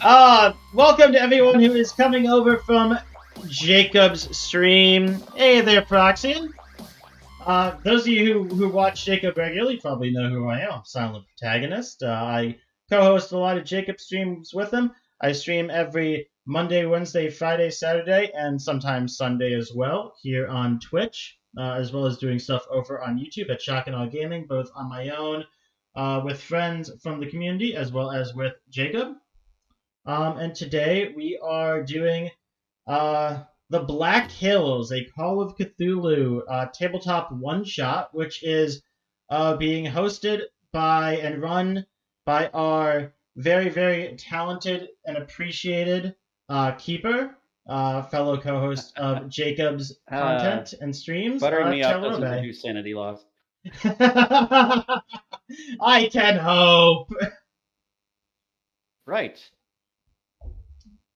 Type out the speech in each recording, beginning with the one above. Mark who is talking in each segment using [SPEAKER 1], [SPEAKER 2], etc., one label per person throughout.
[SPEAKER 1] Welcome to everyone who is coming over from Jacob's stream. Hey there, Proxian. Those of you who watch Jacob regularly probably know who I am. Silent Protagonist. I co-host a lot of Jacob streams with him. I stream every Monday, Wednesday, Friday, Saturday, and sometimes Sunday as well here on Twitch, as well as doing stuff over on YouTube at Shock and Awe Gaming, both on my own, with friends from the community, as well as with Jacob. And today we are doing The Black Hills, a Call of Cthulhu tabletop one-shot, which is being hosted by and run by our very, very talented and appreciated Keeper, fellow co-host of Jacob's content and streams.
[SPEAKER 2] Buttering me up doesn't
[SPEAKER 1] Taylorobey.
[SPEAKER 2] reduce sanity loss.
[SPEAKER 1] I can hope.
[SPEAKER 2] Right.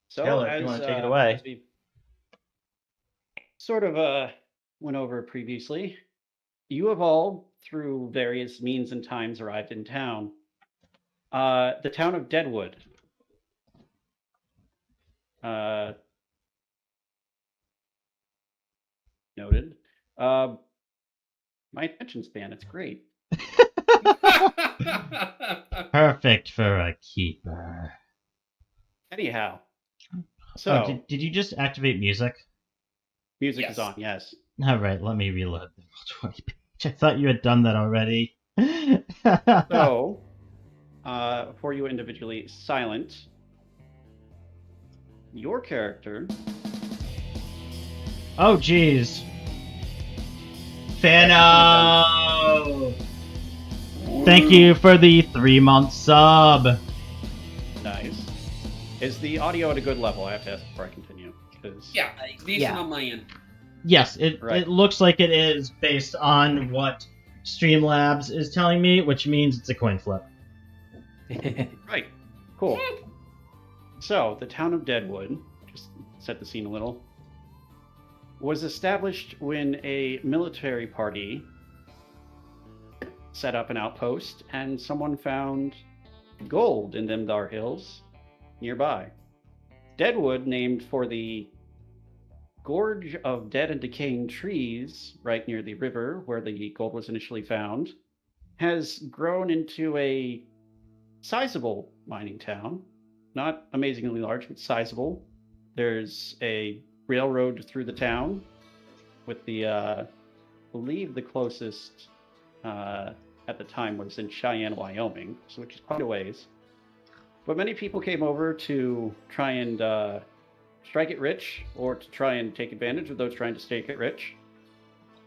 [SPEAKER 2] So,
[SPEAKER 1] Taylor, if
[SPEAKER 2] as
[SPEAKER 1] you want to take it away.
[SPEAKER 2] as we sort of went over previously, you have all, through various means and times, arrived in town. The town of Deadwood. Noted. My attention span, it's great.
[SPEAKER 1] Perfect for a keeper.
[SPEAKER 2] Anyhow, so
[SPEAKER 1] did you just activate music?
[SPEAKER 2] music is on, yes.
[SPEAKER 1] All right, let me reload the Roll20 page. I thought you had done that already.
[SPEAKER 2] So, for you individually, Silent, your character.
[SPEAKER 1] Oh, jeez. Fano! Thank you for the 3-month sub.
[SPEAKER 2] Nice. Is the audio at a good level? I have to ask before I continue.
[SPEAKER 3] Yeah, decent on my end.
[SPEAKER 1] Yes, it
[SPEAKER 2] Right.
[SPEAKER 1] it looks like it is based on what Streamlabs is telling me, which means it's a coin flip.
[SPEAKER 2] Right. Cool. So, the town of Deadwood, just set the scene a little, was established when a military party set up an outpost and someone found gold in them thar hills nearby. Deadwood, named for the gorge of dead and decaying trees right near the river where the gold was initially found, has grown into a sizable mining town. Not amazingly large, but sizable. There's a railroad through the town with the, I believe the closest at the time was in Cheyenne, Wyoming, so which is quite a ways. But many people came over to try and strike it rich, or to try and take advantage of those trying to stake it rich,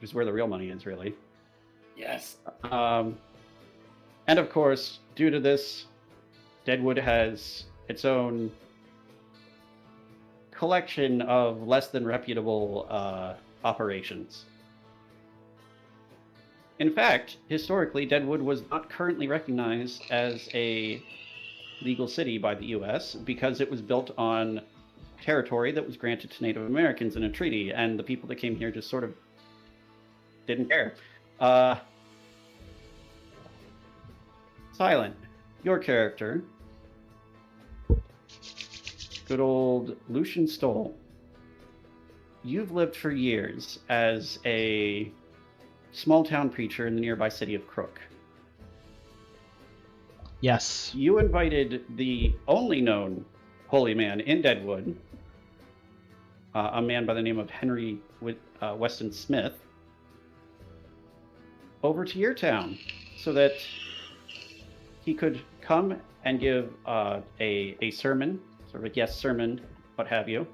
[SPEAKER 2] which is where the real money is, really.
[SPEAKER 3] Yes.
[SPEAKER 2] And of course, due to this, Deadwood has its own collection of less than reputable operations. In fact, historically, Deadwood was not currently recognized as a legal city by the U.S. because it was built on territory that was granted to Native Americans in a treaty, and the people that came here just sort of didn't care. Silent, your character, good old Lucian Stoll. You've lived for years as a small-town preacher in the nearby city of Crook.
[SPEAKER 1] Yes.
[SPEAKER 2] You invited the only known holy man in Deadwood, a man by the name of Henry Weston Smith, over to your town so that he could come and give a sermon, sort of a guest sermon, what have you,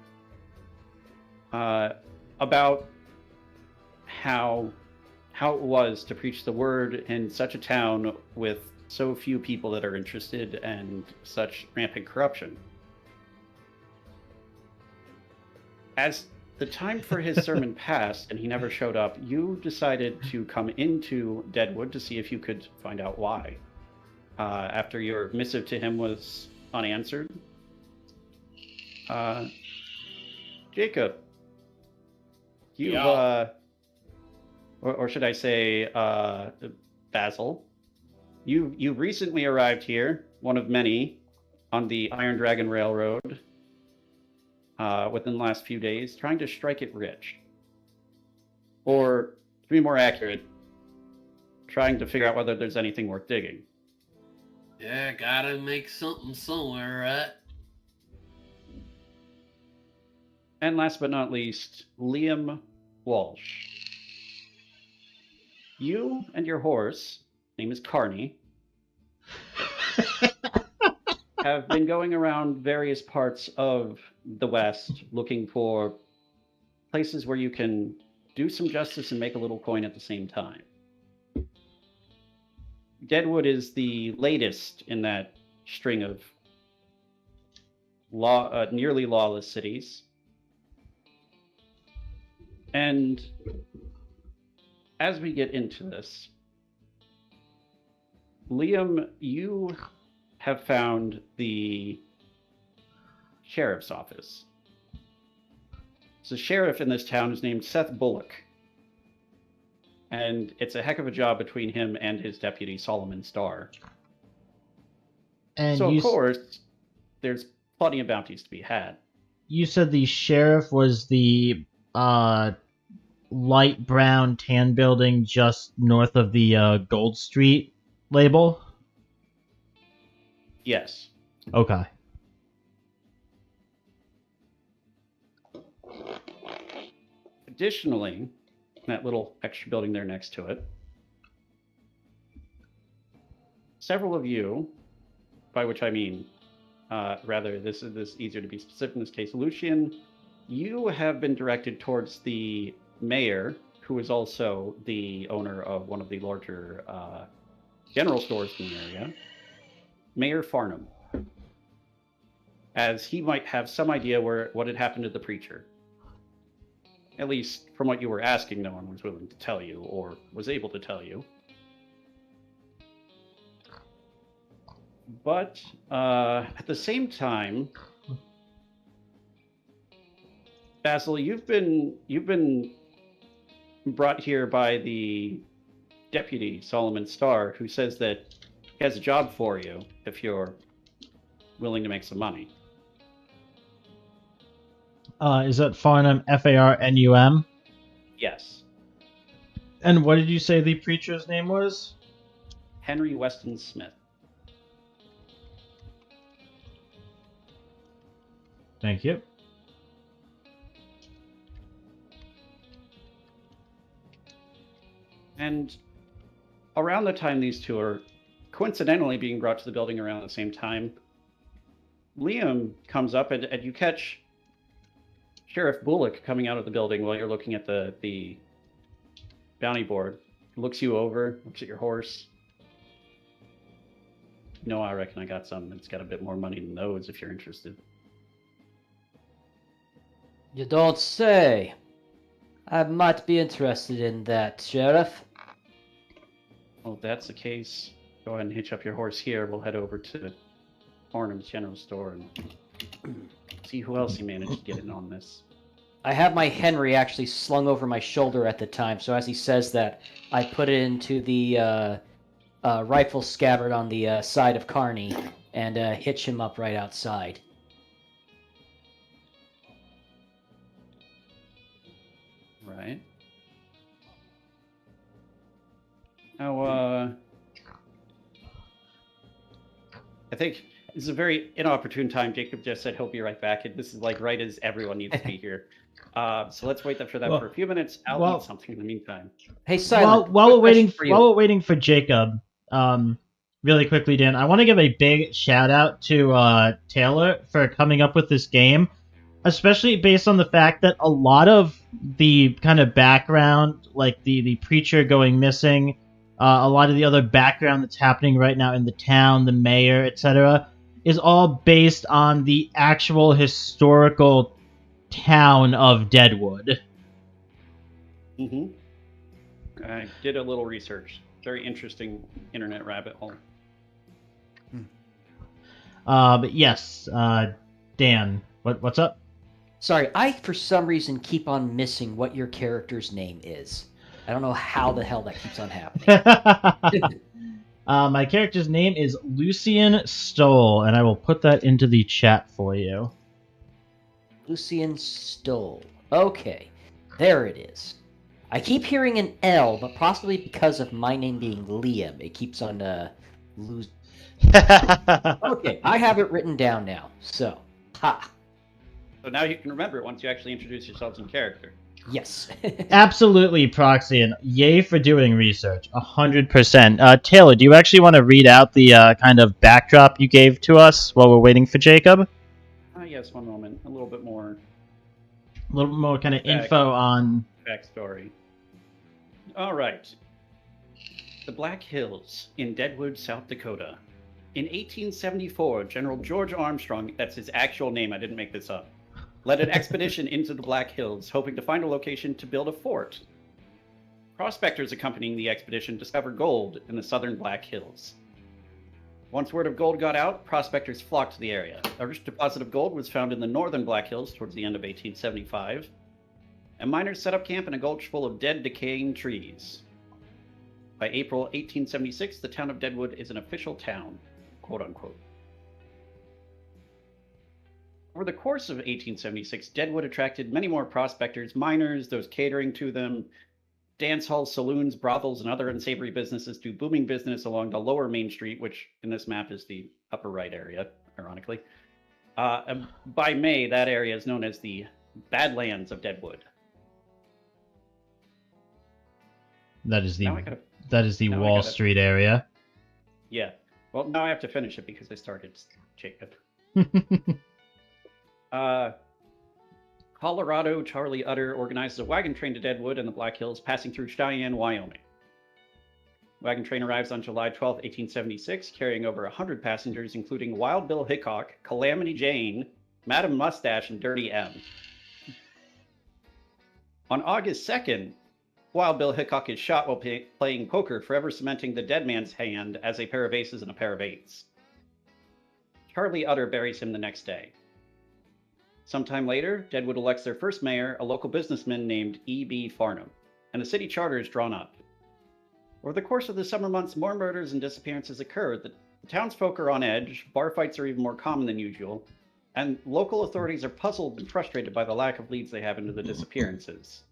[SPEAKER 2] about how it was to preach the word in such a town with so few people that are interested and such rampant corruption. As the time for his sermon passed and he never showed up, you decided to come into Deadwood to see if you could find out why. After your missive to him was unanswered. Jacob, you've, or should I say, Basil, you recently arrived here, one of many, on the Iron Dragon Railroad within the last few days, trying to strike it rich. Or, to be more accurate, trying to figure out whether there's anything worth digging.
[SPEAKER 3] Yeah, gotta make something somewhere, right?
[SPEAKER 2] And last but not least, Liam Walsh. You and your horse, name is Carney, have been going around various parts of the West looking for places where you can do some justice and make a little coin at the same time. Deadwood is the latest in that string of nearly lawless cities. And as we get into this, Liam, you have found the sheriff's office. So, the sheriff in this town is named Seth Bullock. And it's a heck of a job between him and his deputy, Solomon Starr.
[SPEAKER 1] And
[SPEAKER 2] so, of course, there's plenty of bounties to be had.
[SPEAKER 1] You said the sheriff was the light brown tan building just north of the Gold Street label?
[SPEAKER 2] Yes.
[SPEAKER 1] Okay.
[SPEAKER 2] Additionally, that little extra building there next to it, several of you, by which I mean, this is easier to be specific in this case, Lucian, you have been directed towards the mayor, who is also the owner of one of the larger general stores in the area, Mayor Farnham, as he might have some idea what had happened to the preacher. At least, from what you were asking, no one was willing to tell you, or was able to tell you. But, at the same time, Basil, you've been brought here by the deputy, Solomon Starr, who says that he has a job for you if you're willing to make some money.
[SPEAKER 1] Is that Farnham, Farnum?
[SPEAKER 2] Yes.
[SPEAKER 1] And what did you say the preacher's name was?
[SPEAKER 2] Henry Weston Smith.
[SPEAKER 1] Thank you.
[SPEAKER 2] And around the time these two are coincidentally being brought to the building around the same time, Liam comes up and you catch Sheriff Bullock coming out of the building while you're looking at the bounty board. He looks you over, looks at your horse. No, I reckon I got something that's got a bit more money than those if you're interested.
[SPEAKER 4] You don't say. I might be interested in that, Sheriff.
[SPEAKER 2] Well, if that's the case, go ahead and hitch up your horse here. We'll head over to Farnham's General Store and see who else he managed to get in on this.
[SPEAKER 4] I have my Henry actually slung over my shoulder at the time, so as he says that, I put it into the rifle scabbard on the side of Carney and hitch him up right outside.
[SPEAKER 2] Right. Now, I think this is a very inopportune time. Jacob just said he'll be right back, and this is like right as everyone needs to be here. So let's wait for that for a few minutes. I'll eat something in the meantime.
[SPEAKER 4] Hey, Silent.
[SPEAKER 1] While we're waiting for Jacob, really quickly, Dan, I want to give a big shout out to Taylor for coming up with this game, especially based on the fact that a lot of the kind of background, like the preacher going missing, a lot of the other background that's happening right now in the town, the mayor, etc., is all based on the actual historical town of Deadwood.
[SPEAKER 2] Mm-hmm. I did a little research. Very interesting internet rabbit hole.
[SPEAKER 1] But yes, Dan, what's up?
[SPEAKER 4] Sorry, I for some reason keep on missing what your character's name is. I don't know how the hell that keeps on happening.
[SPEAKER 1] My character's name is Lucian Stoll, and I will put that into the chat for you.
[SPEAKER 4] Lucian Stoll. Okay, there it is. I keep hearing an L, but possibly because of my name being Liam, it keeps on losing. Okay, I have it written down now. So, ha.
[SPEAKER 2] So now you can remember it once you actually introduce yourselves in character.
[SPEAKER 4] Yes.
[SPEAKER 1] Absolutely, Proxy, and yay for doing research. 100%. Taylor, do you actually want to read out the kind of backdrop you gave to us while we're waiting for Jacob?
[SPEAKER 2] Yes, one moment. A little bit more
[SPEAKER 1] A little more kind of info on...
[SPEAKER 2] backstory. All right. The Black Hills in Deadwood, South Dakota. In 1874, General George Armstrong, that's his actual name, I didn't make this up, led an expedition into the Black Hills, hoping to find a location to build a fort. Prospectors accompanying the expedition discovered gold in the southern Black Hills. Once word of gold got out, prospectors flocked to the area. A rich deposit of gold was found in the northern Black Hills towards the end of 1875, and miners set up camp in a gulch full of dead, decaying trees. By April 1876, the town of Deadwood is an official town, quote unquote. Over the course of 1876, Deadwood attracted many more prospectors, miners, those catering to them, dance halls, saloons, brothels, and other unsavory businesses do booming business along the lower Main Street, which in this map is the upper right area, ironically. And by May, that area is known as the Badlands of Deadwood.
[SPEAKER 1] That is the
[SPEAKER 2] Now I gotta-
[SPEAKER 1] Wall
[SPEAKER 2] gotta-
[SPEAKER 1] Street area.
[SPEAKER 2] Yeah. Well, now I have to finish it because I started Jacob. Colorado Charlie Utter organizes a wagon train to Deadwood and the Black Hills, passing through Cheyenne, Wyoming. Wagon train arrives on July 12, 1876, carrying over 100 passengers, including Wild Bill Hickok, Calamity Jane, Madam Mustache, and Dirty M. On August 2nd, Wild Bill Hickok is shot while playing poker, forever cementing the dead man's hand as a pair of aces and a pair of eights. Charlie Utter buries him the next day. Sometime later, Deadwood elects their first mayor, a local businessman named E.B. Farnham, and the city charter is drawn up. Over the course of the summer months, more murders and disappearances occur. The townsfolk are on edge, bar fights are even more common than usual, and local authorities are puzzled and frustrated by the lack of leads they have into the disappearances.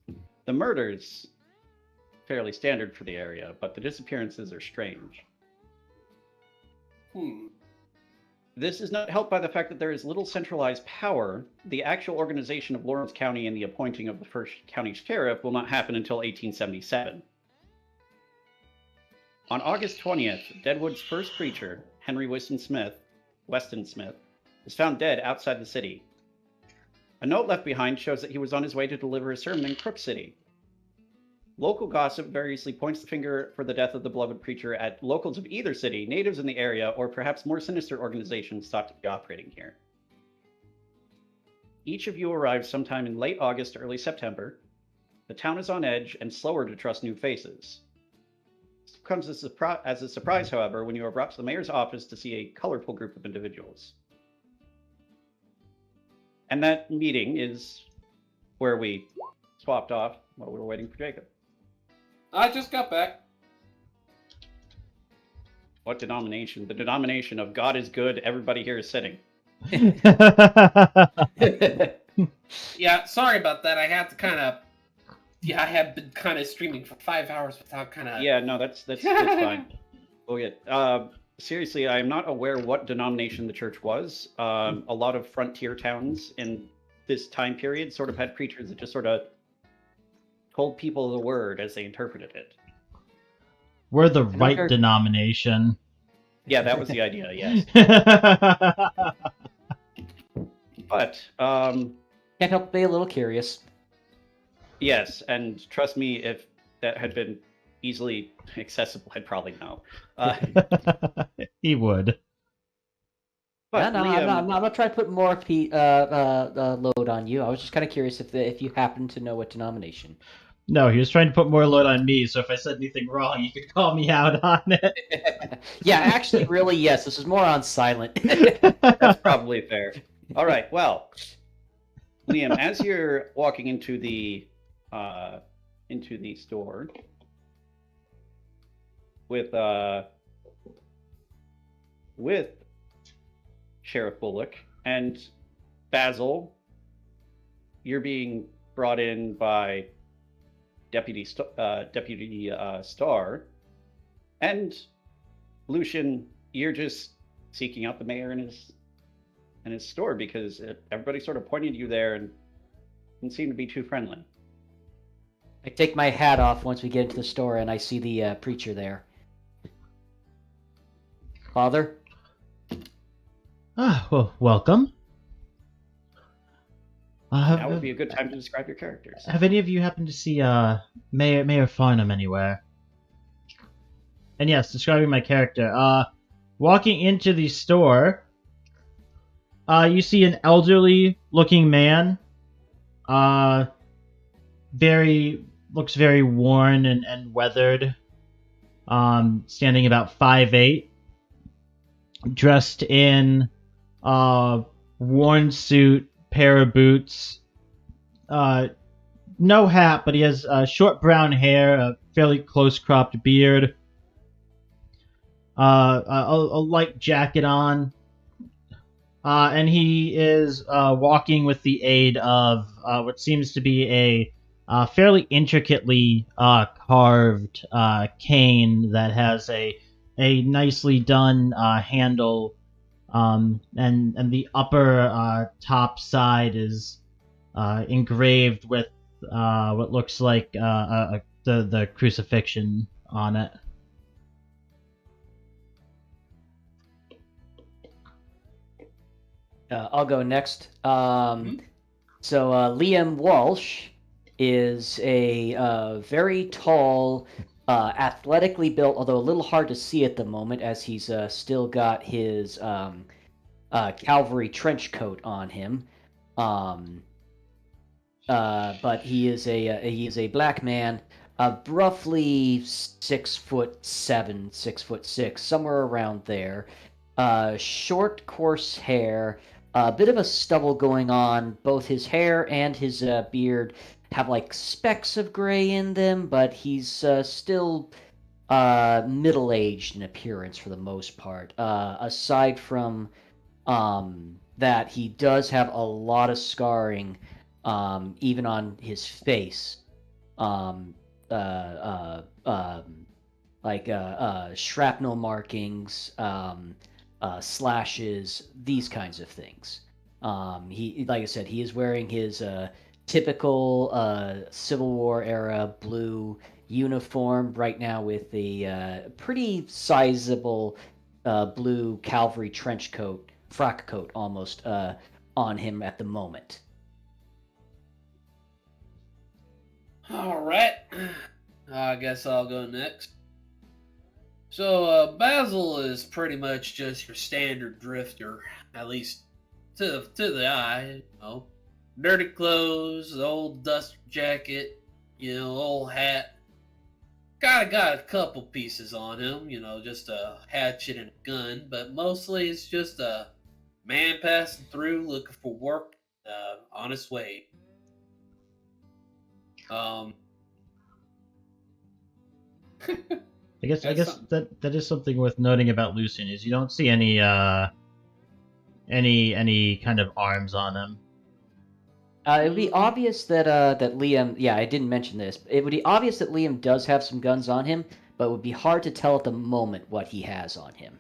[SPEAKER 2] The murders, fairly standard for the area, but the disappearances are strange. This is not helped by the fact that there is little centralized power. The actual organization of Lawrence County and the appointing of the first county sheriff will not happen until 1877. On August 20th, Deadwood's first preacher, Henry Weston Smith, is found dead outside the city. A note left behind shows that he was on his way to deliver a sermon in Crook City. Local gossip variously points the finger for the death of the beloved preacher at locals of either city, natives in the area, or perhaps more sinister organizations thought to be operating here. Each of you arrives sometime in late August or early September. The town is on edge and slower to trust new faces. This comes as a surprise, however, when you are brought to the mayor's office to see a colorful group of individuals. And that meeting is where we swapped off while we were waiting for Jacob.
[SPEAKER 5] I just got back.
[SPEAKER 2] What denomination? The denomination of God is good, everybody here is sitting.
[SPEAKER 5] Yeah, sorry about that. I had to kind of... Yeah, I have been kind of streaming for 5 hours without kind of...
[SPEAKER 2] Yeah, no, that's fine. Oh, yeah. Seriously, I am not aware what denomination the church was. A lot of frontier towns in this time period sort of had preachers that just sort of told people the word as they interpreted it.
[SPEAKER 1] We're the right denomination.
[SPEAKER 2] Yeah, that was the idea, yes. But,
[SPEAKER 4] Can't help but be a little curious.
[SPEAKER 2] yes, and trust me, if that had been easily accessible, I'd probably know.
[SPEAKER 1] He would.
[SPEAKER 4] No,
[SPEAKER 2] But
[SPEAKER 4] I'm
[SPEAKER 2] Liam,
[SPEAKER 4] not trying to put more load on you. I was just kind of curious if you happen to know what denomination.
[SPEAKER 1] No, he was trying to put more load on me, so if I said anything wrong, you could call me out on it.
[SPEAKER 4] Yeah, actually, really, yes. This is more on silent.
[SPEAKER 2] that's probably fair. All right, well, Liam, as you're walking into the store with with Sheriff Bullock. And Basil, you're being brought in by Deputy Starr. And Lucian, you're just seeking out the mayor and his store because everybody sort of pointed you there and didn't seem to be too friendly.
[SPEAKER 4] I take my hat off once we get into the store and I see the preacher there. Father?
[SPEAKER 1] Well, welcome.
[SPEAKER 2] That would be a good time to describe your characters.
[SPEAKER 1] Have any of you happened to see Mayor Farnham anywhere? And yes, describing my character. Walking into the store, you see an elderly-looking man. Looks very worn and weathered. Standing about 5'8", dressed in worn suit, pair of boots. No hat, but he has short brown hair, a fairly close-cropped beard. A light jacket on. And he is walking with the aid of what seems to be a fairly intricately carved cane that has a nicely done handle, and the upper top side is engraved with what looks like the crucifixion on it.
[SPEAKER 4] I'll go next. So Liam Walsh is a very tall, athletically built, although a little hard to see at the moment as he's still got his cavalry trench coat on him. But he is a black man, roughly 6'7", 6'6", somewhere around there. Short, coarse hair, a bit of a stubble going on. Both his hair and his beard have like specks of gray in them, but he's still middle-aged in appearance for the most part. Aside from that, he does have a lot of scarring, even on his face. Shrapnel markings, slashes, these kinds of things. He, like I said, he is wearing his typical Civil War era blue uniform right now with a pretty sizable blue cavalry trench coat, frock coat almost, on him at the moment.
[SPEAKER 5] All right. I guess I'll go next. So, Basil is pretty much just your standard drifter, at least to the eye, you know. Dirty clothes, the old dust jacket, old hat. Kinda got a couple pieces on him, just a hatchet and a gun, but mostly it's just a man passing through looking for work, on his way.
[SPEAKER 1] I guess that is something worth noting about Lucian is you don't see any kind of arms on him.
[SPEAKER 4] It would be obvious that Liam. Yeah, I didn't mention this. It would be obvious that Liam does have some guns on him, but it would be hard to tell at the moment what he has on him.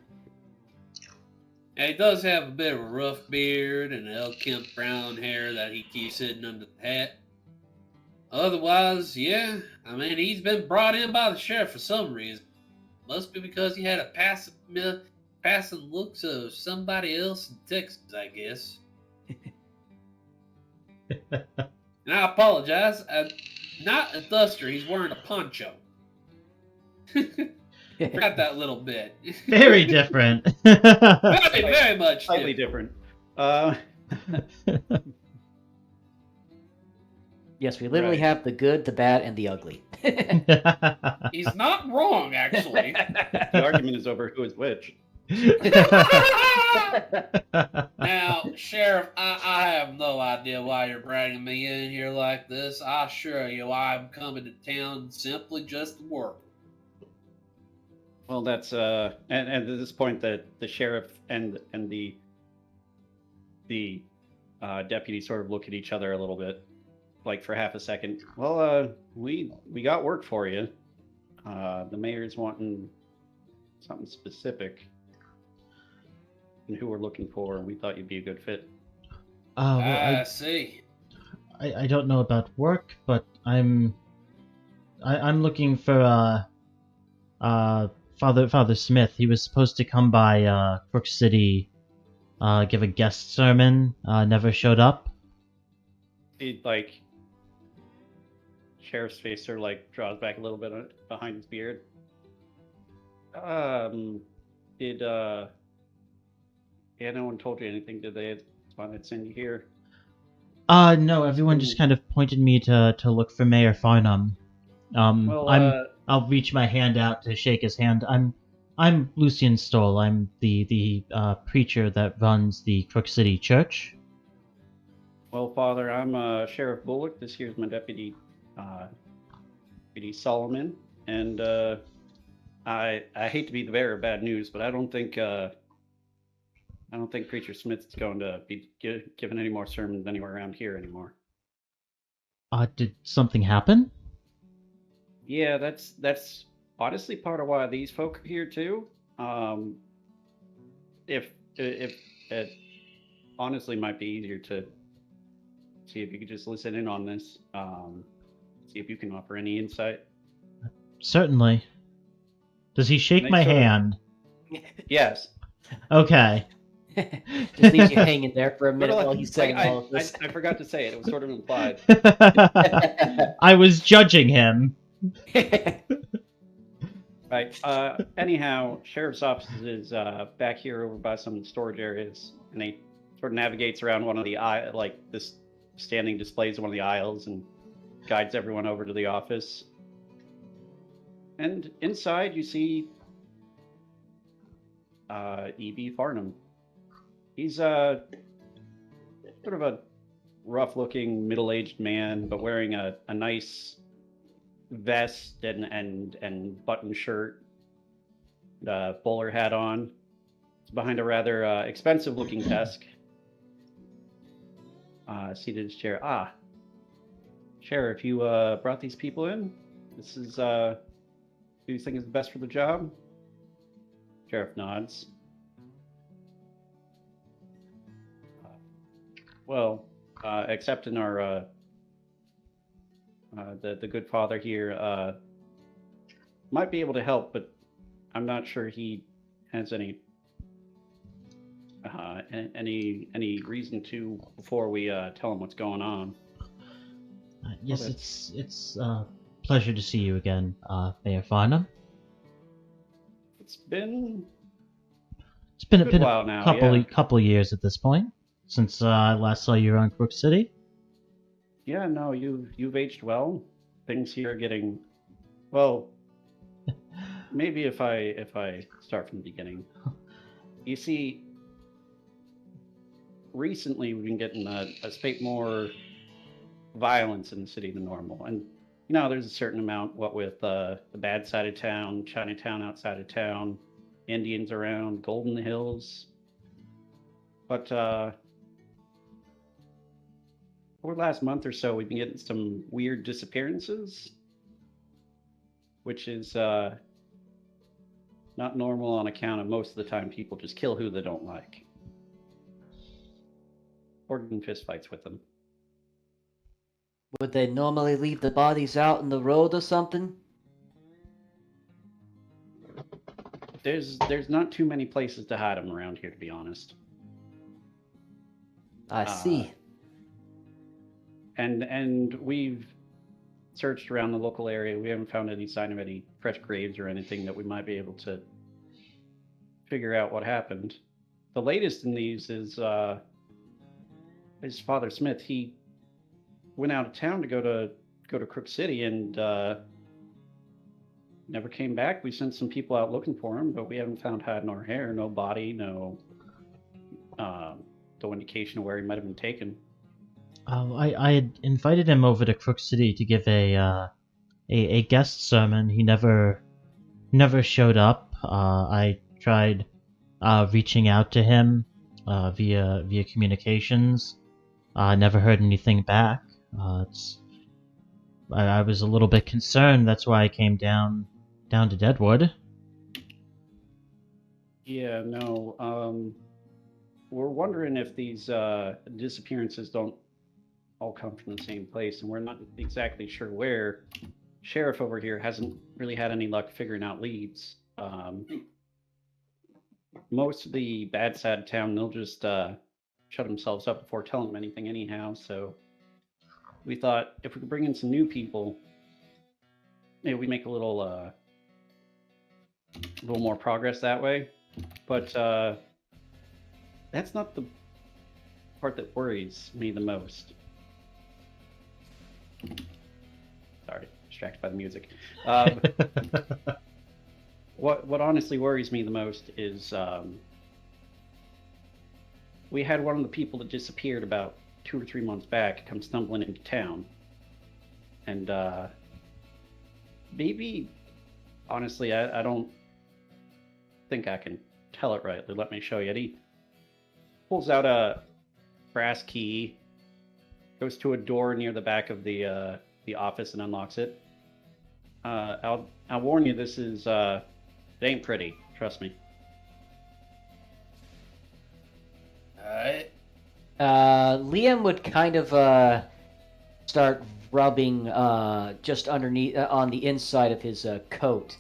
[SPEAKER 5] Yeah, he does have a bit of a rough beard and unkempt brown hair that he keeps hidden under the hat. Otherwise, yeah, he's been brought in by the sheriff for some reason. Must be because he had a passing looks of somebody else in Texas, I guess. And I apologize. Not a duster. He's wearing a poncho. Forgot that little bit.
[SPEAKER 1] Very different.
[SPEAKER 5] Very much
[SPEAKER 2] Slightly different.
[SPEAKER 4] Yes, we literally have the good, the bad, and the ugly.
[SPEAKER 5] He's not wrong, actually.
[SPEAKER 2] The argument is over who is which.
[SPEAKER 5] Now, Sheriff, I have no idea why you're bringing me in here like this. I assure you I'm coming to town simply just to work.
[SPEAKER 2] Well, that's and at this point, the sheriff and the deputy sort of look at each other a little bit, like for half a second. Well, we got work for you. The mayor's wanting something specific, and who we're looking for, and we thought you'd be a good fit.
[SPEAKER 1] Well,
[SPEAKER 5] I see.
[SPEAKER 1] I don't know about work, but I'm looking for Father Smith. He was supposed to come by Crook City, give a guest sermon. Never showed up.
[SPEAKER 2] He like sheriff's face sort of like draws back a little bit behind his beard. Did yeah, no one told you anything, did they? That's why they'd send you here.
[SPEAKER 1] No, everyone just kind of pointed me to look for Mayor Farnham.
[SPEAKER 2] Well,
[SPEAKER 1] I'll reach my hand out to shake his hand. I'm Lucian Stoll. I'm the preacher that runs the Crook City Church.
[SPEAKER 2] well, Father, I'm Sheriff Bullock. This here's my deputy, Deputy Solomon, and I hate to be the bearer of bad news, but I don't think Preacher Smith's going to be giving any more sermons anywhere around here anymore.
[SPEAKER 1] Did something happen?
[SPEAKER 2] Yeah, that's honestly part of why these folk are here too. If it honestly might be easier to see if you could just listen in on this, see if you can offer any insight.
[SPEAKER 1] Certainly. Does he shake
[SPEAKER 2] Make
[SPEAKER 1] my
[SPEAKER 2] sure-
[SPEAKER 1] hand?
[SPEAKER 2] Yes.
[SPEAKER 1] Okay.
[SPEAKER 4] Just leaves you hanging there for a minute
[SPEAKER 2] Well,
[SPEAKER 4] while he's saying all of this.
[SPEAKER 2] I forgot to say it. It was sort of implied.
[SPEAKER 1] I was judging him.
[SPEAKER 2] Right. Anyhow, sheriff's office is back here over by some storage areas, and he sort of navigates around one of the this standing displays of one of the aisles and guides everyone over to the office. And inside, you see E.B. Farnham. He's sort of a rough-looking, middle-aged man, but wearing a nice vest and button shirt, bowler hat on. He's behind a rather expensive-looking desk. Seated in his chair. Sheriff, you brought these people in? This is who you think is the best for the job? Sheriff nods. Well, except in our the good father here might be able to help, but I'm not sure he has any reason to before we tell him what's going on.
[SPEAKER 1] Yes,
[SPEAKER 2] Okay.
[SPEAKER 1] it's pleasure to see you again, Mayor Farnham.
[SPEAKER 2] It's been
[SPEAKER 1] Been
[SPEAKER 2] a
[SPEAKER 1] a
[SPEAKER 2] while now. Yeah.
[SPEAKER 1] couple years at this point since I last saw you around Crook City.
[SPEAKER 2] Yeah, no, you've aged well. Things here are getting well. Maybe if I start from the beginning. You see, recently we've been getting a spate more violence in the city than normal, and there's a certain amount. What with the bad side of town, Chinatown outside of town, Indians around, gold in the hills, but over the last month or so, we've been getting some weird disappearances, which is not normal on account of most of the time people just kill who they don't like. Or get in fistfights with them.
[SPEAKER 4] Would they normally leave the bodies out in the road or something?
[SPEAKER 2] There's not too many places to hide them around here, to be honest.
[SPEAKER 4] I see.
[SPEAKER 2] And we've searched around the local area. We haven't found any sign of any fresh graves or anything that we might be able to figure out what happened. The latest in these is Father Smith. He went out of town to go to Crook City and never came back. We sent some people out looking for him, but we haven't found hide nor hair, no body, no indication of where he might have been taken.
[SPEAKER 1] I had invited him over to Crook City to give a guest sermon. He never showed up. I tried reaching out to him via communications. Never heard anything back. I was a little bit concerned. That's why I came down to Deadwood.
[SPEAKER 2] Yeah, no. We're wondering if these disappearances don't all come from the same place, and we're not exactly sure where. Sheriff over here hasn't really had any luck figuring out leads. Most of the bad side of town, they'll just shut themselves up before telling them anything anyhow, so we thought if we could bring in some new people, maybe we make a little more progress that way. But that's not the part that worries me the most. Sorry, distracted by the music. What honestly worries me the most is we had one of the people that disappeared about 2 or 3 months back come stumbling into town. And maybe, honestly, I don't think I can tell it rightly. Let me show you. He pulls out a brass key, goes to a door near the back of the office and unlocks it. I'll warn you, this is it ain't pretty. Trust me.
[SPEAKER 5] Alright.
[SPEAKER 4] Liam would kind of start rubbing just underneath on the inside of his coat,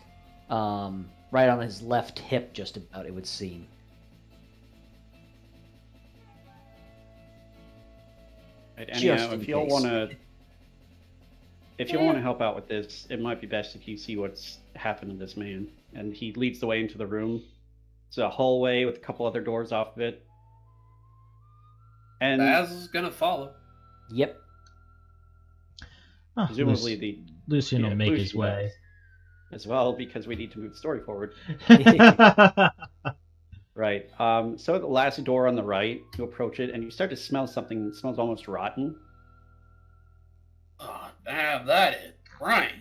[SPEAKER 4] right on his left hip, just about, it would seem.
[SPEAKER 2] Right, anyhow,
[SPEAKER 4] in
[SPEAKER 2] if you'll
[SPEAKER 4] case.
[SPEAKER 2] want to help out with this, it might be best if you see what's happened to this man. And he leads the way into the room. It's a hallway with a couple other doors off of it. And
[SPEAKER 5] Basil's gonna follow.
[SPEAKER 4] Yep.
[SPEAKER 2] presumably
[SPEAKER 1] Lucian will make his
[SPEAKER 2] Lucian
[SPEAKER 1] way.
[SPEAKER 2] does as well, because we need to move the story forward. Right. So the last door on the right, you approach it, and you start to smell something that smells almost rotten.
[SPEAKER 5] Oh, damn, that is right.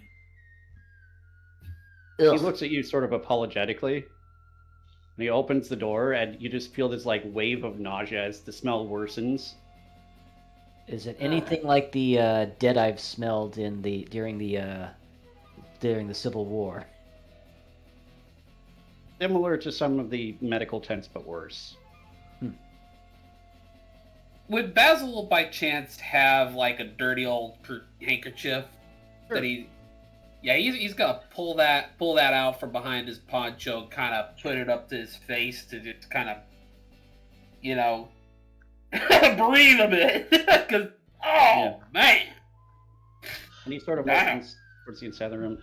[SPEAKER 2] He
[SPEAKER 4] Ugh.
[SPEAKER 2] looks at you sort of apologetically, and he opens the door, and you just feel this like wave of nausea as the smell worsens.
[SPEAKER 4] Is it anything like the dead I've smelled during the Civil War?
[SPEAKER 2] Similar to some of the medical tents, but worse.
[SPEAKER 5] Would Basil by chance have like a dirty old handkerchief that he? Yeah, he's gonna pull that out from behind his poncho, kind of put it up to his face to just kind of, breathe a bit, because man.
[SPEAKER 2] And he sort of
[SPEAKER 5] Damn.
[SPEAKER 2] motions towards the inside of the room.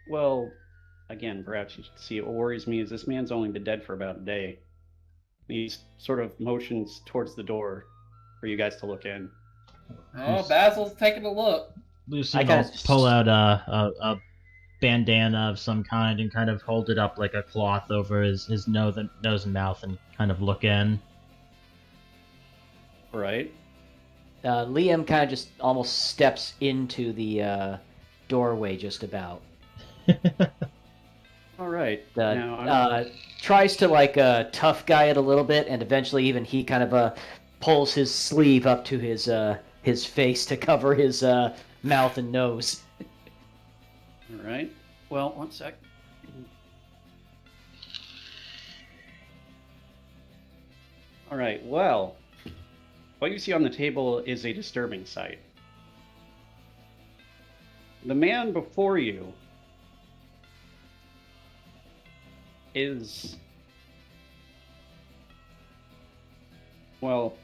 [SPEAKER 2] Well, again, perhaps you should see. What worries me is this man's only been dead for about a day. He sort of motions towards the door for you guys to look in.
[SPEAKER 5] Oh, Basil's taking a look.
[SPEAKER 1] Lucian will pull out a bandana of some kind and kind of hold it up like a cloth over his nose and mouth and kind of look in.
[SPEAKER 2] Right.
[SPEAKER 4] Liam kind of just almost steps into the doorway just about.
[SPEAKER 2] All right.
[SPEAKER 4] Tries to tough guy it a little bit, and eventually even he kind of pulls his sleeve up to his face to cover his mouth and nose.
[SPEAKER 2] All right. Well, one sec. All right. Well, what you see on the table is a disturbing sight. The man before you is, well,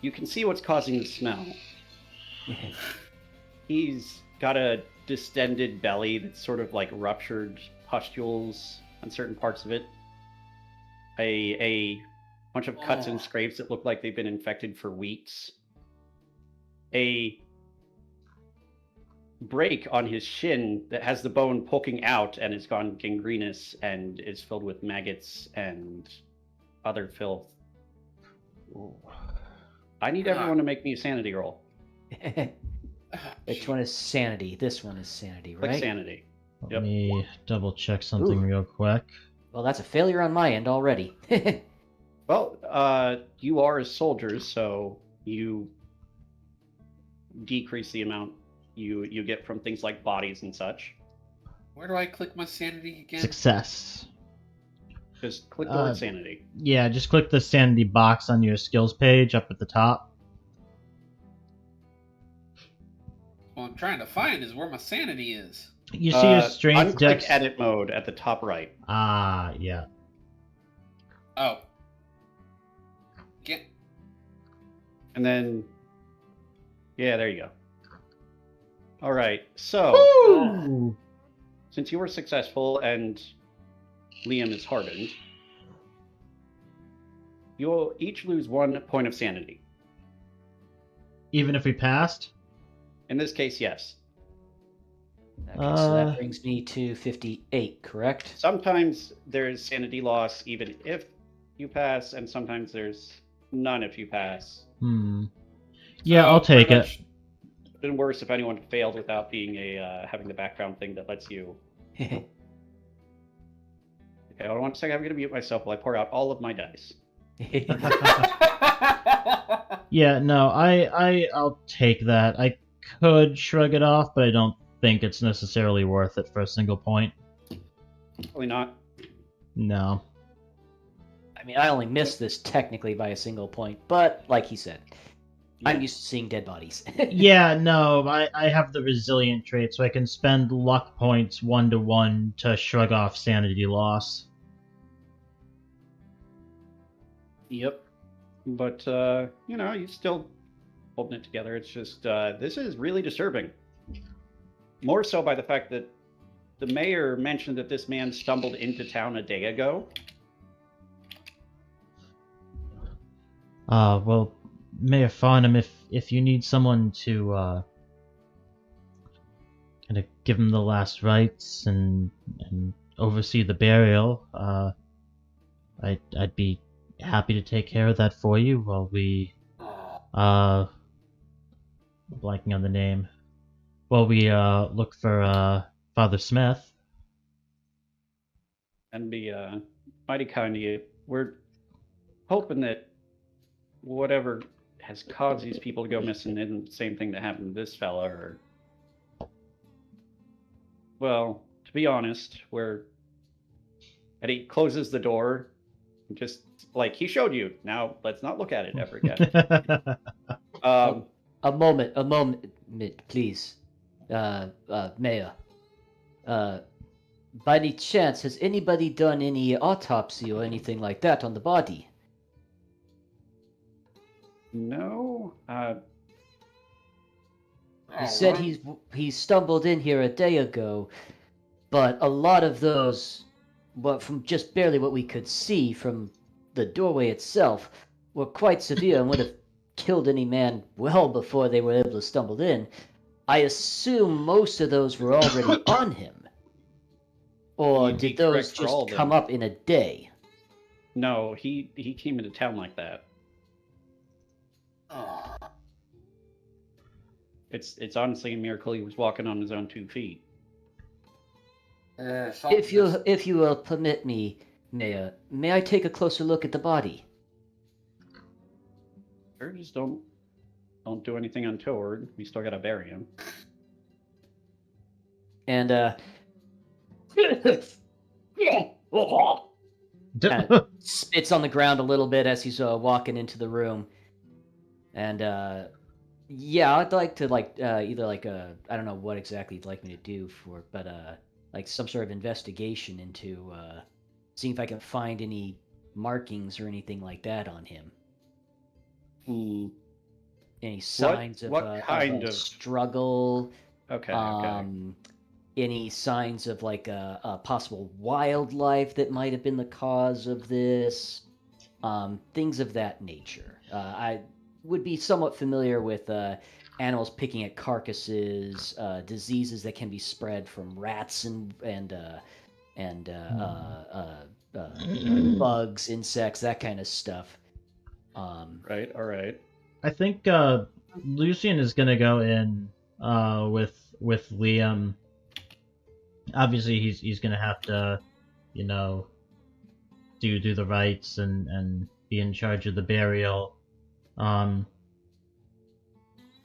[SPEAKER 2] you can see what's causing the smell. He's got a distended belly that's sort of like ruptured pustules on certain parts of it. A bunch of cuts and scrapes that look like they've been infected for weeks. A break on his shin that has the bone poking out and has gone gangrenous and is filled with maggots and other filth. Ooh. I need everyone to make me a sanity roll.
[SPEAKER 4] Which one is sanity? This one is sanity,
[SPEAKER 2] Click
[SPEAKER 4] right?
[SPEAKER 2] sanity.
[SPEAKER 1] Let
[SPEAKER 2] Yep.
[SPEAKER 1] me double check something
[SPEAKER 4] Ooh.
[SPEAKER 1] real quick.
[SPEAKER 4] Well, that's a failure on my end already.
[SPEAKER 2] Well, you are soldiers, so you decrease the amount you get from things like bodies and such.
[SPEAKER 5] Where do I click my sanity again?
[SPEAKER 1] Success.
[SPEAKER 2] Just click the word sanity.
[SPEAKER 1] Yeah, just click the sanity box on your skills page up at the top.
[SPEAKER 5] What I'm trying to find is where my sanity is.
[SPEAKER 1] You see your strength,
[SPEAKER 2] Unclick
[SPEAKER 1] dex.
[SPEAKER 2] edit mode at the top right.
[SPEAKER 1] Ah, yeah.
[SPEAKER 5] Oh. Get.
[SPEAKER 2] And then, yeah, there you go. All right, so
[SPEAKER 1] Woo!
[SPEAKER 2] since you were successful and Liam is hardened, you will each lose 1 point of sanity.
[SPEAKER 1] Even if we passed?
[SPEAKER 2] In this case, yes.
[SPEAKER 4] Okay, so that brings me to 58, correct?
[SPEAKER 2] Sometimes there's sanity loss even if you pass, and sometimes there's none if you pass.
[SPEAKER 1] Yeah,
[SPEAKER 5] So
[SPEAKER 1] I'll take
[SPEAKER 5] pretty
[SPEAKER 1] it.
[SPEAKER 5] much-
[SPEAKER 2] Been worse if anyone failed without being having the background thing that lets you. Okay, hold on 1 second. I'm gonna mute myself while I pour out all of my dice.
[SPEAKER 1] Yeah, no, I'll take that. I could shrug it off, but I don't think it's necessarily worth it for a single point.
[SPEAKER 2] Probably not.
[SPEAKER 1] No.
[SPEAKER 4] I mean, I only missed this technically by a single point, but like he said, I'm used to seeing dead bodies.
[SPEAKER 1] Yeah, no, I have the resilient trait, so I can spend luck points 1-to-1 to shrug off sanity loss.
[SPEAKER 2] Yep. But you still holding it together. It's just this is really disturbing. More so by the fact that the mayor mentioned that this man stumbled into town a day ago.
[SPEAKER 1] Well, Mayor Farnham, if you need someone to kind of give him the last rites and oversee the burial, I'd be happy to take care of that for you while we blanking on the name. While we look for Father Smith.
[SPEAKER 2] And be mighty kind to you. We're hoping that whatever has caused these people to go missing isn't the same thing that happened to this fella, or... Well, to be honest, and he closes the door, just like he showed you. Now, let's not look at it ever again.
[SPEAKER 4] A moment, please. Mayor. By any chance, has anybody done any autopsy or anything like that on the body?
[SPEAKER 2] No.
[SPEAKER 4] He said he stumbled in here a day ago, but a lot of those, well, from just barely what we could see from the doorway itself, were quite severe and would have killed any man well before they were able to stumble in. I assume most of those were already on him. Or
[SPEAKER 2] You'd be
[SPEAKER 4] did those
[SPEAKER 2] correct for all
[SPEAKER 4] just
[SPEAKER 2] of
[SPEAKER 4] come
[SPEAKER 2] them.
[SPEAKER 4] up in a day?
[SPEAKER 2] No, he came into town like that.
[SPEAKER 5] Oh.
[SPEAKER 2] It's honestly a miracle he was walking on his own 2 feet.
[SPEAKER 4] If you will permit me, Mayor, may I take a closer look at the body?
[SPEAKER 2] Sure, just don't do anything untoward. We still gotta bury him.
[SPEAKER 4] And spits on the ground a little bit as he's walking into the room. And yeah, I'd like to either I don't know what exactly you'd like me to do but like some sort of investigation into seeing if I can find any markings or anything like that on him. Any signs of a struggle?
[SPEAKER 2] Okay.
[SPEAKER 4] Any signs of like a possible wildlife that might have been the cause of this? Things of that nature. I would be somewhat familiar with animals picking at carcasses, diseases that can be spread from rats and bugs, insects, that kind of stuff.
[SPEAKER 2] Right. All right.
[SPEAKER 1] I think Lucian is gonna go in with Liam. Obviously, he's gonna have to, you know, do the rites and be in charge of the burial.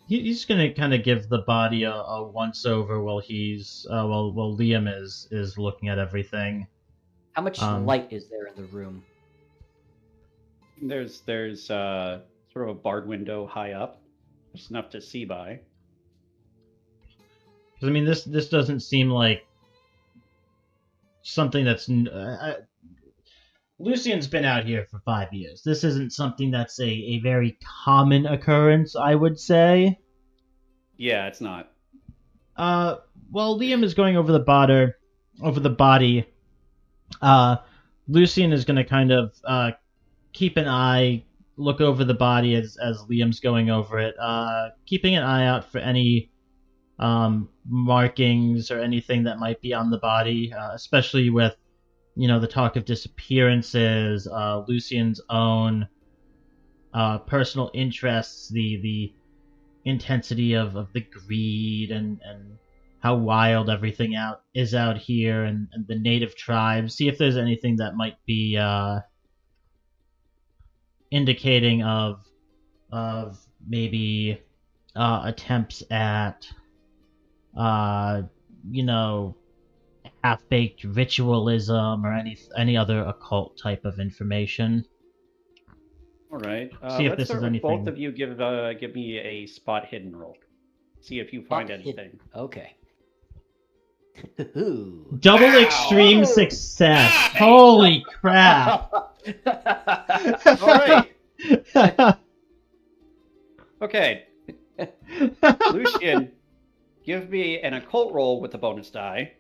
[SPEAKER 1] He's gonna kind of give the body a once over while while Liam is looking at everything.
[SPEAKER 4] How much light is there in the room?
[SPEAKER 2] There's sort of a barred window high up, just enough to see by.
[SPEAKER 1] Because I mean, this doesn't seem like something that's. Lucian's been out here for 5 years. This isn't something that's a very common occurrence, I would say.
[SPEAKER 2] Yeah, it's not.
[SPEAKER 1] While Liam is going over the body, Lucian is going to kind of keep an eye, look over the body as Liam's going over it, keeping an eye out for any markings or anything that might be on the body, especially with, the talk of disappearances, Lucian's own personal interests, the intensity of the greed and how wild everything is out here, and the native tribes. See if there's anything that might be indicating of maybe attempts at half-baked ritualism or any other occult type of information.
[SPEAKER 2] All right.
[SPEAKER 1] See if
[SPEAKER 2] let's
[SPEAKER 1] this
[SPEAKER 2] start
[SPEAKER 1] is
[SPEAKER 2] with
[SPEAKER 1] anything.
[SPEAKER 2] both of you give me a spot hidden roll. See if you find anything.
[SPEAKER 4] Okay.
[SPEAKER 1] Double
[SPEAKER 3] Ow!
[SPEAKER 1] extreme success.
[SPEAKER 3] Nice!
[SPEAKER 1] Holy crap.
[SPEAKER 2] All right. Okay. Lucian, give me an occult roll with a bonus die.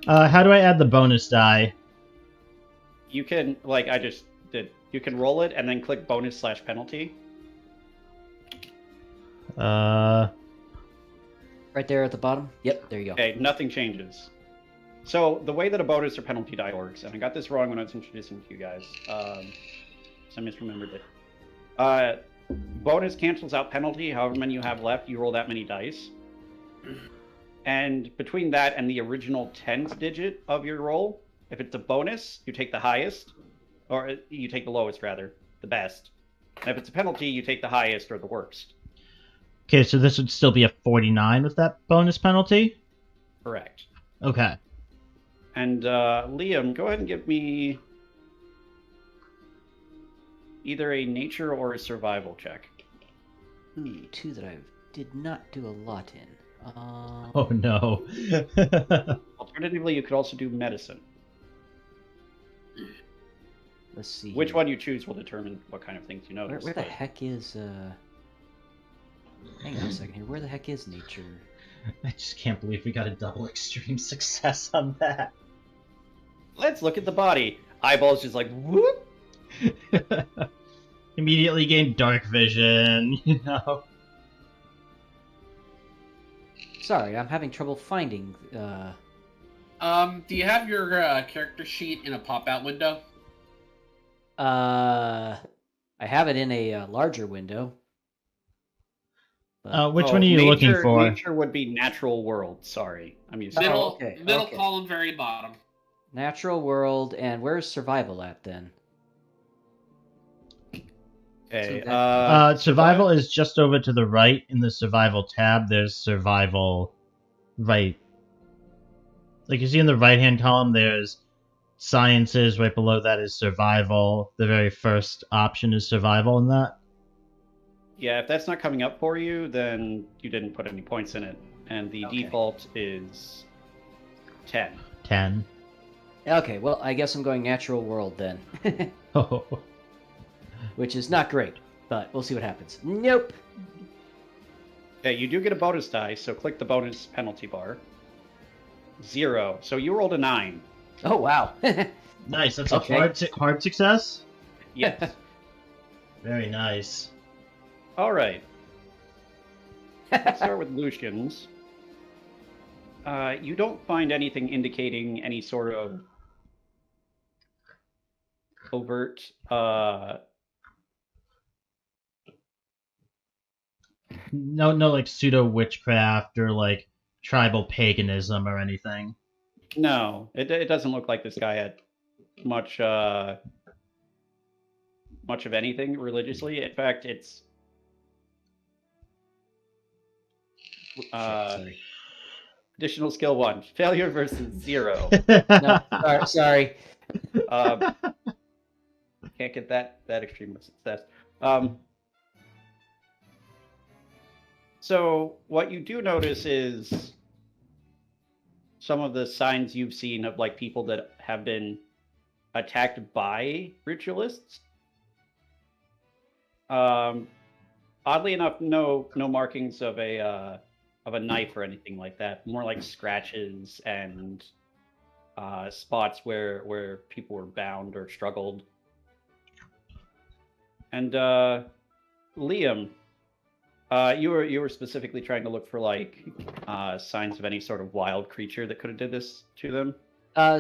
[SPEAKER 1] How do I add the bonus die?
[SPEAKER 2] You can, like I just did, you can roll it and then click bonus/penalty.
[SPEAKER 1] Uh,
[SPEAKER 4] Right there at the bottom? Yep, there you go.
[SPEAKER 2] Okay, nothing changes. So the way that a bonus or penalty die works, and I got this wrong when I was introducing it to you guys, so I misremembered it. Bonus cancels out penalty. However many you have left, you roll that many dice. And between that and the original tens digit of your roll, if it's a bonus, you take the highest, or you take the lowest rather, the best. And if it's a penalty, you take the highest or the worst.
[SPEAKER 1] okay, so this would still be a 49 with that bonus penalty?
[SPEAKER 2] Correct.
[SPEAKER 1] Okay.
[SPEAKER 2] And Liam, go ahead and give me either a nature or a survival check.
[SPEAKER 4] Ooh, two that I did not do a lot in.
[SPEAKER 1] Oh no.
[SPEAKER 2] Alternatively, you could also do medicine.
[SPEAKER 4] Let's see.
[SPEAKER 2] Which
[SPEAKER 4] here.
[SPEAKER 2] one you choose will determine what kind of things you notice.
[SPEAKER 4] Where the heck is Hang on a second here. Where the heck is nature?
[SPEAKER 1] I just can't believe we got a double extreme success on that.
[SPEAKER 2] Let's look at the body. Eyeballs just like whoop.
[SPEAKER 1] Immediately gained dark vision,
[SPEAKER 4] Sorry, I'm having trouble finding.
[SPEAKER 5] Do you have your character sheet in a pop-out window?
[SPEAKER 4] I have it in a larger window. But-
[SPEAKER 1] Which one are you looking for?
[SPEAKER 2] Nature would be natural world. Sorry, I'm used to
[SPEAKER 5] Middle,
[SPEAKER 4] okay,
[SPEAKER 5] middle
[SPEAKER 4] okay.
[SPEAKER 5] column, very bottom.
[SPEAKER 4] Natural world, and where's survival at then?
[SPEAKER 2] Okay.
[SPEAKER 4] So that-
[SPEAKER 1] Survival is just over to the right in the survival tab. There's survival right. Like you see in the right-hand column, there's sciences. Right below that is survival. The very first option is survival in that.
[SPEAKER 2] Yeah, if that's not coming up for you, then you didn't put any points in it. And the
[SPEAKER 4] Okay.
[SPEAKER 2] default is 10.
[SPEAKER 1] 10.
[SPEAKER 4] Okay, well, I guess I'm going natural world then.
[SPEAKER 1] Oh.
[SPEAKER 4] Which is not great, but we'll see what happens. Nope.
[SPEAKER 2] Okay, you do get a bonus die, so click the bonus penalty bar. 0. So you rolled a 9.
[SPEAKER 4] Oh, wow.
[SPEAKER 1] Nice. That's
[SPEAKER 4] Okay.
[SPEAKER 1] a hard success.
[SPEAKER 2] Yes.
[SPEAKER 1] Very nice.
[SPEAKER 2] All right. Let's start with Lucian's. You don't find anything indicating any sort of overt.
[SPEAKER 1] No, like pseudo witchcraft or like tribal paganism or anything.
[SPEAKER 2] No, it doesn't look like this guy had much of anything religiously. In fact, it's
[SPEAKER 4] Sorry.
[SPEAKER 2] additional skill 1, failure versus 0.
[SPEAKER 4] No, sorry.
[SPEAKER 2] Can't get that extreme of success. So what you do notice is some of the signs you've seen of like people that have been attacked by ritualists. Oddly enough, no markings of a knife or anything like that. More like scratches and spots where people were bound or struggled. And Liam, you were specifically trying to look for like signs of any sort of wild creature that could have did this to them.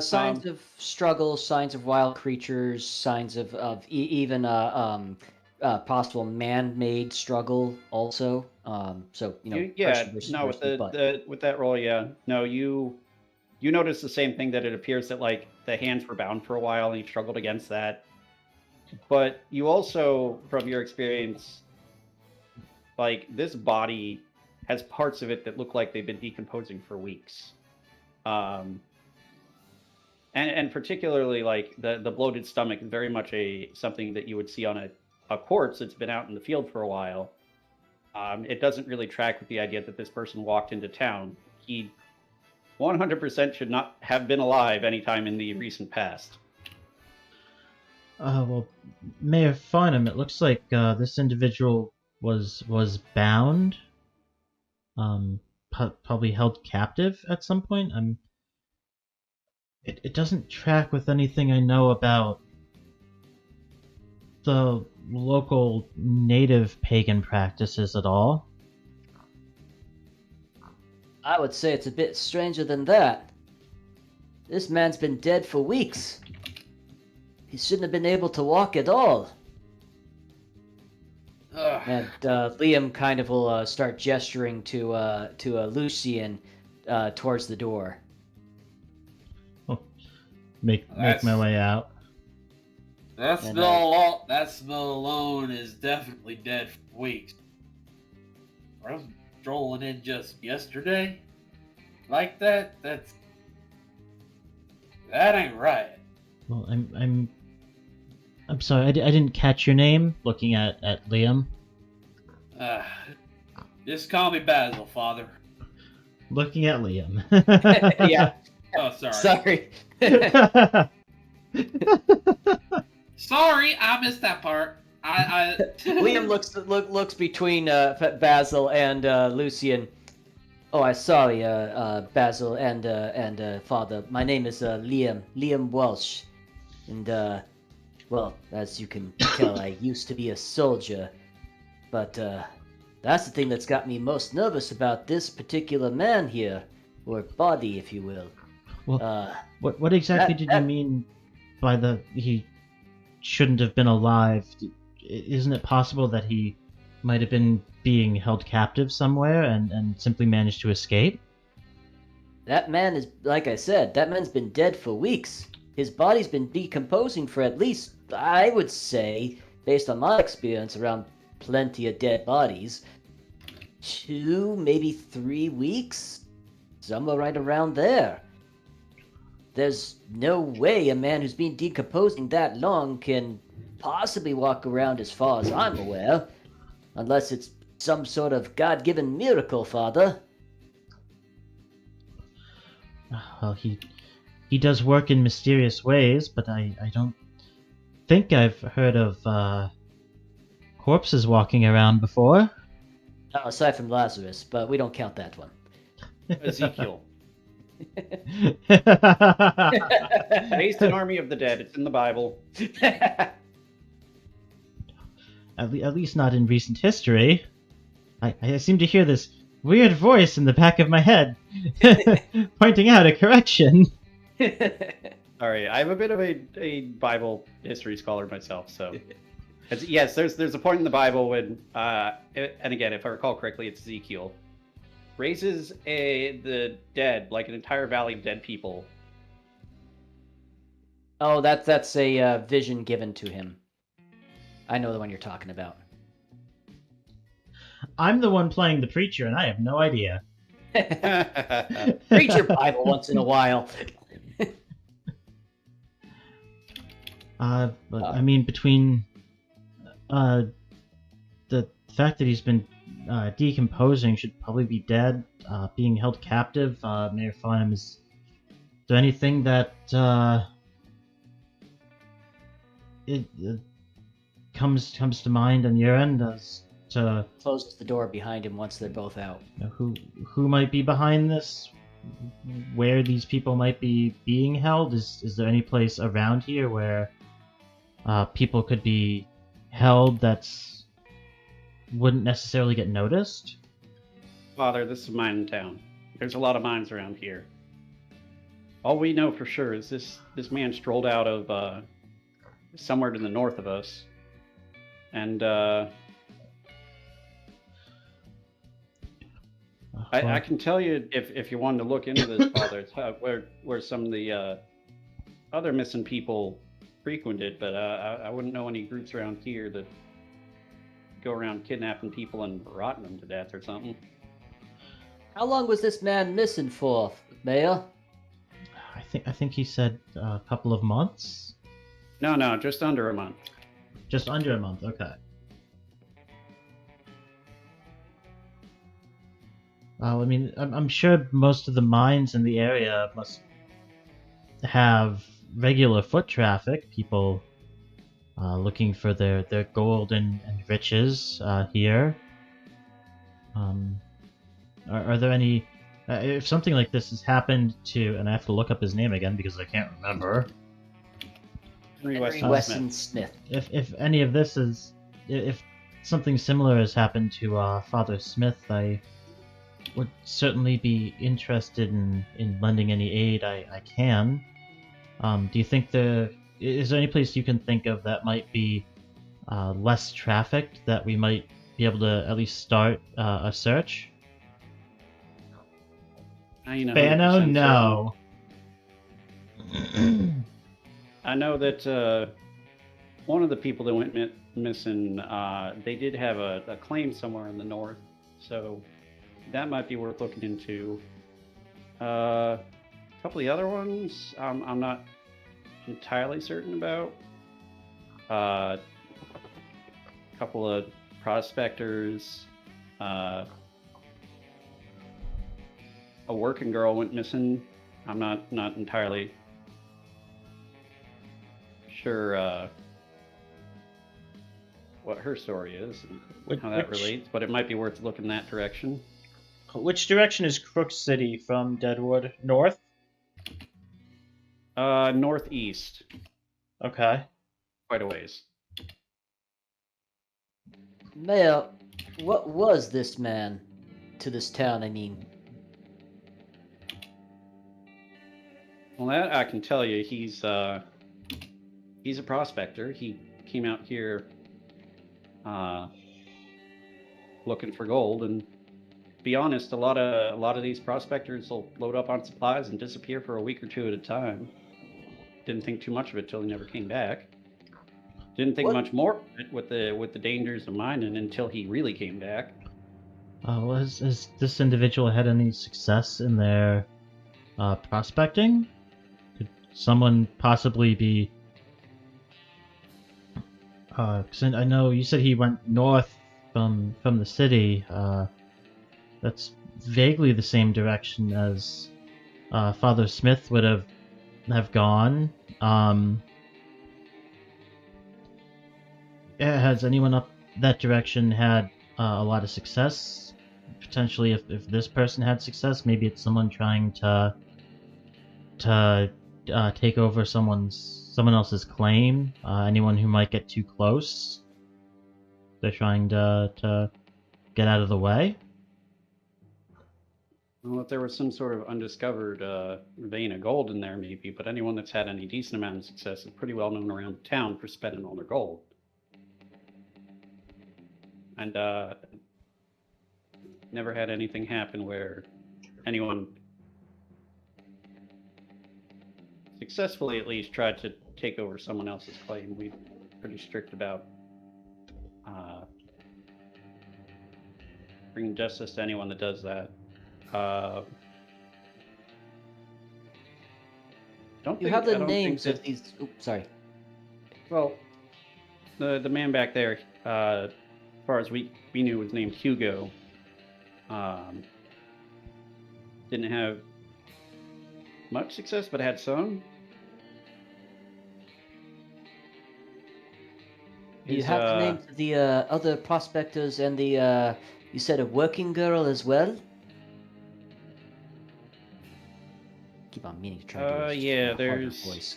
[SPEAKER 4] Signs of struggle, signs of wild creatures, signs of even possible man-made struggle also. So
[SPEAKER 2] with that roll, yeah. No, you notice the same thing, that it appears that like the hands were bound for a while and you struggled against that. But you also, from your experience, like this body has parts of it that look like they've been decomposing for weeks. And particularly like the bloated stomach is very much something that you would see on a corpse that's been out in the field for a while. It doesn't really track with the idea that this person walked into town. He 100% should not have been alive anytime in the recent past.
[SPEAKER 1] Well, Mayor Farnham, it looks like this individual was bound, probably held captive at some point. It doesn't track with anything I know about the local native pagan practices at all.
[SPEAKER 4] I would say it's a bit stranger than that. This man's been dead for weeks. He shouldn't have been able to walk at all. And Liam kind of will start gesturing to Lucian towards the door.
[SPEAKER 1] Make my way out.
[SPEAKER 5] That smell alone is definitely dead for weeks. I was strolling in just yesterday, like that. That ain't right.
[SPEAKER 1] Well, I'm sorry. I didn't catch your name. Looking at Liam.
[SPEAKER 5] Just call me Basil, Father.
[SPEAKER 1] Looking at Liam.
[SPEAKER 4] Yeah.
[SPEAKER 5] Oh, sorry.
[SPEAKER 4] Sorry.
[SPEAKER 5] Sorry, I missed that part.
[SPEAKER 4] Liam looks between Basil and Lucian. Oh, I'm sorry, Basil and Father. My name is Liam Walsh, and well, as you can tell, I used to be a soldier, but that's the thing that's got me most nervous about this particular man here, or body, if you will.
[SPEAKER 1] Well, what exactly did you mean by he shouldn't have been alive? Isn't it possible that he might have been being held captive somewhere and simply managed to escape?
[SPEAKER 4] That man is, like I said, that man's been dead for weeks. His body's been decomposing for at least, I would say, based on my experience around plenty of dead bodies, 2, maybe 3 weeks? Somewhere right around there. There's no way a man who's been decomposing that long can possibly walk around as far as I'm aware. Unless it's some sort of God-given miracle, Father.
[SPEAKER 1] Well, he does work in mysterious ways, but I don't think I've heard of corpses walking around before.
[SPEAKER 4] Oh, aside from Lazarus, but we don't count that one.
[SPEAKER 2] Ezekiel. Based on Army of the Dead. It's in the Bible.
[SPEAKER 1] At least not in recent history. I seem to hear this weird voice in the back of my head pointing out a correction.
[SPEAKER 2] Sorry, I'm a bit of a Bible history scholar myself, so yes, there's a point in the Bible when and again, if I recall correctly, it's Ezekiel raises the dead, like an entire valley of dead people.
[SPEAKER 4] Oh, that's a vision given to him. I know the one you're talking about.
[SPEAKER 1] I'm the one playing the preacher, and I have no idea.
[SPEAKER 4] Read your Bible once in a while.
[SPEAKER 1] But I mean, between the fact that he's been decomposing, should probably be dead, being held captive, Mayor Farnham, is there anything that it comes to mind on your end as to
[SPEAKER 4] Closes the door behind him once they're both out.
[SPEAKER 1] who might be behind this? Where these people might be being held? Is there any place around here where people could be held that's wouldn't necessarily get noticed?
[SPEAKER 2] Father, this is mining town. There's a lot of mines around here. All we know for sure is this man strolled out of somewhere to the north of us, and I can tell you if you wanted to look into this, Father, it's where some of the other missing people frequented, but I wouldn't know any groups around here that go around kidnapping people and rotting them to death or something.
[SPEAKER 4] How long was this man missing for, Mayor?
[SPEAKER 1] I think he said a couple of months.
[SPEAKER 2] No, just under a month.
[SPEAKER 1] Just under a month. Okay. Well, I mean, I'm sure most of the mines in the area must have regular foot traffic, people looking for their gold and riches here. Are there any... if something like this has happened to... And I have to look up his name again because I can't remember.
[SPEAKER 2] Henry
[SPEAKER 4] Weston Smith.
[SPEAKER 1] If any of this is... If something similar has happened to Father Smith, I would certainly be interested in lending any aid I can. Do you think is there any place you can think of that might be less trafficked that we might be able to at least start a search? Bano, no.
[SPEAKER 2] I know that one of the people that went missing, they did have a claim somewhere in the north, so that might be worth looking into. A couple of the other ones, I'm not entirely certain about. A couple of prospectors. A working girl went missing. I'm not entirely sure what her story is and how that relates, but it might be worth looking that direction.
[SPEAKER 1] Which direction is Crook City from Deadwood? North?
[SPEAKER 2] Northeast.
[SPEAKER 1] Okay.
[SPEAKER 2] Quite a ways.
[SPEAKER 4] Mayor, what was this man to this town, I mean?
[SPEAKER 2] Well, that I can tell you. He's a prospector. He came out here looking for gold, and to be honest, a lot of these prospectors will load up on supplies and disappear for a week or two at a time. Didn't think too much of it till he never came back. Didn't think much more of it with the dangers of mining until he really came back.
[SPEAKER 1] Well, has this individual had any success in their prospecting? Could someone possibly be... Cause I know you said he went north from the city. That's vaguely the same direction as Father Smith would have gone. Has anyone up that direction had a lot of success? Potentially, if this person had success, maybe it's someone trying to take over someone else's claim. Anyone who might get too close, they're trying to get out of the way.
[SPEAKER 2] Well, if there was some sort of undiscovered vein of gold in there, maybe, but anyone that's had any decent amount of success is pretty well known around town for spending all their gold. And never had anything happen where anyone successfully, at least, tried to take over someone else's claim. We're pretty strict about bringing justice to anyone that does that.
[SPEAKER 4] You have the names of these. Oops, sorry.
[SPEAKER 2] Well, the man back there, as far as we knew, was named Hugo. Didn't have much success, but had some.
[SPEAKER 4] You have the names of the other prospectors and the, you said a working girl as well? Keep on meaning to try to do it.
[SPEAKER 2] Yeah, there's
[SPEAKER 4] voice.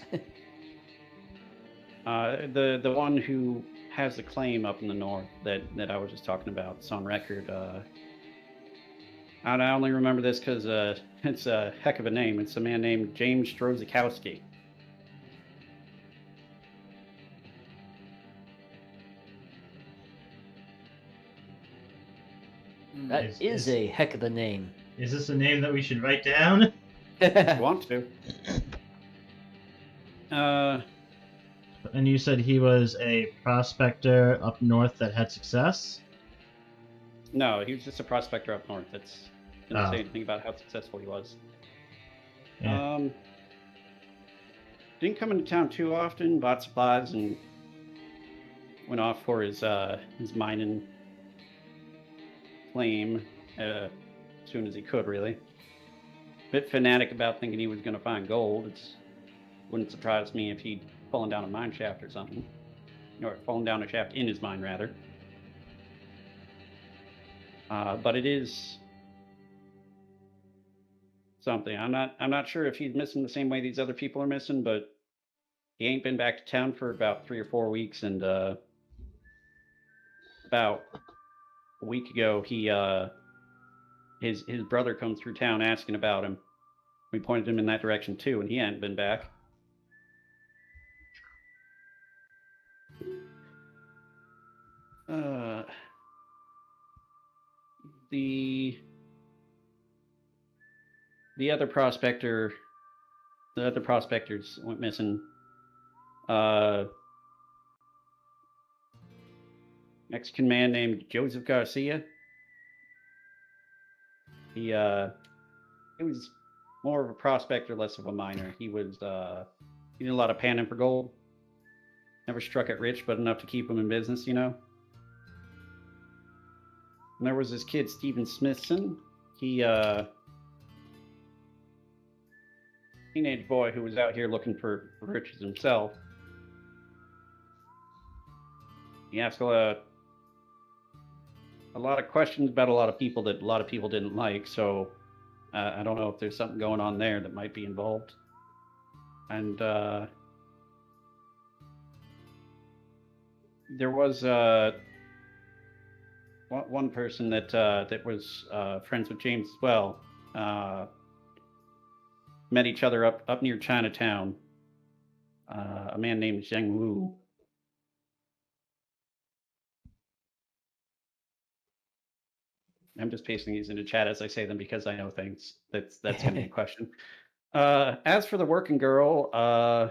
[SPEAKER 2] the one who has the claim up in the north that I was just talking about. It's on record. I only remember this because it's a heck of a name. It's a man named James Strozikowski.
[SPEAKER 4] That is a heck of a name.
[SPEAKER 1] Is this a name that we should write down?
[SPEAKER 2] If you want to.
[SPEAKER 1] And you said he was a prospector up north that had success?
[SPEAKER 2] No, he was just a prospector up north. That's didn't say anything about how successful he was.
[SPEAKER 1] Yeah.
[SPEAKER 2] Didn't come into town too often. Bought supplies and went off for his mining claim as soon as he could, really. Bit fanatic about thinking he was going to find gold. It wouldn't surprise me if he'd fallen down a mine shaft or something, or fallen down a shaft in his mine, rather. But it is something. I'm not sure if he's missing the same way these other people are missing, but he ain't been back to town for about 3 or 4 weeks, and about a week ago, he his brother comes through town asking about him. We pointed him in that direction too, and he hadn't been back. The other prospectors went missing. Mexican man named Joseph Garcia. He was more of a prospector, less of a miner. He did a lot of panning for gold. Never struck it rich, but enough to keep him in business, you know. And there was this kid, Stephen Smithson. He teenage boy who was out here looking for riches himself. He asked a lot of questions about a lot of people that a lot of people didn't like, so I don't know if there's something going on there that might be involved. And there was one person that was friends with James as well. Met each other up near Chinatown. A man named Zheng Wu. I'm just pasting these into chat as I say them because I know things. That's going to be a question. As for the working girl, I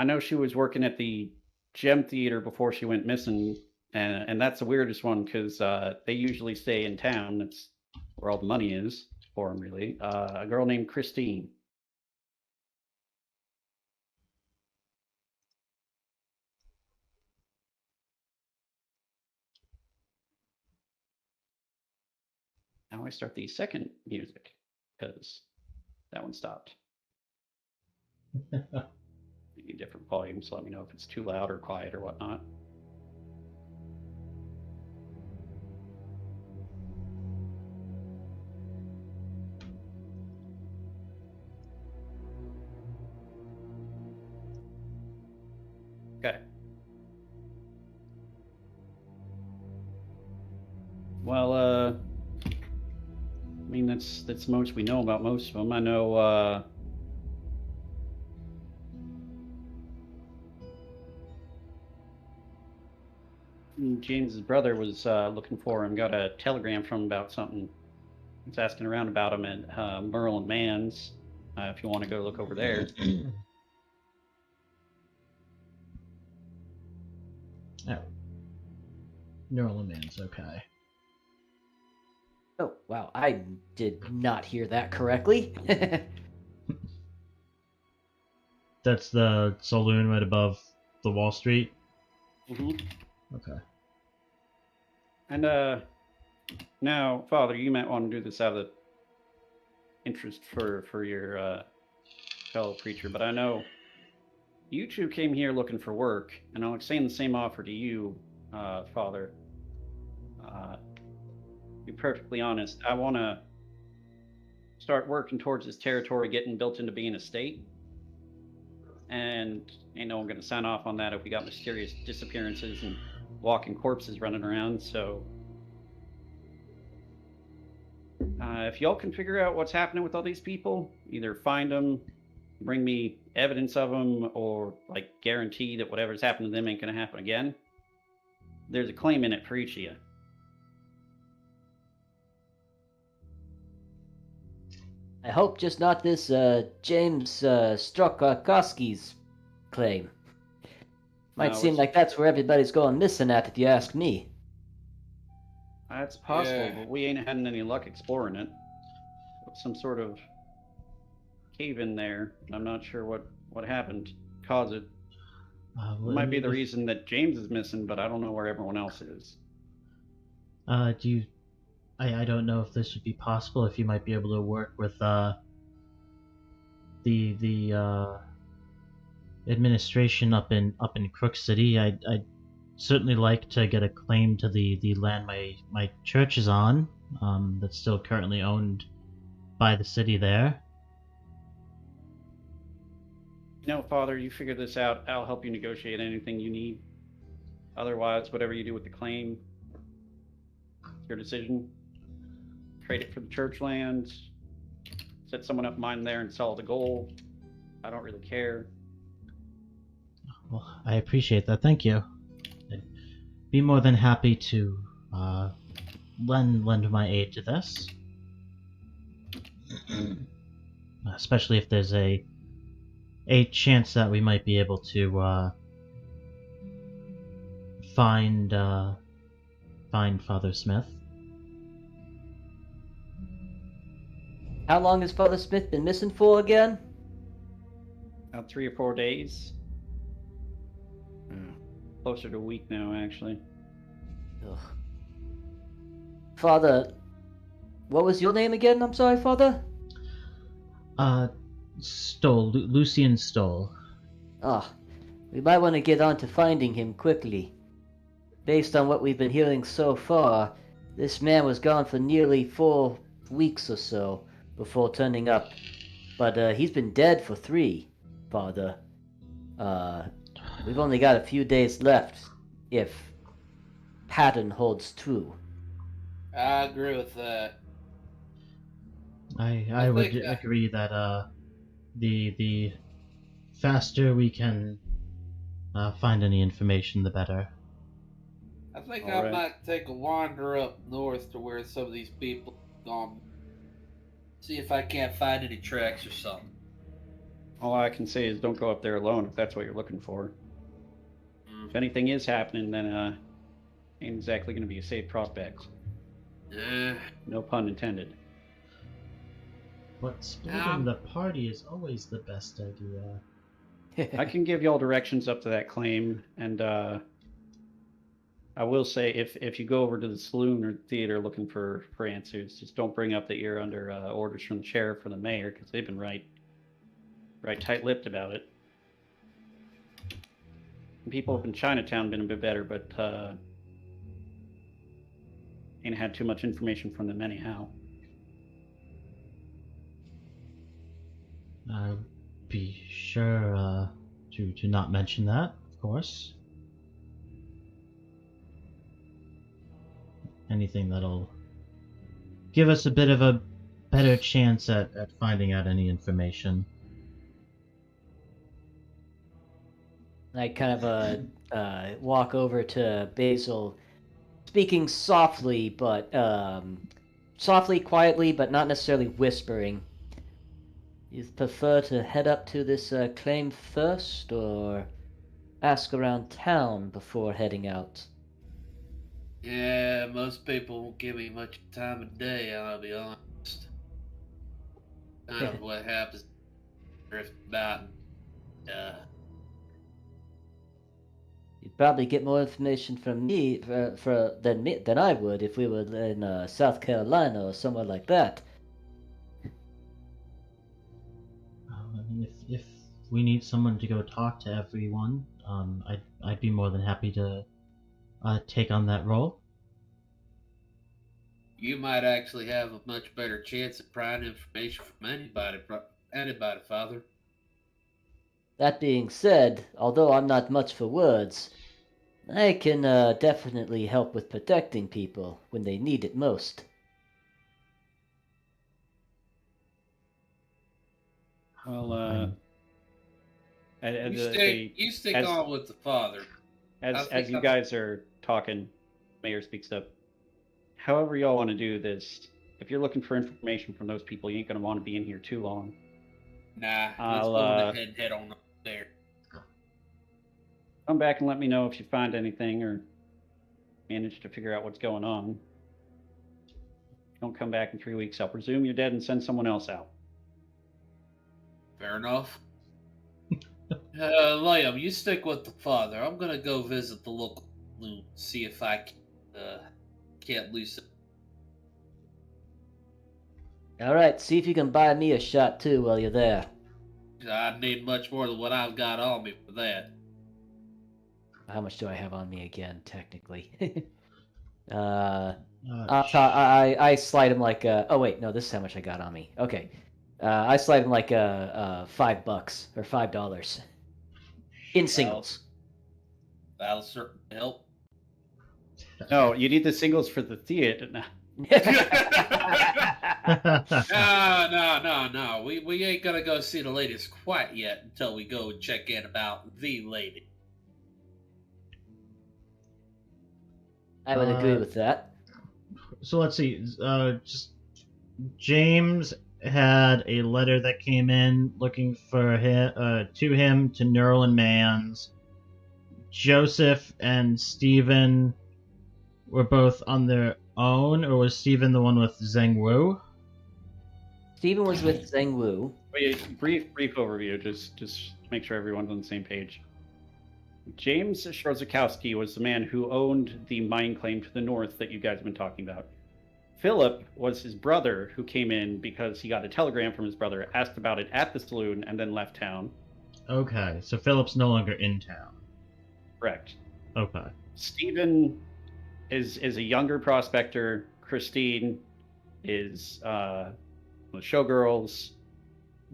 [SPEAKER 2] know she was working at the Gem Theater before she went missing, and that's the weirdest one because they usually stay in town. That's where all the money is for them, really. A girl named Christine. Now I start the second music because that one stopped. Maybe different volumes, so let me know if it's too loud or quiet or whatnot. Okay. Well, mean, that's the most we know about most of them. I know, James's brother was looking for him, got a telegram from him about something. He's asking around about him at Merle and Mann's, if you want to go look over there.
[SPEAKER 1] Oh. Neural Man's okay.
[SPEAKER 4] Oh, wow, I did not hear that correctly.
[SPEAKER 1] That's the saloon right above the Wall Street?
[SPEAKER 2] Mm-hmm.
[SPEAKER 1] Okay.
[SPEAKER 2] And now, Father, you might want to do this out of interest for your fellow preacher, but I know you two came here looking for work, and I'll extend the same offer to you, Father. To be perfectly honest, I want to start working towards this territory getting built into being a state. And ain't no one going to sign off on that if we got mysterious disappearances and walking corpses running around. So if y'all can figure out what's happening with all these people, either find them, bring me evidence of them, or like guarantee that whatever's happened to them ain't going to happen again, there's a claim in it for each of you.
[SPEAKER 4] I hope just not this James Strokowski's claim. Might
[SPEAKER 2] No,
[SPEAKER 4] seem
[SPEAKER 2] it's-
[SPEAKER 4] like that's where everybody's going missing at, if you ask me.
[SPEAKER 2] That's possible,
[SPEAKER 5] Yeah.
[SPEAKER 2] but we ain't having any luck exploring it. Some sort of cave in there. I'm not sure what happened to cause it. It might be the reason that James is missing, but I don't know where everyone else is.
[SPEAKER 1] Do you... I don't know if this would be possible, if you might be able to work with the administration up in Crook City. I'd certainly like to get a claim to the land my church is on, that's still currently owned by the city there.
[SPEAKER 2] No, Father, you figure this out. I'll help you negotiate anything you need. Otherwise, whatever you do with the claim, it's your decision. Trade it for the church land, set someone up mine there and sell the gold. I don't really care.
[SPEAKER 1] Well, I appreciate that. Thank you. I'd be more than happy to lend my aid to this, especially if there's a chance that we might be able to find Father Smith.
[SPEAKER 4] How long has Father Smith been missing for again?
[SPEAKER 2] About 3 or 4 days. Closer to a week now, actually.
[SPEAKER 4] Ugh. Father, what was your name again? I'm sorry, Father?
[SPEAKER 1] Stoll, Lucian Stoll.
[SPEAKER 4] Ah, we might want to get on to finding him quickly. Based on what we've been hearing so far, this man was gone for nearly 4 weeks or so before turning up. But he's been dead for 3, Father. We've only got a few days left, if pattern holds true.
[SPEAKER 5] I agree with that.
[SPEAKER 1] I would
[SPEAKER 5] think,
[SPEAKER 1] agree that the faster we can find any information, the better.
[SPEAKER 5] I think
[SPEAKER 2] All
[SPEAKER 5] I
[SPEAKER 2] right.
[SPEAKER 5] might take a wander up north to where some of these people have gone. See if I can't find any tracks or something.
[SPEAKER 2] All I can say is don't go up there alone if that's what you're looking for. If anything is happening, then ain't exactly going to be a safe prospect. No pun intended.
[SPEAKER 1] But splitting the party is always the best idea.
[SPEAKER 2] I can give y'all directions up to that claim, and I will say if you go over to the saloon or theater looking for answers, just don't bring up that you're under orders from the sheriff or the mayor, because they've been right tight-lipped about it. People up in Chinatown been a bit better, but ain't had too much information from them anyhow.
[SPEAKER 1] I'd be sure to not mention that, of course. Anything that'll give us a bit of a better chance at finding out any information.
[SPEAKER 4] I kind of walk over to Basil, speaking softly, quietly, but not necessarily whispering. You prefer to head up to this claim first, or ask around town before heading out?
[SPEAKER 5] Yeah, most people won't give me much time of day, I'll be honest. Kind of what happens. Drift about.
[SPEAKER 4] You'd probably get more information from me than I would if we were in South Carolina or somewhere like that.
[SPEAKER 1] I mean, if we need someone to go talk to everyone, I'd be more than happy to take on that role.
[SPEAKER 5] You might actually have a much better chance of prying information from anybody, Father.
[SPEAKER 4] That being said, although I'm not much for words, I can definitely help with protecting people when they need it most.
[SPEAKER 2] Well,
[SPEAKER 5] You stick
[SPEAKER 2] as-
[SPEAKER 5] on with the Father.
[SPEAKER 2] as you guys are talking, Mayor speaks up. However y'all want to do this, if you're looking for information from those people, you ain't gonna want to be in here too long.
[SPEAKER 5] Nah, let's
[SPEAKER 2] I'll,
[SPEAKER 5] go ahead head on up there.
[SPEAKER 2] Come back and let me know if you find anything or manage to figure out what's going on. Don't come back in 3 weeks. I'll presume you're dead and send someone else out.
[SPEAKER 5] Fair enough. Liam, you stick with the Father. I'm gonna go visit the local saloon, see if I can't lose it.
[SPEAKER 4] Alright, see if you can buy me a shot too while you're there.
[SPEAKER 5] I need much more than what I've got on me for that.
[SPEAKER 4] How much do I have on me again, technically? I slide him like oh wait, no, this is how much I got on me. Okay. I slide him like $5 or $5 in singles.
[SPEAKER 5] That'll certainly help.
[SPEAKER 2] No, you need the singles for the theater. No.
[SPEAKER 5] No. We ain't gonna go see the ladies quite yet until we go and check in about the lady.
[SPEAKER 4] I would agree with that.
[SPEAKER 1] So let's see. Just James had a letter that came in looking for him to Neural and Mans. Joseph and Stephen were both on their own, or was Stephen the one with Zheng Wu?
[SPEAKER 4] Stephen was with Zheng Wu.
[SPEAKER 2] Wait, brief overview, just to make sure everyone's on the same page. James Shrozakowski was the man who owned the mine claim to the north that you guys have been talking about. Philip was his brother who came in because he got a telegram from his brother, asked about it at the saloon, and then left town.
[SPEAKER 1] Okay, so Philip's no longer in town.
[SPEAKER 2] Correct.
[SPEAKER 1] Okay.
[SPEAKER 2] Stephen is a younger prospector. Christine is one of the showgirls.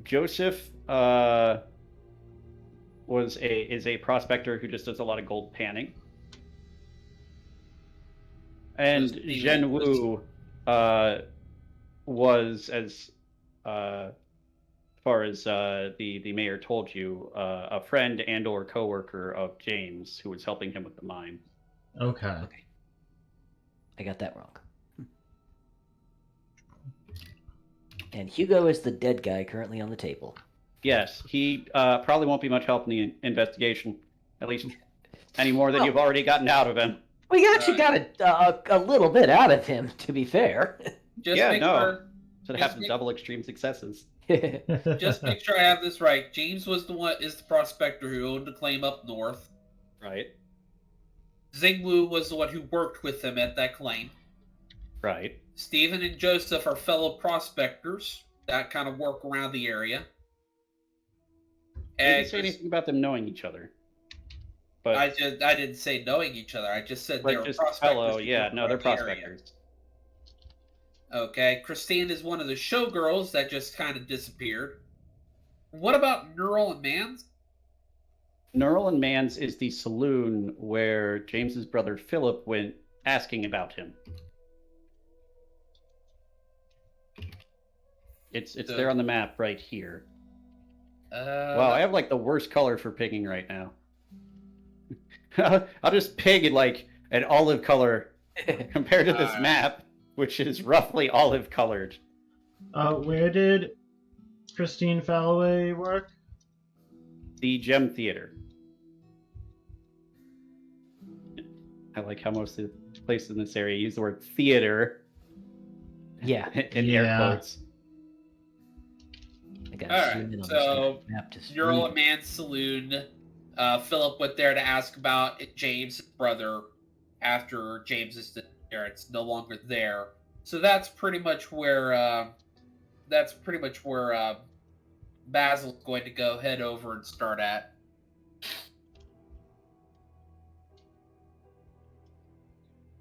[SPEAKER 2] Joseph is a prospector who just does a lot of gold panning. And Zhen Wu was, as far as the mayor told you, a friend and or coworker of James who was helping him with the mine.
[SPEAKER 1] Okay.
[SPEAKER 4] I got that wrong. And Hugo is the dead guy currently on the table.
[SPEAKER 2] Yes, he probably won't be much help in the investigation, at least any more than you've already gotten out of him.
[SPEAKER 4] We actually got a little bit out of him, to be fair.
[SPEAKER 2] So to have some double extreme successes.
[SPEAKER 5] Just make sure I have this right. James is the prospector who owned the claim up north.
[SPEAKER 2] Right.
[SPEAKER 5] Zheng Wu was the one who worked with him at that claim.
[SPEAKER 2] Right.
[SPEAKER 5] Stephen and Joseph are fellow prospectors that kind of work around the area.
[SPEAKER 2] I didn't say anything about them knowing each other. But
[SPEAKER 5] I didn't say knowing each other. I just said they were prospectors.
[SPEAKER 2] Fellow, yeah, no, they're prospectors.
[SPEAKER 5] Okay, Christine is one of the showgirls that just kind of disappeared. What about Neural and Mans?
[SPEAKER 2] Neural and Mans is the saloon where James's brother Philip went asking about him. It's
[SPEAKER 5] So-
[SPEAKER 2] there on the map right here.
[SPEAKER 5] Wow,
[SPEAKER 2] Wow, I have like the worst color for pigging right now. I'll just pig in like an olive color compared to this
[SPEAKER 5] Alright.
[SPEAKER 2] map, which is roughly olive colored.
[SPEAKER 1] Where did Christine Falloway work?
[SPEAKER 2] The Gem Theater. I like how most of the places in this area use the word theater
[SPEAKER 4] Yeah.
[SPEAKER 2] in air
[SPEAKER 1] Yeah.
[SPEAKER 2] quotes.
[SPEAKER 4] I gotta
[SPEAKER 5] Alright,
[SPEAKER 4] zoom in on
[SPEAKER 5] so
[SPEAKER 4] this map to see.
[SPEAKER 5] Neural and Man's Saloon. Philip went there to ask about James' brother after James is there. It's no longer there. So that's pretty much where Basil's going to go head over and start at.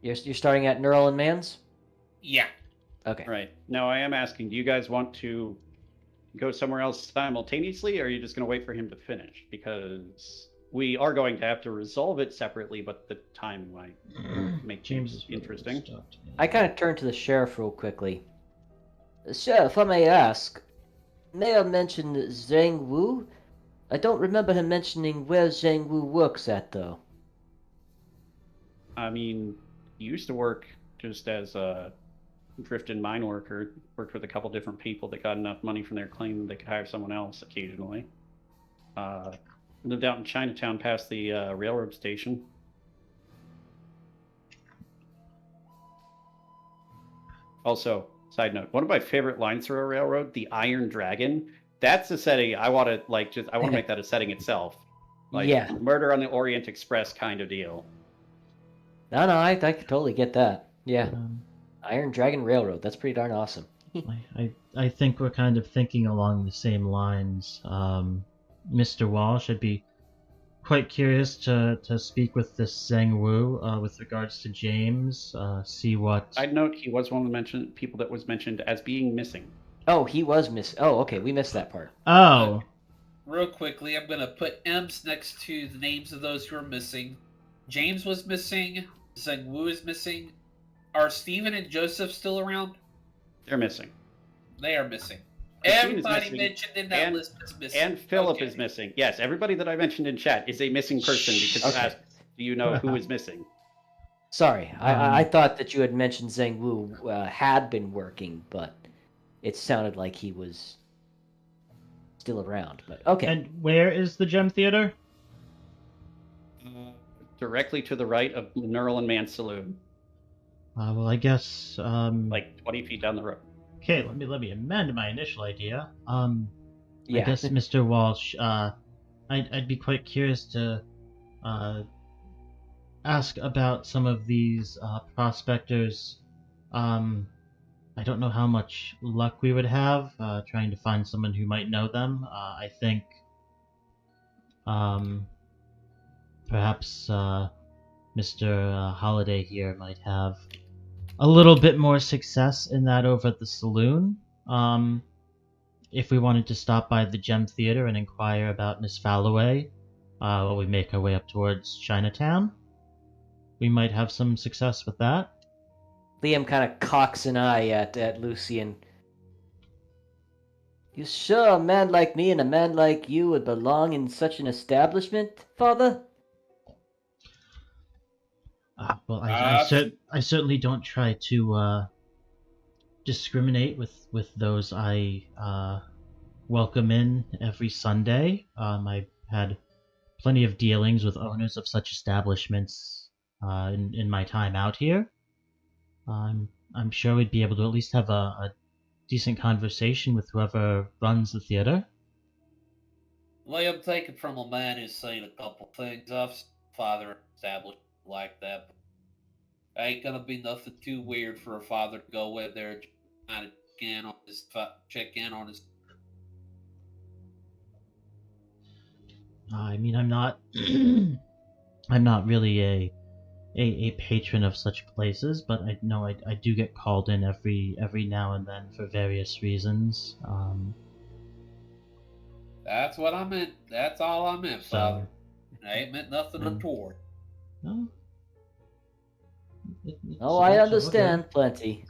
[SPEAKER 4] You're starting at Neural and Man's?
[SPEAKER 5] Yeah.
[SPEAKER 4] Okay.
[SPEAKER 2] Right. Now I am asking, do you guys want to go somewhere else simultaneously, or are you just going to wait for him to finish? Because we are going to have to resolve it separately, but the time might make
[SPEAKER 1] James
[SPEAKER 2] things
[SPEAKER 1] is really
[SPEAKER 2] interesting.
[SPEAKER 1] stuffed.
[SPEAKER 4] I kind of turned to the sheriff real quickly. Sheriff, I may ask, Mayor mentioned Zhang Wu? I don't remember him mentioning where Zhang Wu works at, though.
[SPEAKER 2] I mean, he used to work just as a drifting mine worker, worked with a couple different people that got enough money from their claim that they could hire someone else occasionally. Lived out in Chinatown past the railroad station. Also, side note, one of my favorite lines through a railroad, the Iron Dragon. That's a setting I want to I want to make that a setting itself. Like
[SPEAKER 4] Yeah.
[SPEAKER 2] Murder on the Orient Express kind of deal.
[SPEAKER 4] No, I could totally get that. Yeah.
[SPEAKER 1] Um,
[SPEAKER 4] Iron Dragon Railroad. That's pretty darn awesome.
[SPEAKER 1] I think we're kind of thinking along the same lines. Mr. Walsh, I'd be quite curious to speak with this Zhang Wu with regards to James. See what.
[SPEAKER 2] I'd note he was one of the people that was mentioned as being missing.
[SPEAKER 4] Oh, he was Oh, okay. We missed that part.
[SPEAKER 1] Oh,
[SPEAKER 5] Real quickly, I'm going to put M's next to the names of those who are missing. James was missing. Zhang Wu is missing. Are Stephen and Joseph still around?
[SPEAKER 2] They're missing.
[SPEAKER 5] They are missing.
[SPEAKER 2] Christine is
[SPEAKER 5] Everybody
[SPEAKER 2] missing,
[SPEAKER 5] mentioned in that list is missing.
[SPEAKER 2] And Philip
[SPEAKER 5] Okay.
[SPEAKER 2] is missing. Yes, everybody that I mentioned in chat is a missing person because you
[SPEAKER 4] Okay.
[SPEAKER 2] asked, do you know who is missing?
[SPEAKER 4] Sorry, I thought that you had mentioned Zhang Wu had been working, but it sounded like he was still around. But okay.
[SPEAKER 1] and where is the Gem Theater?
[SPEAKER 2] Directly to the right of Neural and Man Saloon,
[SPEAKER 1] Well, I guess.
[SPEAKER 2] like 20 feet down the road.
[SPEAKER 1] Okay, let me amend my initial idea.
[SPEAKER 4] Yeah.
[SPEAKER 1] I guess, Mr. Walsh, I'd be quite curious to ask about some of these prospectors. I don't know how much luck we would have trying to find someone who might know them. I think perhaps Mr. Holidae here might have a little bit more success in that over at the saloon. If we wanted to stop by the Gem Theater and inquire about Miss Falloway while we make our way up towards Chinatown, we might have some success with that.
[SPEAKER 4] Liam kind of cocks an eye at Lucian. You sure a man like me and a man like you would belong in such an establishment, father?
[SPEAKER 1] Well, I certainly don't try to discriminate with those I welcome in every Sunday. I've had plenty of dealings with owners of such establishments in my time out here. I'm sure we'd be able to at least have a decent conversation with whoever runs the theater.
[SPEAKER 5] Liam, take it from a man who's seen a couple things. I've seen father established like that. Ain't gonna be nothing too weird for a father to go in there and kind of check in on his.
[SPEAKER 1] I mean, I'm not I'm not really a patron of such places, but I know I do get called in every now and then for various reasons.
[SPEAKER 5] That's what I meant. That's all I meant,
[SPEAKER 1] So-
[SPEAKER 5] father. I ain't meant nothing
[SPEAKER 1] Mm.
[SPEAKER 5] untoward.
[SPEAKER 1] No.
[SPEAKER 4] Oh, I understand plenty.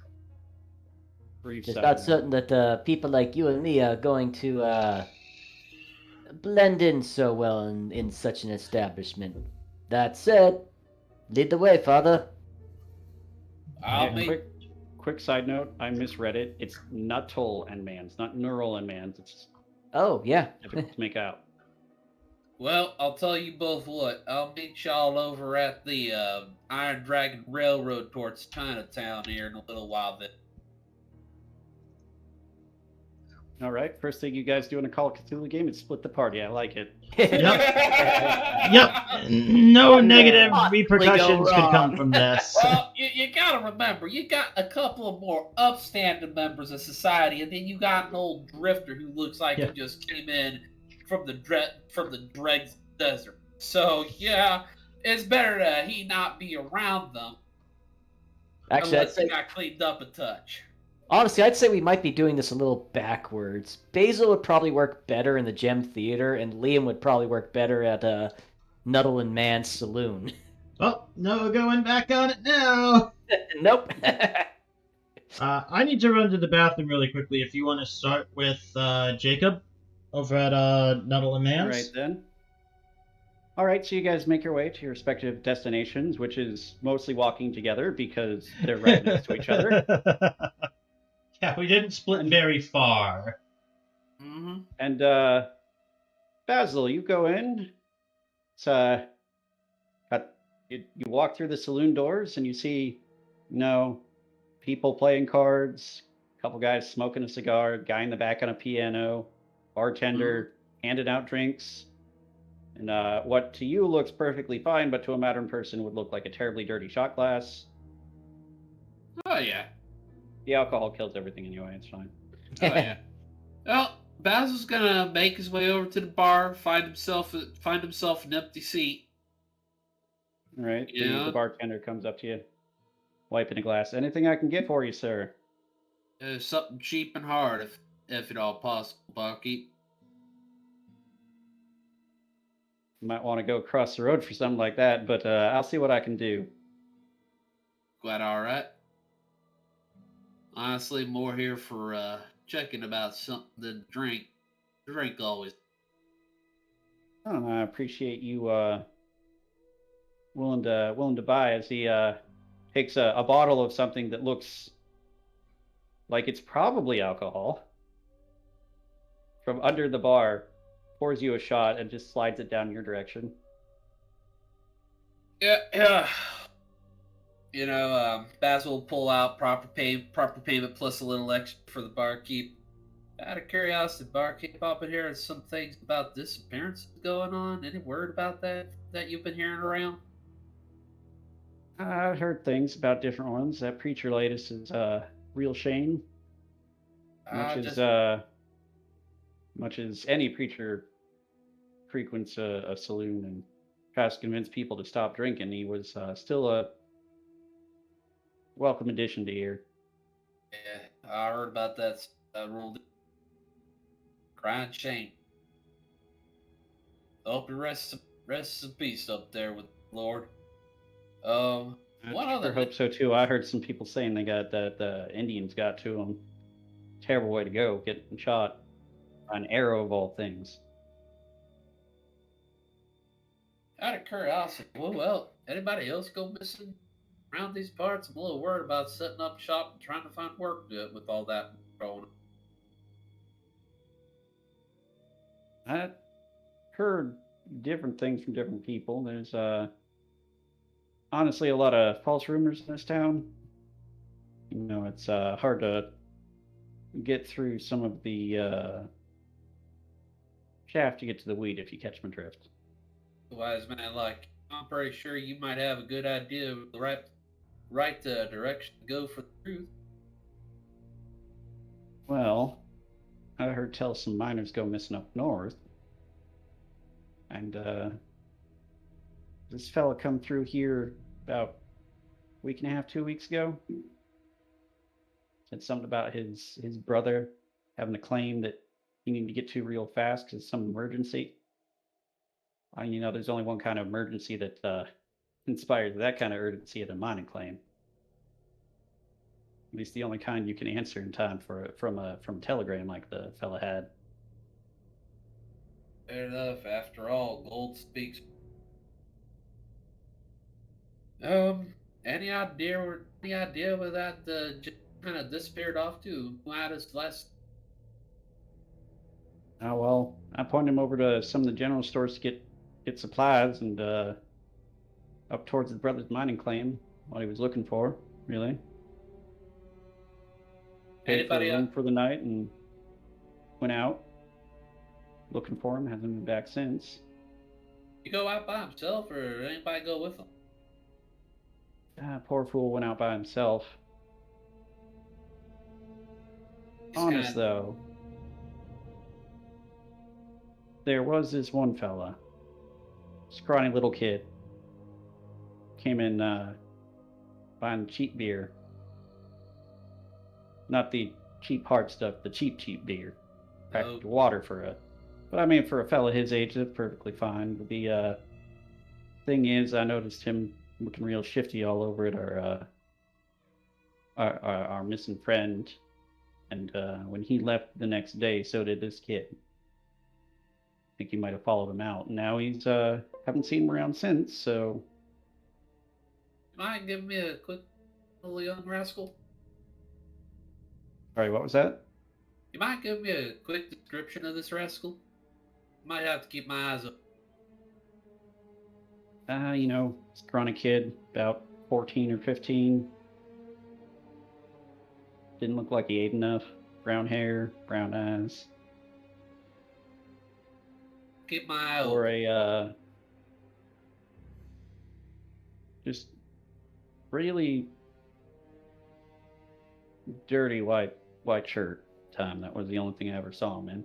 [SPEAKER 2] Brief
[SPEAKER 4] It's
[SPEAKER 2] side
[SPEAKER 4] not
[SPEAKER 2] note.
[SPEAKER 4] certain that people like you and me are going to blend in so well in such an establishment. That said, lead the way, Father.
[SPEAKER 5] I'll
[SPEAKER 2] Yeah,
[SPEAKER 5] make.
[SPEAKER 2] quick side note. I misread it. It's Nuttall and Mans, not Neural and Mans. It's
[SPEAKER 4] Oh, yeah.
[SPEAKER 2] difficult to make out.
[SPEAKER 5] Well, I'll tell you both what. I'll meet y'all over at the Iron Dragon Railroad towards Chinatown here in a little while. Then.
[SPEAKER 2] All right. First thing you guys do in a Call of Cthulhu game is split the party. I like it.
[SPEAKER 1] Yep. No
[SPEAKER 4] What
[SPEAKER 1] negative
[SPEAKER 4] could possibly
[SPEAKER 1] repercussions
[SPEAKER 4] go
[SPEAKER 1] could come
[SPEAKER 4] wrong?
[SPEAKER 1] from this.
[SPEAKER 5] Well, you gotta remember, you got a couple of more upstanding members of society, and then you got an old drifter who looks like
[SPEAKER 1] Yeah.
[SPEAKER 5] he just came in from the dregs desert. So yeah, it's better that he not be around them
[SPEAKER 4] Actually, I'd
[SPEAKER 5] unless he
[SPEAKER 4] say,
[SPEAKER 5] got cleaned up a touch.
[SPEAKER 4] honestly, I'd say we might be doing this a little backwards. Basil would probably work better in the Gem Theater, and Liam would probably work better at Nuttall and Man's saloon.
[SPEAKER 1] Oh, no going back on it now.
[SPEAKER 4] Nope.
[SPEAKER 1] I need to run to the bathroom really quickly. If you want to start with Jacob over at Nuttall and Mans.
[SPEAKER 2] All right then. All right, so you guys make your way to your respective destinations, which is mostly walking together because they're right next to each other.
[SPEAKER 1] Yeah, we didn't split very far.
[SPEAKER 5] Mm-hmm.
[SPEAKER 2] And Basil, you go in. It's you walk through the saloon doors and you see, people playing cards, a couple guys smoking a cigar, guy in the back on a piano, bartender handing out drinks, and what to you looks perfectly fine, but to a modern person would look like a terribly dirty shot glass.
[SPEAKER 5] Oh yeah.
[SPEAKER 2] The alcohol kills everything anyway. It's fine.
[SPEAKER 5] Oh yeah. Well, Basil's gonna make his way over to the bar, find himself an empty seat.
[SPEAKER 2] All right.
[SPEAKER 5] Yeah.
[SPEAKER 2] The bartender comes up to you, wiping a glass. Anything I can get for you, sir?
[SPEAKER 5] Something cheap and hard, if at all possible, barkeep.
[SPEAKER 2] You might want to go across the road for something like that, but I'll see what I can do.
[SPEAKER 5] Glad all right. Honestly, more here for checking about something than drink. Drink always.
[SPEAKER 2] I don't know. I appreciate you willing to buy as he takes a bottle of something that looks like it's probably alcohol from under the bar, pours you a shot, and just slides it down your direction.
[SPEAKER 5] Yeah. Basil will pull out proper payment plus a little extra for the barkeep. Out of curiosity, barkeep, I've been hearing some things about disappearances going on. Any word about that you've been hearing around?
[SPEAKER 2] I've heard things about different ones. That preacher latest is real shame. Much as any preacher frequents a saloon and tries to convince people to stop drinking, he was still a welcome addition to here.
[SPEAKER 5] Yeah, I heard about that rule. Crying shame. Hope you rest in peace up there with the Lord. One
[SPEAKER 2] I
[SPEAKER 5] other
[SPEAKER 2] hope so too. I heard some people saying they got that the Indians got to them. Terrible way to go, getting shot by an arrow of all things.
[SPEAKER 5] Out of curiosity, well, anybody else go missing around these parts? I'm a little worried about setting up shop and trying to find work to do with all that going on.
[SPEAKER 2] I heard different things from different people. There's honestly a lot of false rumors in this town. It's hard to get through some of the chaff to get to the wheat, if you catch my drift.
[SPEAKER 5] Wise man, I'm pretty sure you might have a good idea of the right direction to go for the truth.
[SPEAKER 2] Well, I heard tell some miners go missing up north. And this fella come through here about a week and a half, 2 weeks ago. Said something about his brother having a claim that he needed to get to real fast because some emergency. There's only one kind of emergency that inspires that kind of urgency at a mining claim. At least the only kind you can answer in time from a telegram like the fella had.
[SPEAKER 5] Fair enough. After all, gold speaks. Any idea where that just kind of disappeared off to? Who had us last?
[SPEAKER 2] Oh well, I pointed him over to some of the general stores to get supplies and up towards the brothers' mining claim. What he was looking for, really. Paid for a
[SPEAKER 5] Anybody
[SPEAKER 2] room
[SPEAKER 5] else?
[SPEAKER 2] for the night and went out looking for him. Hasn't been back since.
[SPEAKER 5] You go out by himself, or anybody go with him?
[SPEAKER 2] Poor fool went out by himself.
[SPEAKER 5] He's
[SPEAKER 2] Honest
[SPEAKER 5] kinda-
[SPEAKER 2] though, there was this one fella, scrawny little kid, came in buying cheap beer. Not the cheap hard stuff, the cheap beer. Cracked
[SPEAKER 5] Oh.
[SPEAKER 2] water for it. But I mean, for a fella his age, that's perfectly fine. The thing is, I noticed him looking real shifty all over at our missing friend. And when he left the next day, so did this kid. I think he might have followed him out. And now he's haven't seen him around since, so
[SPEAKER 5] Mind giving me a quick little young rascal?
[SPEAKER 2] sorry, what was that?
[SPEAKER 5] You might give me a quick description of this rascal? Might have to keep my eyes open.
[SPEAKER 2] Scrawny kid, about 14 or 15. Didn't look like he ate enough. Brown hair, brown eyes.
[SPEAKER 5] Keep my eye
[SPEAKER 2] Or
[SPEAKER 5] open.
[SPEAKER 2] a just really dirty white shirt time. That was the only thing I ever saw him in.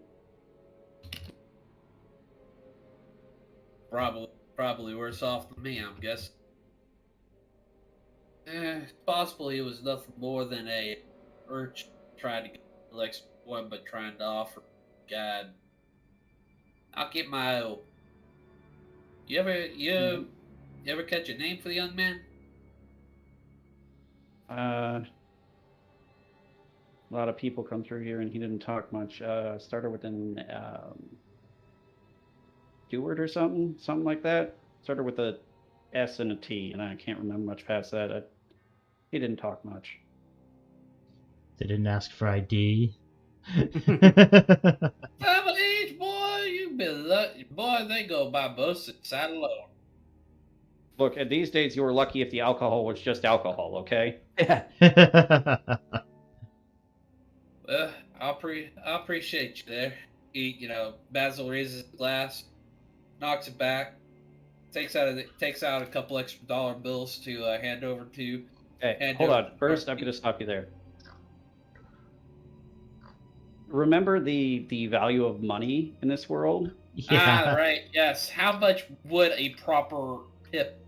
[SPEAKER 5] Probably worse off than me, I'm guessing. It's possible he was nothing more than a urchin trying to get the next one, but trying to offer guide. I'll keep my eye open. You ever catch a name for the young man?
[SPEAKER 2] A lot of people come through here, and he didn't talk much. Started with an Stewart or something like that. Started with a S and a T, and I can't remember much past that. He didn't talk much.
[SPEAKER 1] They didn't ask for ID.
[SPEAKER 5] Time of age, boy, you've been lucky. Boy, they go by bus and side alone.
[SPEAKER 2] Look, these days you were lucky if the alcohol was just alcohol, okay?
[SPEAKER 4] Yeah.
[SPEAKER 5] Well, I appreciate you there. Basil raises the glass, knocks it back, takes out a couple extra dollar bills to hand over to.
[SPEAKER 2] Hey,
[SPEAKER 5] And
[SPEAKER 2] hold
[SPEAKER 5] over
[SPEAKER 2] on.
[SPEAKER 5] to
[SPEAKER 2] First, I'm
[SPEAKER 5] Garcia.
[SPEAKER 2] going to stop you there. Remember the value of money in this world?
[SPEAKER 1] Yeah.
[SPEAKER 5] Ah, right. Yes. How much would a proper tip?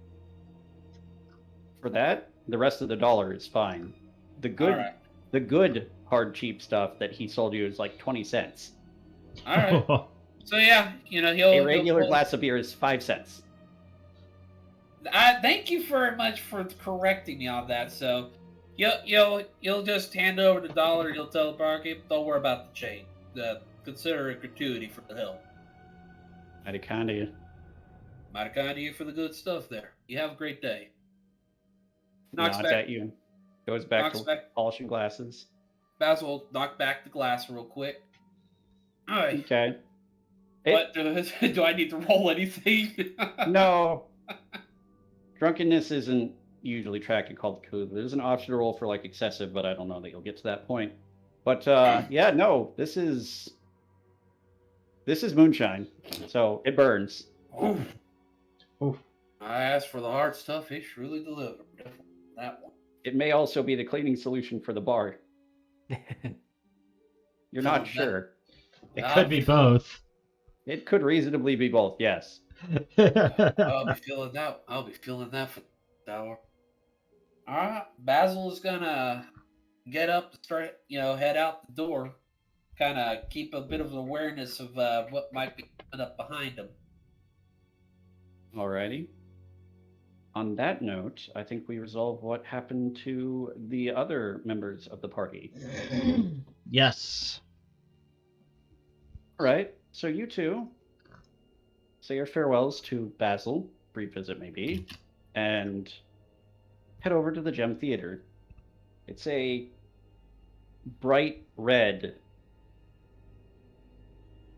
[SPEAKER 2] For that, the rest of the dollar is fine. The good,
[SPEAKER 5] All right.
[SPEAKER 2] the good hard cheap stuff that he sold you is like 20 cents.
[SPEAKER 5] All right. So yeah, he'll.
[SPEAKER 2] A regular glass of beer is 5 cents.
[SPEAKER 5] Thank you very much for correcting me on that. So, you'll just hand over the dollar. You'll tell the barkeep, don't worry about the change. Consider it gratuity for the help.
[SPEAKER 2] Mighty kind of you.
[SPEAKER 5] Mighty kind of you for the good stuff there. You have a great day.
[SPEAKER 2] Nods at you. Goes back
[SPEAKER 5] Knocks
[SPEAKER 2] to
[SPEAKER 5] back.
[SPEAKER 2] polishing glasses.
[SPEAKER 5] Basil will knock back the glass real quick. All right.
[SPEAKER 2] Okay.
[SPEAKER 5] What do I need to roll anything?
[SPEAKER 2] No. Drunkenness isn't usually tracked and called Cthulhu. There's an option to roll for like excessive, but I don't know that you'll get to that point. But yeah, no, this is moonshine, so it burns.
[SPEAKER 5] Oof.
[SPEAKER 1] Oof.
[SPEAKER 5] I asked for the hard stuff. He surely delivered. That one.
[SPEAKER 2] It may also be the cleaning solution for the bar. You're not
[SPEAKER 5] Oh, that-
[SPEAKER 2] sure.
[SPEAKER 1] It could be both.
[SPEAKER 2] It could reasonably be both, yes.
[SPEAKER 5] I'll be feeling that. I'll be feeling that for the hour. All right. Basil is gonna get up, start, head out the door. Kind of keep a bit of awareness of what might be coming up behind him.
[SPEAKER 2] Alrighty. on that note, I think we resolve what happened to the other members of the party.
[SPEAKER 1] Yes.
[SPEAKER 2] All right, so you two say your farewells to Basil, brief as it may be, and head over to the Gem Theater. It's a bright red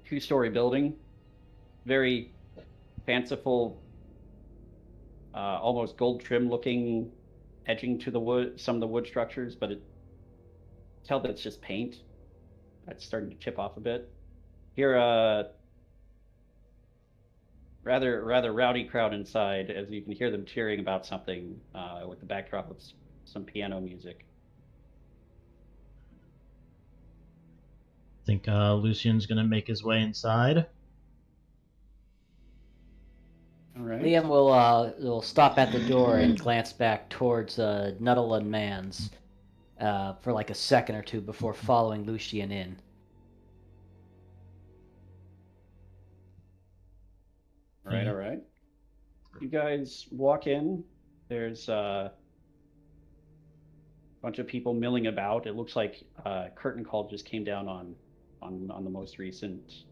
[SPEAKER 2] two-story building, very fanciful, almost gold trim looking edging to the wood, some of the wood structures, but tell that it's just paint. That's starting to chip off a bit. Hear a rather rowdy crowd inside, as you can hear them cheering about something with the backdrop of some piano music.
[SPEAKER 1] Think Lucian's gonna make his way inside.
[SPEAKER 2] All right.
[SPEAKER 4] Liam will stop at the door and glance back towards Nuddle and Mans for like a second or two before following Lucian in.
[SPEAKER 2] All right. You guys walk in. There's a bunch of people milling about. It looks like curtain call just came down on the most recent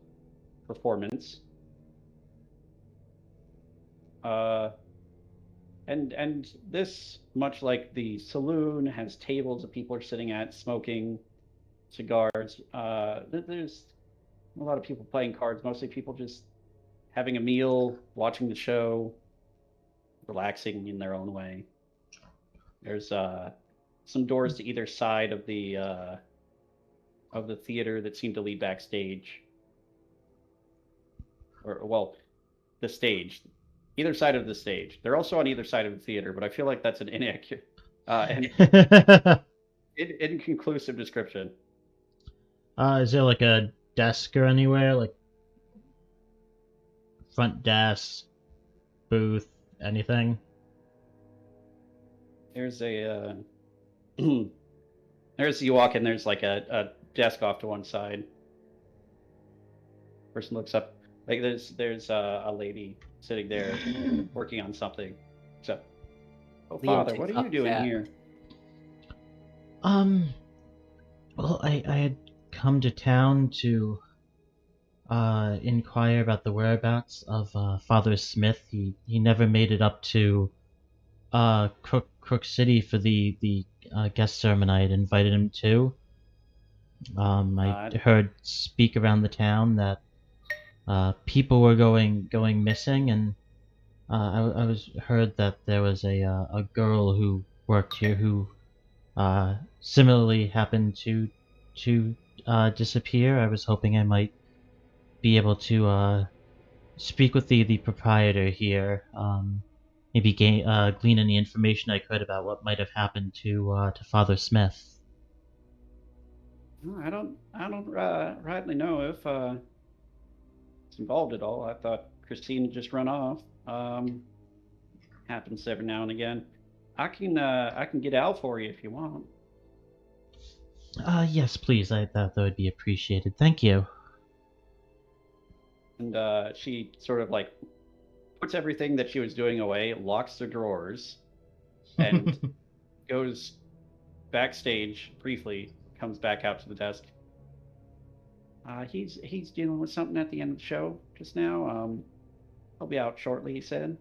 [SPEAKER 2] performance. And this, much like the saloon, has tables that people are sitting at, smoking cigars. There's a lot of people playing cards, mostly people just having a meal, watching the show, relaxing in their own way. There's some doors to either side of the theater that seem to lead backstage. The stage. Either side of the stage. They're also on either side of the theater, but I feel like that's an inaccurate and inconclusive description.
[SPEAKER 1] Is there like a desk or anywhere, like front desk, booth, anything?
[SPEAKER 2] There's a you walk in. There's like a desk off to one side. Person looks up. Like there's a lady sitting there working on something. So,
[SPEAKER 4] Liam
[SPEAKER 2] Father, what
[SPEAKER 4] takes
[SPEAKER 2] are you
[SPEAKER 4] up
[SPEAKER 2] doing
[SPEAKER 4] that.
[SPEAKER 2] here?
[SPEAKER 1] Well, I had come to town to inquire about the whereabouts of Father Smith. He never made it up to Crook City for the guest sermon I had invited him to. I heard speak around the town that people were going missing, and I was heard that there was a girl who worked here who similarly happened to disappear. I was hoping I might be able to speak with the proprietor here. Maybe glean any information I could about what might have happened to Father Smith.
[SPEAKER 2] I don't rightly know if it's involved at all. I thought Christine had just run off. Happens every now and again. I can get out for you if you want.
[SPEAKER 1] Yes, please. I thought that would be appreciated. Thank you.
[SPEAKER 2] And she sort of like puts everything that she was doing away, locks the drawers, and goes backstage briefly, comes back out to the desk. He's dealing with something at the end of the show just now. He'll be out shortly, he said.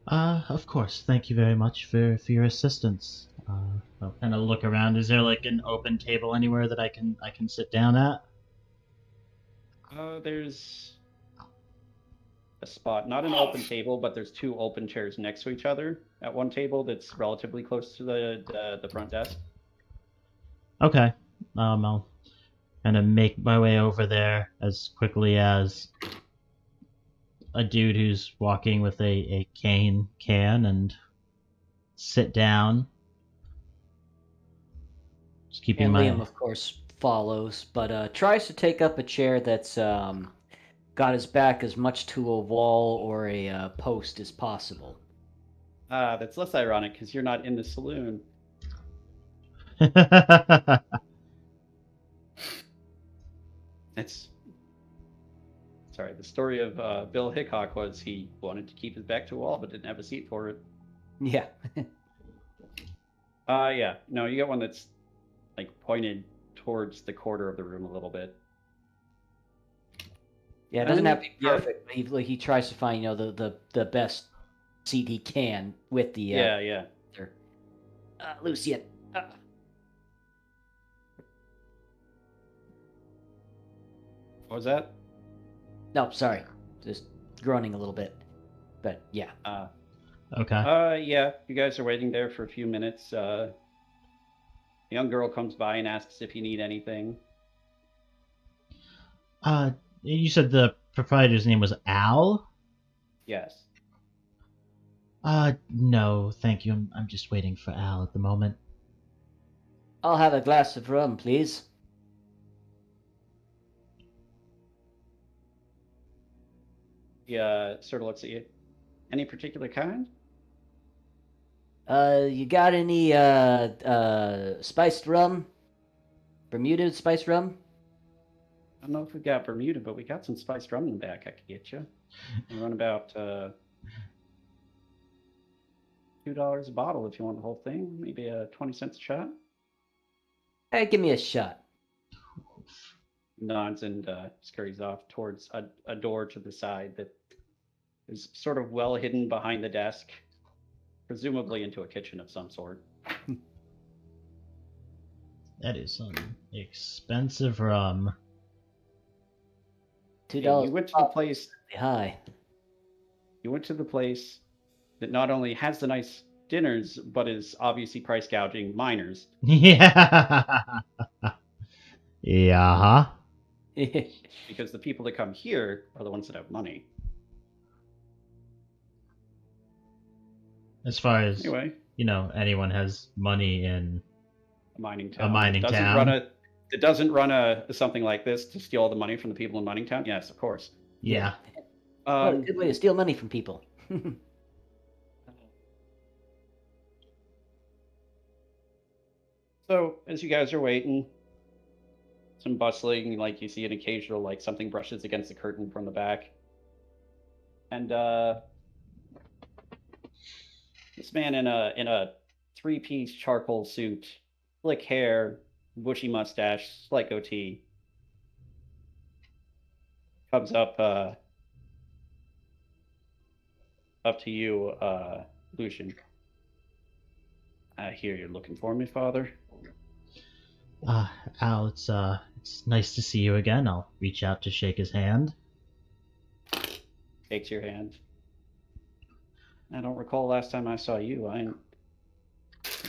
[SPEAKER 1] Of course. Thank you very much for your assistance. I'll kind of look around. Is there like an open table anywhere that I can sit down at?
[SPEAKER 2] There's a spot, not an open table, but there's two open chairs next to each other at one table that's relatively close to the front desk.
[SPEAKER 1] Okay. I'll kind of make my way over there as quickly as a dude who's walking with a cane can and sit down. Just keeping
[SPEAKER 4] And
[SPEAKER 1] my...
[SPEAKER 4] Liam, of course, follows, but tries to take up a chair that's got his back as much to a wall or a post as possible.
[SPEAKER 2] That's less ironic because you're not in the saloon. It's sorry, the story of Bill Hickok was he wanted to keep his back to a wall but didn't have a seat for it.
[SPEAKER 4] Yeah.
[SPEAKER 2] Yeah. No, you got one that's like pointed towards the corner of the room a little bit.
[SPEAKER 4] Yeah, it doesn't have to be
[SPEAKER 2] Yeah.
[SPEAKER 4] perfect, but he tries to find, the best seat he can with the
[SPEAKER 2] Yeah.
[SPEAKER 4] Lucian.
[SPEAKER 2] What was that?
[SPEAKER 4] No, sorry. Just groaning a little bit. But yeah.
[SPEAKER 1] Okay.
[SPEAKER 2] Yeah. You guys are waiting there for a few minutes. A young girl comes by and asks if you need anything.
[SPEAKER 1] You said the proprietor's name was Al?
[SPEAKER 2] Yes.
[SPEAKER 1] No, thank you. I'm just waiting for Al at the moment.
[SPEAKER 4] I'll have a glass of rum, please.
[SPEAKER 2] He sort of looks at you. Any particular kind?
[SPEAKER 4] You got any spiced rum? Bermuda spiced rum?
[SPEAKER 2] I don't know if we got Bermuda, but we got some spiced rum in the back I could get you. We run about $2 a bottle if you want the whole thing. Maybe 20 cents a shot.
[SPEAKER 4] Hey, give me a shot.
[SPEAKER 2] Nods and scurries off towards a door to the side that is sort of well hidden behind the desk, presumably into a kitchen of some sort.
[SPEAKER 1] That is some expensive rum.
[SPEAKER 4] $2.
[SPEAKER 2] You went to the place.
[SPEAKER 4] High.
[SPEAKER 2] You went to the place that not only has the nice dinners, but is obviously price gouging minors.
[SPEAKER 1] Yeah. Yeah.
[SPEAKER 2] Because the people that come here are the ones that have money.
[SPEAKER 1] As far as
[SPEAKER 2] Anyway,
[SPEAKER 1] anyone has money in
[SPEAKER 2] a mining town.
[SPEAKER 1] a mining
[SPEAKER 2] Doesn't
[SPEAKER 1] town.
[SPEAKER 2] It doesn't run a something like this to steal all the money from the people in mining town. Yes, of course.
[SPEAKER 1] Yeah.
[SPEAKER 4] What a good way to steal money from people.
[SPEAKER 2] So as you guys are waiting, some bustling, like you see an occasional like something brushes against the curtain from the back, and this man in a 3-piece charcoal suit, slick hair, bushy mustache, slight goatee, comes up to you, Lucian. I hear you're looking for me, Father.
[SPEAKER 1] Al, it's nice to see you again. I'll reach out to shake his hand.
[SPEAKER 2] Takes your hand. I don't recall last time I saw you. I went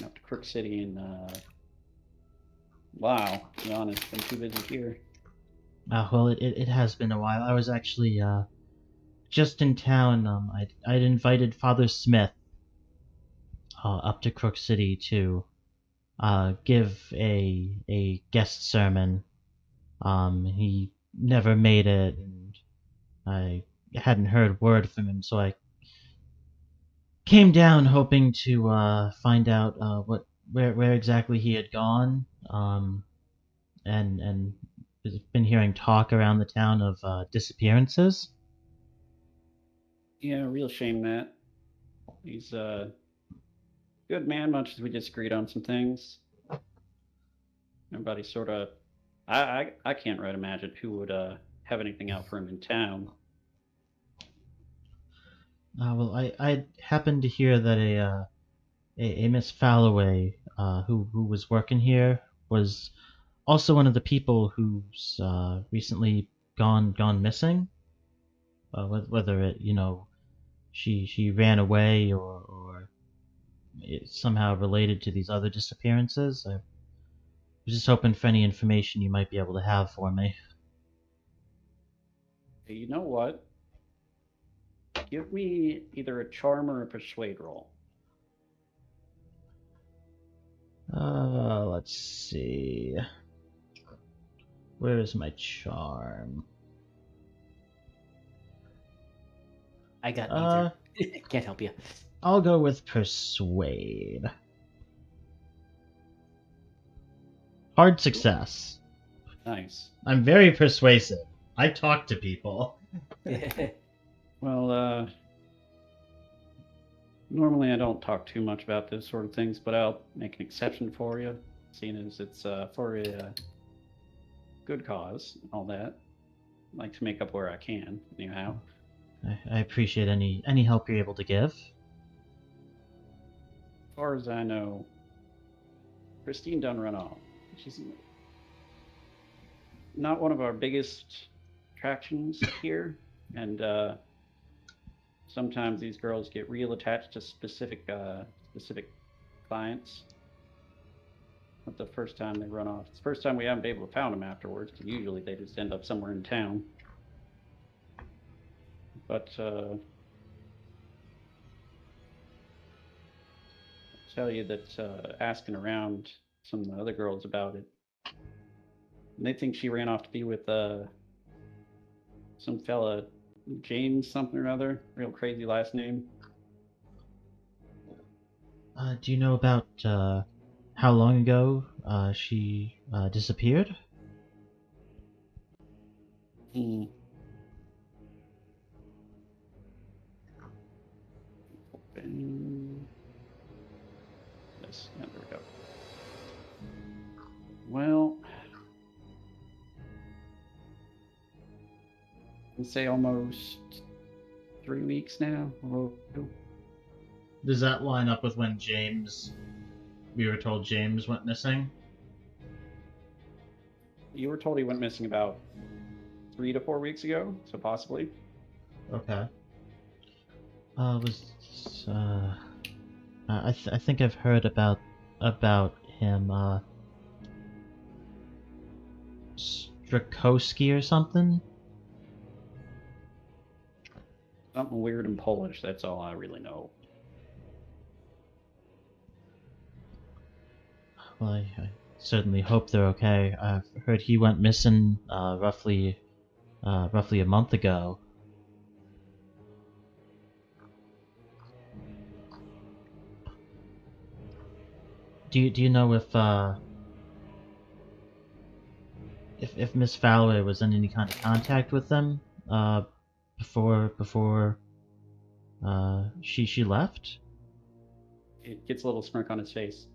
[SPEAKER 2] up to Crook City and wow, to be honest, been too busy here.
[SPEAKER 1] Well, it has been a while. I was actually just in town. I'd invited Father Smith up to Crook City to give a guest sermon. He never made it, and I hadn't heard word from him, so I came down hoping to find out where exactly he had gone. And been hearing talk around the town of disappearances.
[SPEAKER 2] Yeah, real shame, Matt. He's a good man, much as we disagreed on some things. Everybody sort of... I can't right imagine who would have anything out for him in town.
[SPEAKER 1] Well, I happened to hear that a Miss Falloway, who was working here, was also one of the people who's recently gone missing. Whether it she ran away or it's somehow related to these other disappearances. I was just hoping for any information you might be able to have for me.
[SPEAKER 2] Hey, you know what? Give me either a charm or a persuade roll.
[SPEAKER 1] Let's see. Where is my charm?
[SPEAKER 4] I got neither. Can't help you.
[SPEAKER 1] I'll go with persuade. Hard success.
[SPEAKER 2] Nice.
[SPEAKER 1] I'm very persuasive. I talk to people.
[SPEAKER 2] Well, normally I don't talk too much about this sort of things, but I'll make an exception for you, seeing as it's for a good cause and all that. I like to make up where I can, anyhow.
[SPEAKER 6] I appreciate any help you're able to give.
[SPEAKER 2] As far as I know, Christine done run off. She's not one of our biggest attractions here, and sometimes these girls get real attached to specific clients. Not the first time they run off. It's the first time we haven't been able to find them afterwards. Usually they just end up somewhere in town. But I'll tell you that asking around some of the other girls about it, and they think she ran off to be with some fella, James something or other, real crazy last name.
[SPEAKER 6] Do you know about how long ago she disappeared?
[SPEAKER 2] Hmm. Yes, yeah, there we go. Well, I'd say almost 3 weeks now.
[SPEAKER 1] Does that line up with when we were told James went missing?
[SPEAKER 2] You were told he went missing about 3 to 4 weeks ago, so possibly.
[SPEAKER 1] Okay.
[SPEAKER 6] I think I've heard about him. Strakowski or something.
[SPEAKER 2] Something weird in Polish, that's all I really know.
[SPEAKER 6] Well, I certainly hope they're okay. I've heard he went missing roughly a month ago. Do you know if Miss Falloway was in any kind of contact with them before she left?
[SPEAKER 2] It gets a little smirk on his face.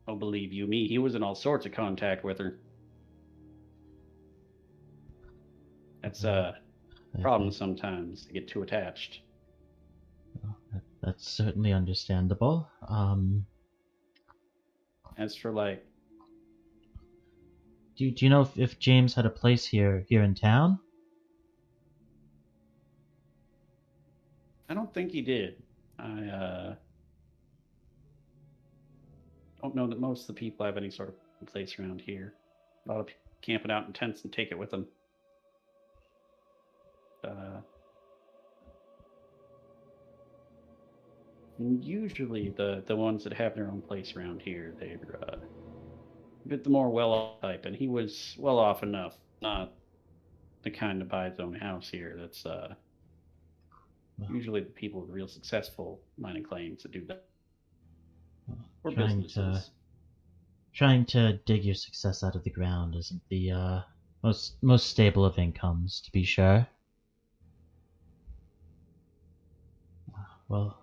[SPEAKER 2] Oh, believe you me, he was in all sorts of contact with her. That's a problem sometimes, to get too attached.
[SPEAKER 6] That's certainly understandable.
[SPEAKER 2] As for like,
[SPEAKER 6] do you know if James had a place here in town?
[SPEAKER 2] I don't think he did. I don't know that most of the people have any sort of place around here. A lot of people camping out in tents and take it with them. Usually the ones that have their own place around here, they're a bit the more well-off type, and he was well off enough, not the kind to buy his own house here. That's usually the people with real successful mining claims that do that. Or businesses.
[SPEAKER 6] Trying to dig your success out of the ground isn't the most stable of incomes, to be sure. Well,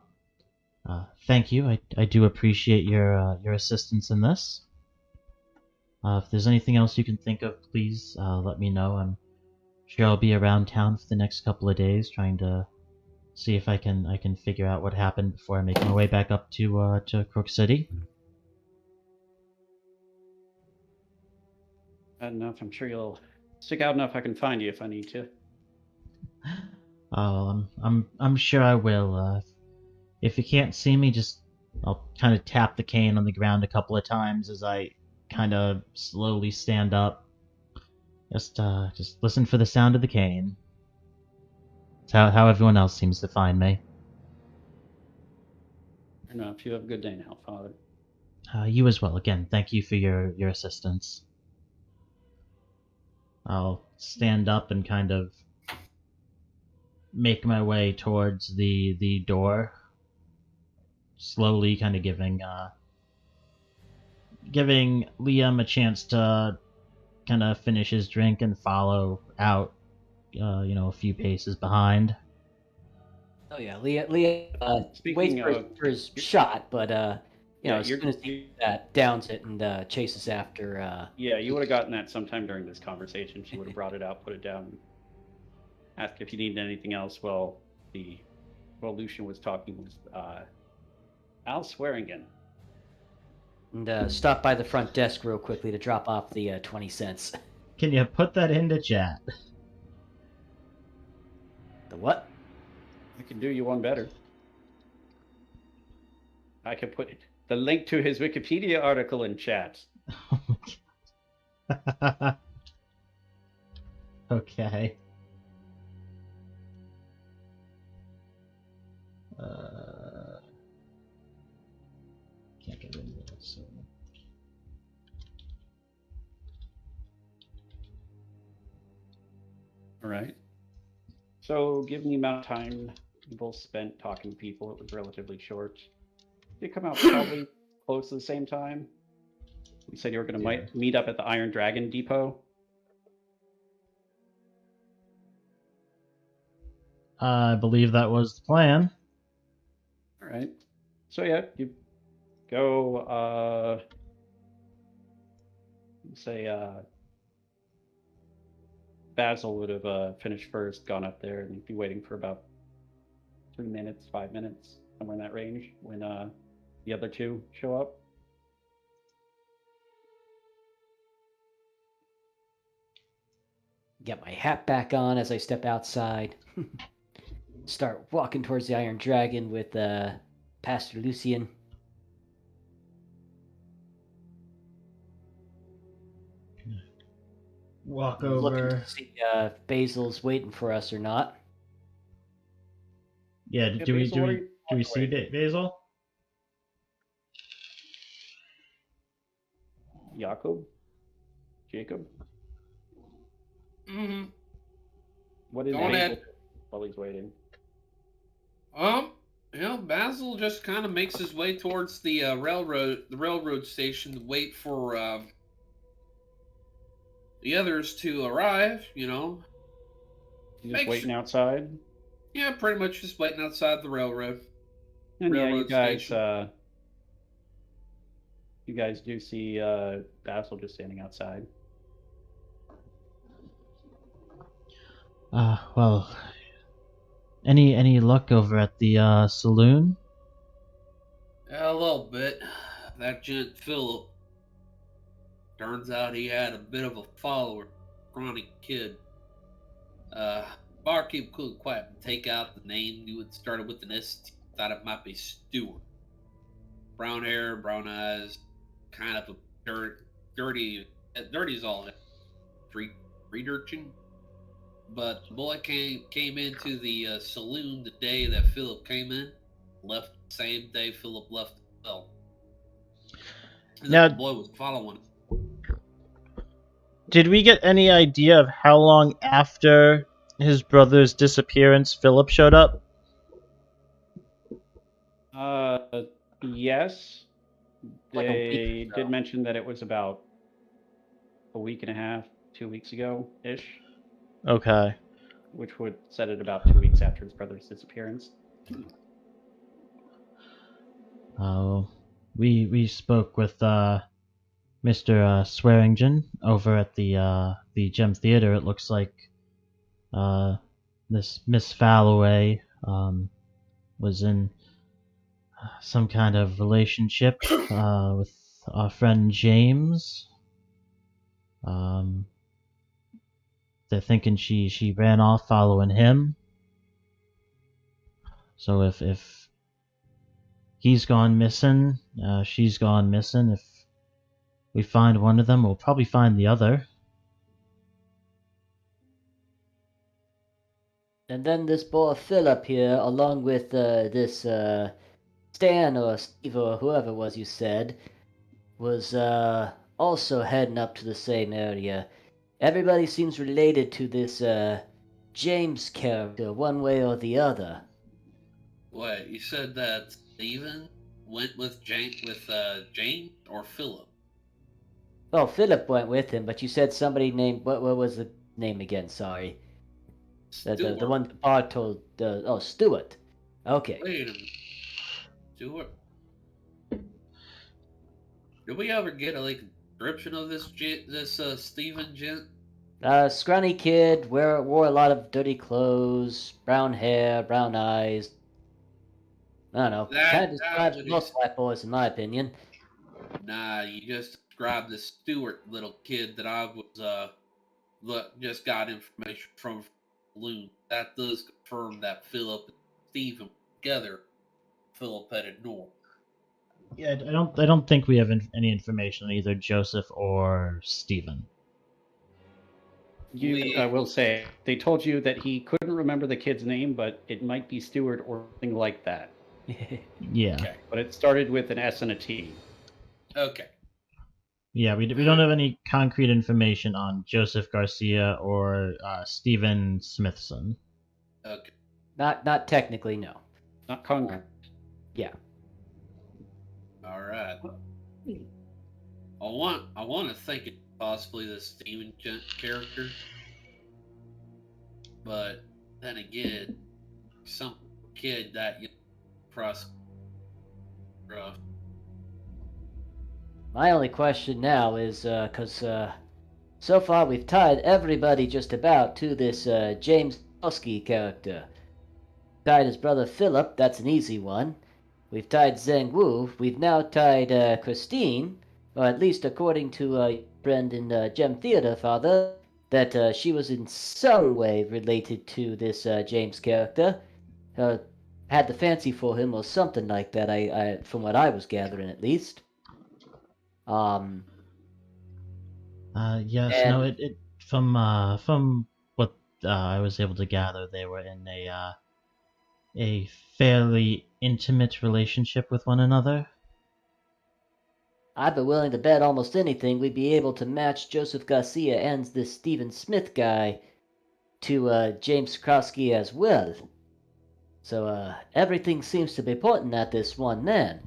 [SPEAKER 6] thank you. I do appreciate your assistance in this. If there's anything else you can think of, please let me know. I'm sure I'll be around town for the next couple of days, trying to see if I can figure out what happened before I make my way back up to Crook City.
[SPEAKER 2] Bad enough. I'm sure you'll stick out enough. I can find you if I need to.
[SPEAKER 6] I'm sure I will. If you can't see me, I'll kind of tap the cane on the ground a couple of times as I kind of slowly stand up. Just listen for the sound of the cane. It's how everyone else seems to find me.
[SPEAKER 2] Fair enough. You have a good day now, Father.
[SPEAKER 6] You as well. Again, thank you for your assistance. I'll stand up and kind of make my way towards the door, slowly kind of giving Liam a chance to kind of finish his drink and follow out a few paces behind.
[SPEAKER 4] Oh yeah, Leah waits
[SPEAKER 2] Speaking
[SPEAKER 4] for his shot, but
[SPEAKER 2] Yeah,
[SPEAKER 4] as soon as he downs it and chases after.
[SPEAKER 2] Yeah, you would have gotten that sometime during this conversation. She would have brought it out, put it down, asked if you needed anything else. Well, Lucian was talking with Al Swearingen.
[SPEAKER 4] And stop by the front desk real quickly to drop off the 20 cents.
[SPEAKER 6] Can you put that into chat?
[SPEAKER 4] The what?
[SPEAKER 2] I can do you one better. I can put the link to his Wikipedia article in chat.
[SPEAKER 6] Okay. Can't get into it. So.
[SPEAKER 2] All right. So, given the amount of time you both spent talking to people, it was relatively short. You come out probably close to the same time. You said you were going to meet up at the Iron Dragon Depot.
[SPEAKER 6] I believe that was the plan.
[SPEAKER 2] All right. So yeah, you go. Say Basil would have finished first, gone up there, and you'd be waiting for about 3 minutes, 5 minutes, somewhere in that range, when the other two show up.
[SPEAKER 4] Get my hat back on as I step outside. Start walking towards the Iron Dragon with Pastor Lucian.
[SPEAKER 6] Walk
[SPEAKER 4] Looking
[SPEAKER 6] over.
[SPEAKER 4] to see if Basil's waiting for us or not.
[SPEAKER 6] Yeah,
[SPEAKER 2] Yeah,
[SPEAKER 6] do we
[SPEAKER 2] Basil, what are you
[SPEAKER 6] do we
[SPEAKER 2] walking
[SPEAKER 6] see
[SPEAKER 2] away?
[SPEAKER 6] Basil?
[SPEAKER 2] Jacob?
[SPEAKER 5] Mm-hmm.
[SPEAKER 2] What is
[SPEAKER 5] Go
[SPEAKER 2] Basil
[SPEAKER 5] ahead.
[SPEAKER 2] while he's waiting?
[SPEAKER 5] Basil just kind of makes his way towards the railroad station to wait for the others to arrive.
[SPEAKER 2] He's just
[SPEAKER 5] Make
[SPEAKER 2] waiting
[SPEAKER 5] sure-
[SPEAKER 2] outside?
[SPEAKER 5] Yeah, pretty much just waiting outside the railroad.
[SPEAKER 2] And yeah,
[SPEAKER 5] Railroad station.
[SPEAKER 2] you guys do see Basil just standing outside.
[SPEAKER 6] Well, any luck over at the saloon?
[SPEAKER 5] A little bit. That gent Philip. Turns out he had a bit of a follower, chronic kid. Barkeep couldn't quite take out the name. Knew it started with an S. Thought it might be Stewart. Brown hair, brown eyes, kind of a dirty as all street urchin. But the boy came into the saloon the day that Philip came in. Left the same day Philip left the cell.
[SPEAKER 1] Now-
[SPEAKER 5] The boy was following him.
[SPEAKER 1] Did we get any idea of how long after his brother's disappearance Philip showed up?
[SPEAKER 2] Yes.
[SPEAKER 4] Like a week
[SPEAKER 2] They
[SPEAKER 4] ago.
[SPEAKER 2] did mention that it was about a week and a half, 2 weeks ago-ish,
[SPEAKER 1] Okay.
[SPEAKER 2] which would set it about 2 weeks after his brother's disappearance.
[SPEAKER 6] We spoke with Mr. Swearingen over at the Gem Theater. It looks like this Miss Falloway was in some kind of relationship with our friend James. They're thinking she ran off following him. So if he's gone missing, she's gone missing. If we find one of them, we'll probably find the other.
[SPEAKER 4] And then this boy Philip here, along with this Stan or Steve or whoever it was you said, was also heading up to the same area. Everybody seems related to this James character, one way or the other.
[SPEAKER 5] Wait, you said that Steven went with James or Philip?
[SPEAKER 4] Well, Philip went with him, but you said somebody named what was the name again? Sorry. The
[SPEAKER 5] Stewart.
[SPEAKER 4] one the Bard told. Oh, Stewart. Okay.
[SPEAKER 5] Wait a minute. Stewart. Did we ever get a description of this Steven gent?
[SPEAKER 4] Scrawny kid, wore a lot of dirty clothes, brown hair, brown eyes. I don't know. Kind of describes
[SPEAKER 5] would
[SPEAKER 4] most white boys, in my opinion.
[SPEAKER 5] Nah, you just described this Stewart little kid that I was just got information from Loon. That does confirm that Philip and Stephen were together. Philip headed north.
[SPEAKER 6] Yeah, I don't think we have any information on either Joseph or Stephen.
[SPEAKER 2] I will say, they told you that he couldn't remember the kid's name, but it might be Stewart or something like that.
[SPEAKER 6] Yeah.
[SPEAKER 5] Okay.
[SPEAKER 2] But it started with an S and a T.
[SPEAKER 5] Okay.
[SPEAKER 6] Yeah, we don't have any concrete information on Joseph Garcia or Stephen Smithson.
[SPEAKER 5] Okay.
[SPEAKER 4] Not technically, no.
[SPEAKER 2] Not concrete.
[SPEAKER 4] Yeah.
[SPEAKER 5] All right. I want to think it's possibly the Steven character, but then again, some kid that you cross rough.
[SPEAKER 4] My only question now is, because so far we've tied everybody just about to this James Kowski character. Tied his brother Philip, that's an easy one. We've tied Zheng Wu. We've now tied Christine, or at least according to friend in Gem Theater, Father, that she was in some way related to this James character. Had the fancy for him or something like that, I from what I was gathering at least.
[SPEAKER 6] Yes,
[SPEAKER 4] And-
[SPEAKER 6] no, it from what I was able to gather, they were in a fairly intimate relationship with one another.
[SPEAKER 4] I'd be willing to bet almost anything we'd be able to match Joseph Garcia and this Stephen Smith guy to James Krowski as well. So everything seems to be pointing at this one man.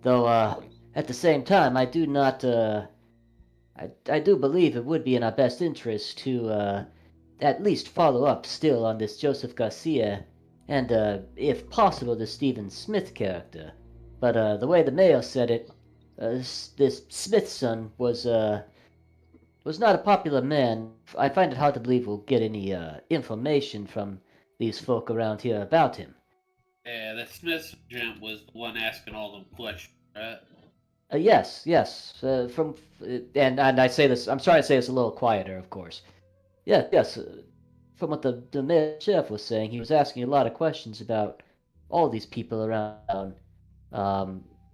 [SPEAKER 4] Though at the same time, I do not. I do believe it would be in our best interest to at least follow up still on this Joseph Garcia and, if possible, the Stephen Smith character. But the way the mayor said it, this Smith's son was not a popular man. I find it hard to believe we'll get any information from these folk around here about him.
[SPEAKER 5] Yeah, the Smith gent was the one asking all them questions, right?
[SPEAKER 4] Yes. And I say this. I'm sorry to say this a little quieter, of course. Yes. From what the mayor chef was saying, he was asking a lot of questions about all these people around.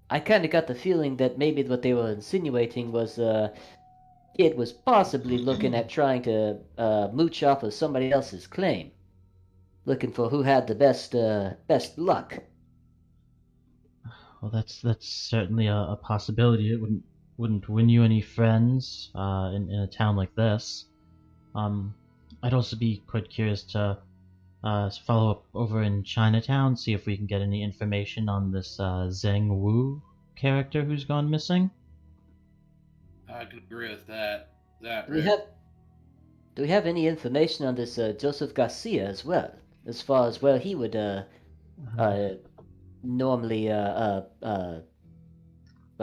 [SPEAKER 4] I kind of got the feeling that maybe what they were insinuating was it was possibly looking at trying to mooch off of somebody else's claim, looking for who had the best luck.
[SPEAKER 6] Well, that's certainly a possibility. It wouldn't win you any friends in a town like this. I'd also be quite curious to follow up over in Chinatown, see if we can get any information on this Zheng Wu character who's gone missing.
[SPEAKER 5] I can agree with that.
[SPEAKER 4] Do we have any information on this Joseph Garcia as well, as far as where he would normally well,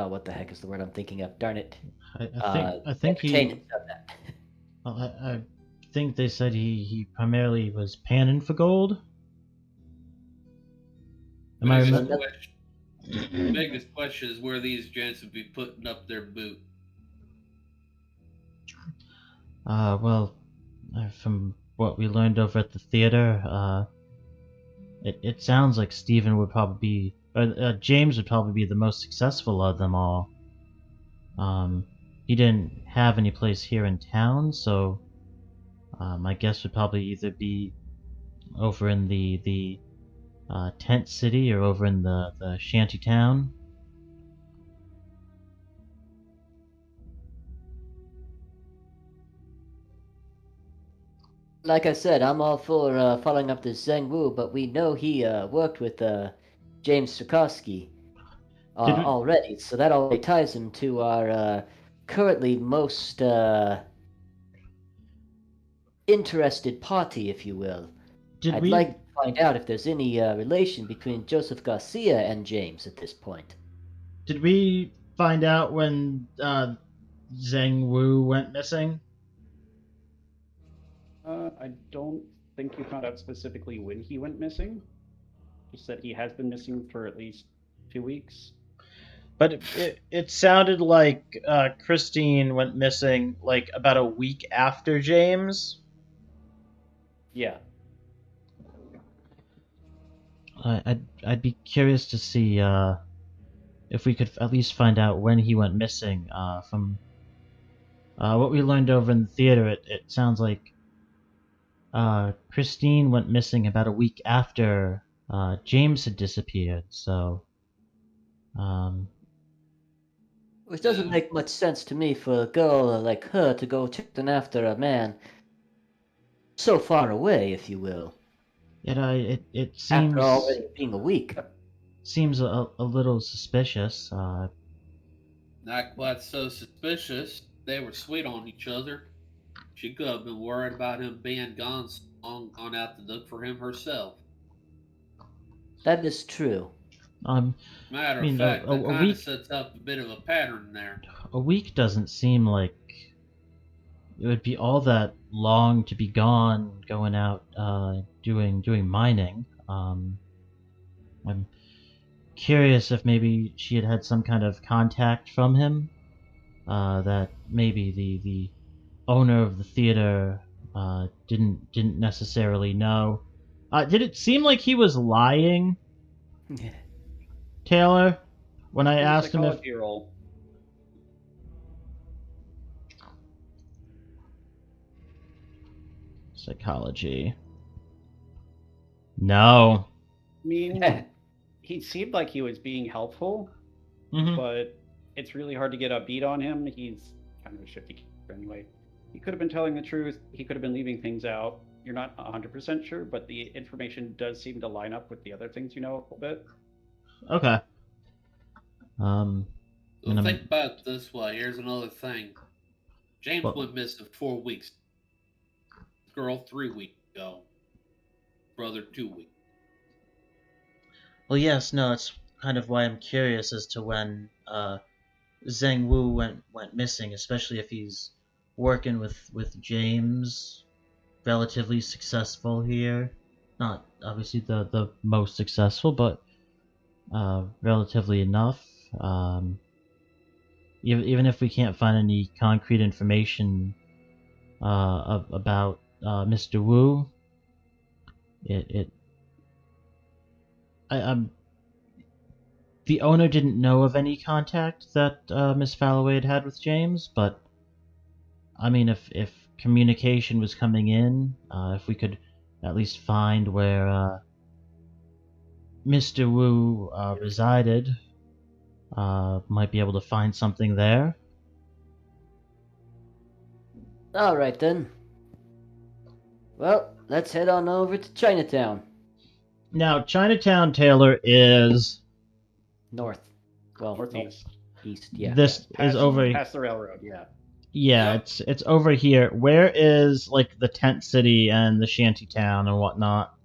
[SPEAKER 4] what the heck is the word I'm thinking of? Darn it.
[SPEAKER 6] I think
[SPEAKER 4] entertain
[SPEAKER 6] he.
[SPEAKER 4] himself at.
[SPEAKER 6] Well, I think they said he primarily was panning for gold. Am I remember?
[SPEAKER 5] The biggest question is where these gents would be putting up their boot.
[SPEAKER 6] Well, from what we learned over at the theater, it sounds like Stephen would probably be, James would probably be the most successful of them all. He didn't have any place here in town, so my guess would probably either be over in the tent city or over in the shanty town.
[SPEAKER 4] Like I said, I'm all for following up this Zheng Wu, but we know he worked with James Sikorsky
[SPEAKER 6] Did we-
[SPEAKER 4] already, so that already ties him to our currently most interested party, if you will.
[SPEAKER 1] Did
[SPEAKER 4] I'd
[SPEAKER 1] we
[SPEAKER 4] like to find out if there's any relation between Joseph Garcia and James at this point.
[SPEAKER 1] did we find out when Zheng Wu went missing?
[SPEAKER 2] I don't think you found out specifically when he went missing. Just that he has been missing for at least 2 weeks.
[SPEAKER 1] But it sounded like Christine went missing like about a week after James.
[SPEAKER 2] Yeah.
[SPEAKER 6] I'd be curious to see if we could at least find out when he went missing. From what we learned over in the theater, it sounds like Christine went missing about a week after James had disappeared. So,
[SPEAKER 4] Which doesn't make much sense to me for a girl like her to go chasing after a man so far away, if you will.
[SPEAKER 6] yet it seems
[SPEAKER 4] After already being a week.
[SPEAKER 6] seems a little suspicious.
[SPEAKER 5] Not quite so suspicious. They were sweet on each other. She could have been worried about him being gone so long, gone out to look for him herself.
[SPEAKER 4] That is true.
[SPEAKER 5] Matter
[SPEAKER 6] I mean,
[SPEAKER 5] of fact,
[SPEAKER 6] a
[SPEAKER 5] that kind
[SPEAKER 6] week-
[SPEAKER 5] of sets up a bit of a pattern there.
[SPEAKER 6] A week doesn't seem like it would be all that long to be gone, going out doing mining. I'm curious if maybe she had some kind of contact from him, that maybe the owner of the theater didn't necessarily know. Did it seem like he was lying, Taylor, when I asked him if
[SPEAKER 2] Psychology roll.
[SPEAKER 6] psychology? No.
[SPEAKER 2] I mean, he seemed like he was being helpful,
[SPEAKER 1] Mhm.
[SPEAKER 2] but it's really hard to get a beat on him. He's kind of a shifty character anyway. He could have been telling the truth. He could have been leaving things out. You're not 100% sure, but the information does seem to line up with the other things you know a little bit.
[SPEAKER 6] Okay.
[SPEAKER 5] Well,
[SPEAKER 6] And I'm-
[SPEAKER 5] think about it this way. Here's another thing. James
[SPEAKER 6] What?
[SPEAKER 5] went missing 4 weeks. Girl 3 weeks ago. Brother 2 weeks.
[SPEAKER 6] Well, yes, no, that's kind of why I'm curious as to when Zheng Wu went missing, especially if he's working with James, relatively successful here. Not obviously the most successful, but relatively enough. Even if we can't find any concrete information about Mr. Wu, the owner didn't know of any contact that Miss Falloway had with James, but I mean, if communication was coming in, if we could at least find where Mr. Wu resided, might be able to find something there.
[SPEAKER 4] All right then. Well, let's head on over to Chinatown.
[SPEAKER 1] Now, Chinatown, Taylor, is
[SPEAKER 4] North. Well,
[SPEAKER 2] Northeast.
[SPEAKER 4] east, yeah.
[SPEAKER 1] this
[SPEAKER 2] Past,
[SPEAKER 1] is over.
[SPEAKER 2] past the railroad, yeah.
[SPEAKER 1] Yeah,
[SPEAKER 5] Yep.
[SPEAKER 1] it's over here. Where is like the tent city and the shanty town and whatnot?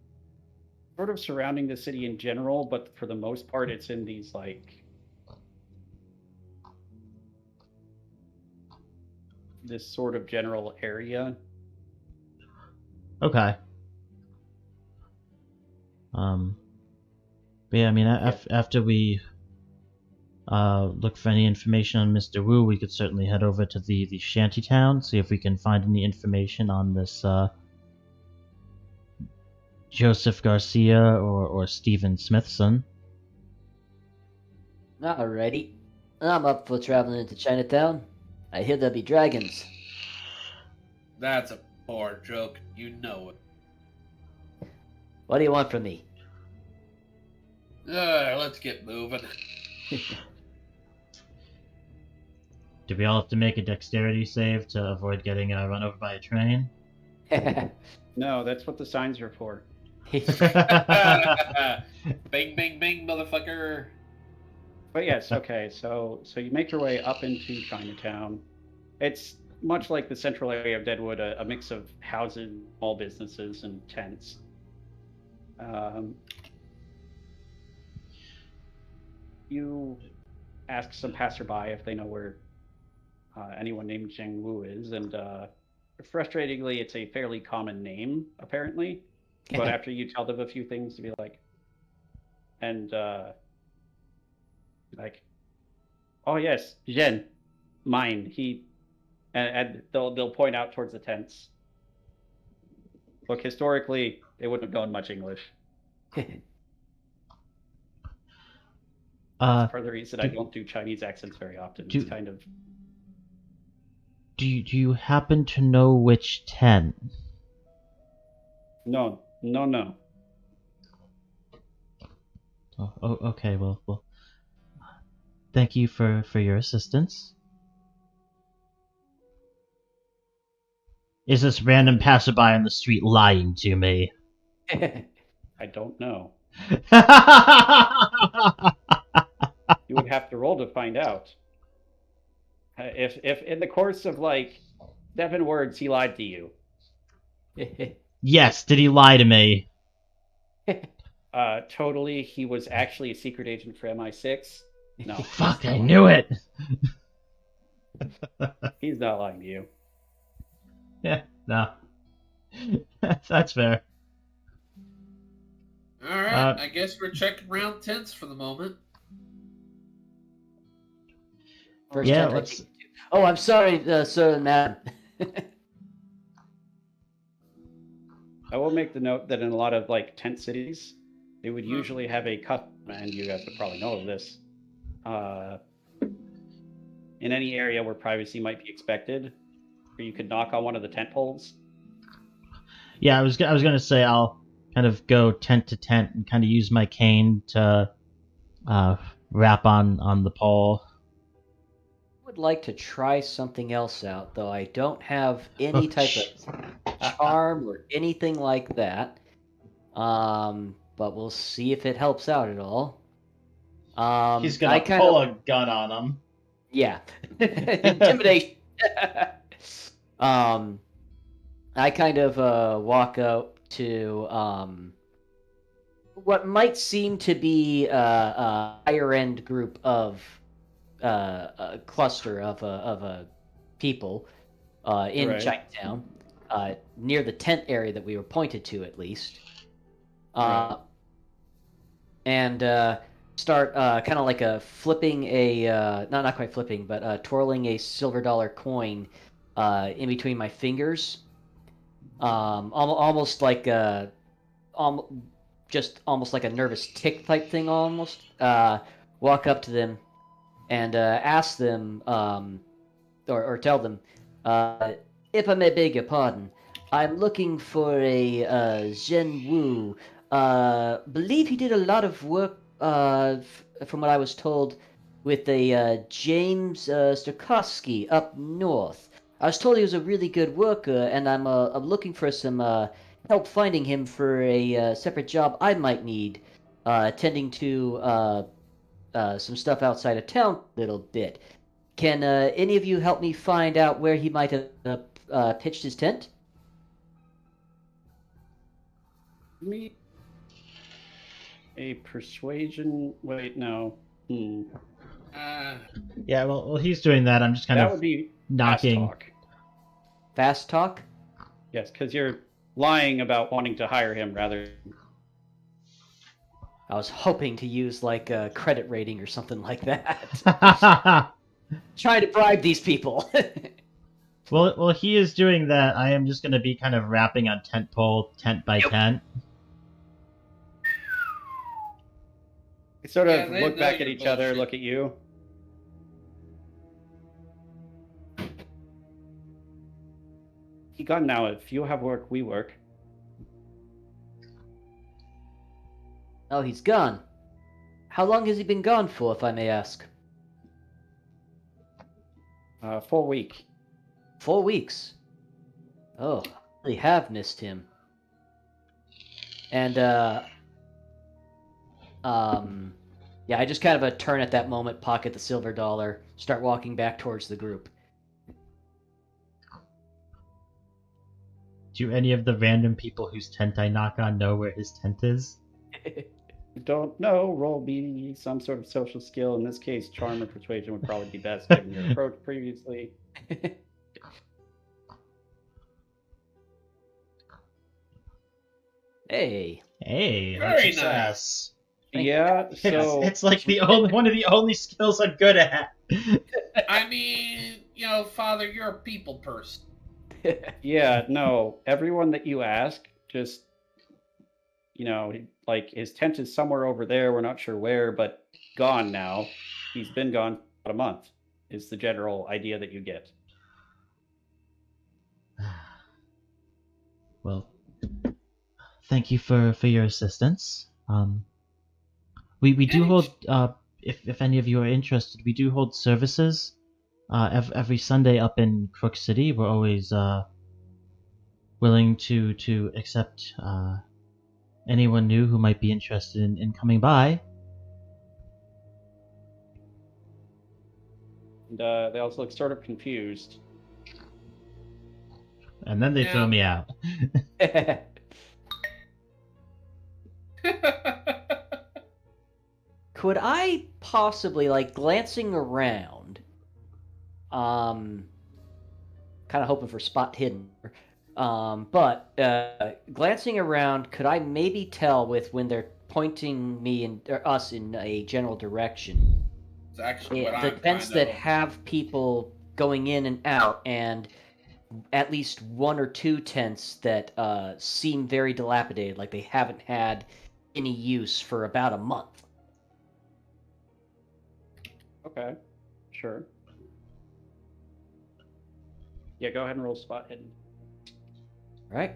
[SPEAKER 2] Sort of surrounding the city in general, but for the most part, it's in these like this sort of general area.
[SPEAKER 1] Okay. But yeah, I mean, after we look for any information on Mr. Wu, we could certainly head over to the shanty town, see if we can find any information on this Joseph Garcia or Stephen Smithson.
[SPEAKER 4] Alrighty. I'm up for traveling into Chinatown. I hear there'll be dragons.
[SPEAKER 5] That's a poor joke. You know it.
[SPEAKER 4] What do you want from me?
[SPEAKER 5] Let's get moving.
[SPEAKER 1] Do we all have to make a dexterity save to avoid getting run over by a train?
[SPEAKER 2] No, that's what the signs are for.
[SPEAKER 5] Bing, bing, bing, motherfucker.
[SPEAKER 2] But yes, okay. So you make your way up into Chinatown. It's much like the central area of Deadwood, a mix of houses, small businesses, and tents. You ask some passerby if they know where anyone named Zheng Wu is, and frustratingly, it's a fairly common name, apparently. But after you tell them a few things, to be like, and like, oh yes, Zhen, mine. And they'll point out towards the tents. Look, historically, they wouldn't have known much English. That's part of the reason I don't do Chinese accents very often. It's kind of.
[SPEAKER 6] Do you happen to know which tent?
[SPEAKER 2] No.
[SPEAKER 6] Oh, okay. Well. Thank you for your assistance. Is this random passerby on the street lying to me?
[SPEAKER 2] I don't know. You would have to roll to find out. If in the course of like 7 words he lied to you.
[SPEAKER 6] Yes, did he lie to me?
[SPEAKER 2] Totally, he was actually a secret agent for MI6. No.
[SPEAKER 6] Fuck, I knew it!
[SPEAKER 2] He's not lying to you.
[SPEAKER 6] Yeah, no. That's fair.
[SPEAKER 5] Alright, I guess we're checking round tents for the moment.
[SPEAKER 4] First
[SPEAKER 6] Yeah,
[SPEAKER 4] tent I
[SPEAKER 6] let's.
[SPEAKER 4] take you to. Oh, I'm sorry, sir and madam.
[SPEAKER 2] I will make the note that in a lot of like tent cities, they would usually have a custom, and you guys would probably know of this. In any area where privacy might be expected, where you could knock on one of the tent poles.
[SPEAKER 6] Yeah, I was gonna say I'll kind of go tent to tent and kind of use my cane to rap on the pole.
[SPEAKER 4] I would like to try something else out, though I don't have any type of charm or anything like that. But we'll see if it helps out at all.
[SPEAKER 1] He's gonna pull a gun on him.
[SPEAKER 4] Yeah. Intimidation. I kind of walk out to what might seem to be a higher end group of a cluster of people in
[SPEAKER 2] Right.
[SPEAKER 4] Chinatown, near the tent area that we were pointed to, at least.
[SPEAKER 2] Right.
[SPEAKER 4] And start kind of like flipping a not quite flipping, but twirling a silver dollar coin in between my fingers, almost like just almost like a nervous tick type thing. Almost walk up to them and ask them, or tell them, if I may beg your pardon, I'm looking for a Zhen Wu. Believe he did a lot of work, from what I was told, with a James Stokowski up north. I was told he was a really good worker, and I'm looking for some help finding him for a separate job I might need, tending to some stuff outside of town a little bit. Can any of you help me find out where he might have pitched his tent?
[SPEAKER 2] Me. A persuasion. Wait, no.
[SPEAKER 6] Yeah, well, he's doing that. I'm just kind
[SPEAKER 2] That
[SPEAKER 6] of
[SPEAKER 2] would be
[SPEAKER 6] knocking.
[SPEAKER 2] fast talk.
[SPEAKER 4] Fast talk?
[SPEAKER 2] Yes, because you're lying about wanting to hire him rather.
[SPEAKER 4] I was hoping to use like a credit rating or something like that. Trying to bribe these people.
[SPEAKER 6] Well, he is doing that. I am just going to be kind of rapping on tent pole, tent by tent.
[SPEAKER 2] They sort
[SPEAKER 5] Yeah,
[SPEAKER 2] of
[SPEAKER 5] they
[SPEAKER 2] look
[SPEAKER 5] know
[SPEAKER 2] back at
[SPEAKER 5] you're
[SPEAKER 2] each other,
[SPEAKER 5] bullshit.
[SPEAKER 2] look at you. He gone now. If you have work, we work.
[SPEAKER 4] Oh, he's gone. How long has he been gone for, if I may ask?
[SPEAKER 2] 4 weeks.
[SPEAKER 4] 4 weeks. Oh, I really have missed him. And, yeah, I just kind of turn at that moment, pocket the silver dollar, start walking back towards the group.
[SPEAKER 6] Do any of the random people whose tent I knock on know where his tent is?
[SPEAKER 2] Don't know. Roll me some sort of social skill. In this case, charm or persuasion would probably be best given your approach previously.
[SPEAKER 4] Hey.
[SPEAKER 6] Hey,
[SPEAKER 5] Very
[SPEAKER 6] success.
[SPEAKER 2] Yeah, so
[SPEAKER 6] It's like the only one of the only skills I'm good at.
[SPEAKER 5] I mean, Father, you're a people person.
[SPEAKER 2] yeah, no. Everyone that you ask, just like his tent is somewhere over there. We're not sure where, but gone now. He's been gone for about a month. Is the general idea that you get.
[SPEAKER 6] Well, thank you for your assistance. We do hold if any of you are interested, we do hold services every Sunday up in Crook City. We're always willing to accept anyone new who might be interested in coming by.
[SPEAKER 2] And they also look sort of confused.
[SPEAKER 6] And then they throw me out.
[SPEAKER 4] Could I possibly, like, glancing around, kind of hoping for spot hidden, but glancing around, could I maybe tell with when they're pointing me or us in a general direction?
[SPEAKER 5] It's actually what
[SPEAKER 4] The
[SPEAKER 5] I'm
[SPEAKER 4] tents
[SPEAKER 5] kind
[SPEAKER 4] that
[SPEAKER 5] of...
[SPEAKER 4] have people going in and out, and at least one or two tents that seem very dilapidated, like they haven't had any use for about a month.
[SPEAKER 2] Okay, sure. Yeah, go ahead and roll spot hidden.
[SPEAKER 4] Right?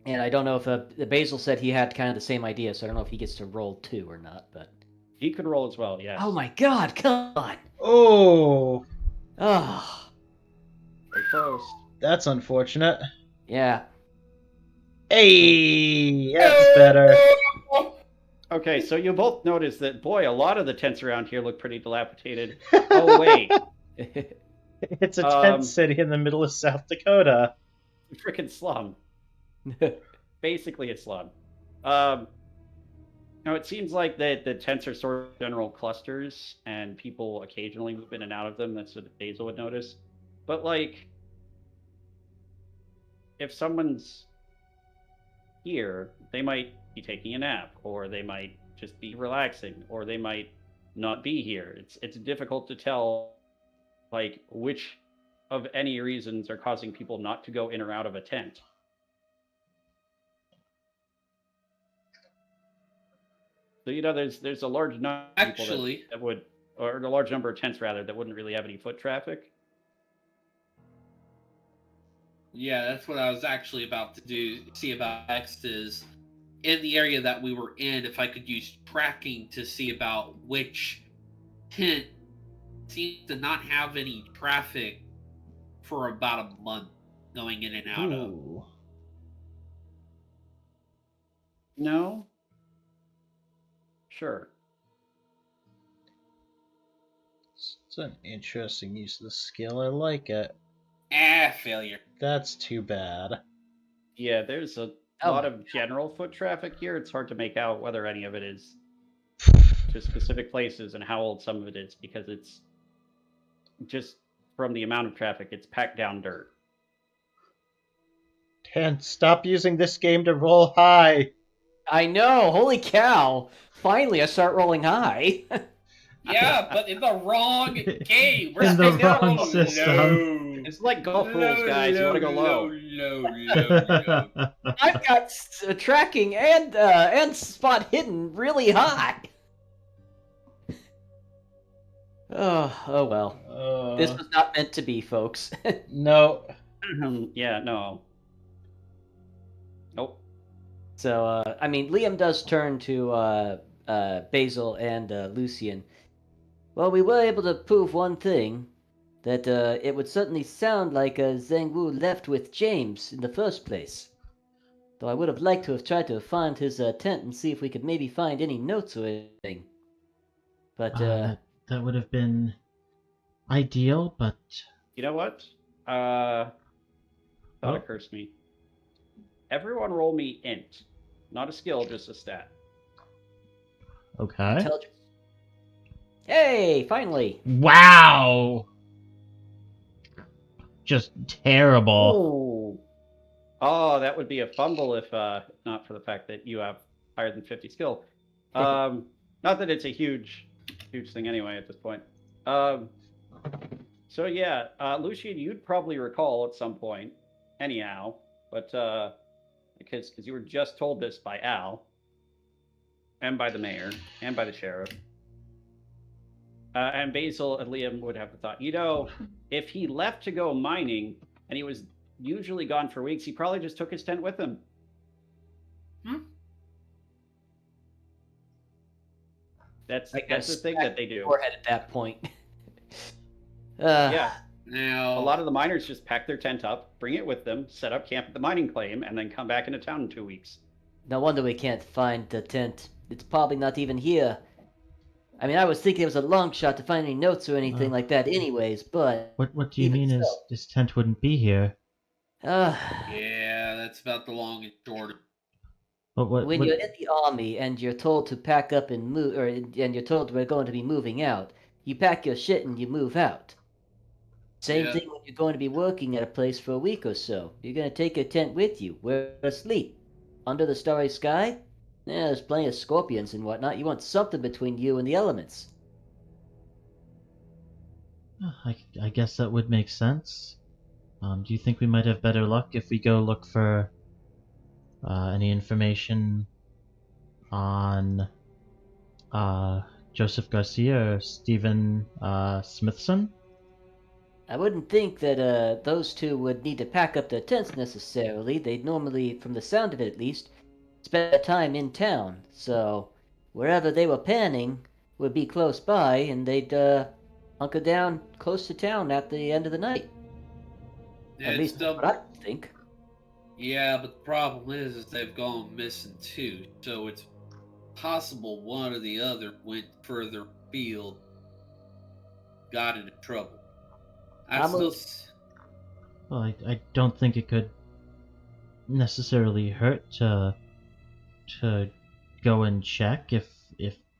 [SPEAKER 4] And I don't know if Basil said he had kind of the same idea, so I don't know if he gets to roll too or not, but...
[SPEAKER 2] He could roll as well, yes.
[SPEAKER 4] Oh my god, come on!
[SPEAKER 1] Oh,
[SPEAKER 4] Oh,
[SPEAKER 2] Very close.
[SPEAKER 1] that's unfortunate.
[SPEAKER 4] yeah.
[SPEAKER 1] Hey, that's better.
[SPEAKER 2] Okay, so you both notice that, boy, a lot of the tents around here look pretty dilapidated. Oh, wait.
[SPEAKER 1] It's a tent city in the middle of South Dakota.
[SPEAKER 2] Freaking slum. Basically a slum. Now, it seems like the tents are sort of general clusters, and people occasionally move in and out of them. That's what Basil would notice. But, like, if someone's here, they might be taking a nap, or they might just be relaxing, or they might not be here. It's difficult to tell, like, which of any reasons are causing people not to go in or out of a tent. So there's a large number of people
[SPEAKER 5] Actually,
[SPEAKER 2] that would, or a large number of tents rather, that wouldn't really have any foot traffic.
[SPEAKER 5] yeah, that's what I was actually about to see about next is in the area that we were in, if I could use tracking to see about which tent seems to not have any traffic for about a month going in and out of.
[SPEAKER 1] Ooh.
[SPEAKER 2] No? Sure.
[SPEAKER 1] It's an interesting use of the skill. I like it.
[SPEAKER 5] Failure.
[SPEAKER 1] That's too bad.
[SPEAKER 2] Yeah, there's a lot of general foot traffic here. It's hard to make out whether any of it is to specific places and how old some of it is, because it's just from the amount of traffic, it's packed down dirt.
[SPEAKER 1] Dan, stop using this game to roll high.
[SPEAKER 4] I know, holy cow! Finally, I start rolling high.
[SPEAKER 5] Yeah, but in the wrong game. We're
[SPEAKER 6] In the
[SPEAKER 5] still
[SPEAKER 6] wrong
[SPEAKER 5] rolling
[SPEAKER 6] system.
[SPEAKER 5] low.
[SPEAKER 2] It's like golf rules, guys. You want to go low.
[SPEAKER 5] Low.
[SPEAKER 4] I've got tracking and spot hidden really high. Oh well. This was not meant to be, folks.
[SPEAKER 1] No.
[SPEAKER 2] Yeah, no. Nope.
[SPEAKER 4] So, I mean, Liam does turn to Basil and Lucian. Well, we were able to prove one thing, that it would certainly sound like Zhang Wu left with James in the first place. Though I would have liked to have tried to find his tent and see if we could maybe find any notes or anything. But,
[SPEAKER 6] that would have been ideal, but
[SPEAKER 2] You know what? Thought
[SPEAKER 6] Oh.
[SPEAKER 2] occurs to me. Everyone roll me int. Not a skill, just a stat.
[SPEAKER 6] Okay.
[SPEAKER 4] Intelligence. Hey, finally.
[SPEAKER 6] Wow! Just terrible.
[SPEAKER 2] Oh. Oh, that would be a fumble if not for the fact that you have higher than 50 skill. Not that it's a huge thing anyway at this point. So yeah, Lucian, you'd probably recall at some point, anyhow, but because you were just told this by Al, and by the mayor, and by the sheriff, and Basil and Liam would have the thought, if he left to go mining, and he was usually gone for weeks, he probably just took his tent with him. That's the thing that they do.
[SPEAKER 4] Forehead at that point.
[SPEAKER 2] Yeah.
[SPEAKER 5] Now,
[SPEAKER 2] A lot of the miners just pack their tent up, bring it with them, set up camp at the mining claim, and then come back into town in 2 weeks.
[SPEAKER 4] No wonder we can't find the tent. It's probably not even here. I mean, I was thinking it was a long shot to find any notes or anything like that anyways, but...
[SPEAKER 6] What do you
[SPEAKER 4] even
[SPEAKER 6] mean
[SPEAKER 4] so.
[SPEAKER 6] is this tent wouldn't be here?
[SPEAKER 5] yeah, that's about the long and short.
[SPEAKER 4] When you're in the army and you're told to pack up and move, and you're told we're going to be moving out, you pack your shit and you move out. Same thing when you're going to be working at a place for a week or so. You're going to take your tent with you. Where to sleep? Under the starry sky? Yeah, there's plenty of scorpions and whatnot. You want something between you and the elements.
[SPEAKER 6] I guess that would make sense. Do you think we might have better luck if we go look for any information on Joseph Garcia or Stephen Smithson?
[SPEAKER 4] I wouldn't think that those two would need to pack up their tents necessarily. They'd normally, from the sound of it at least, spend their time in town. So wherever they were panning would be close by, and they'd hunker down close to town at the end of the night. At least that's what I think.
[SPEAKER 5] Yeah, but the problem is they've gone missing too. So it's possible one or the other went further afield, got into trouble.
[SPEAKER 6] Well, I don't think it could necessarily hurt to go and check. If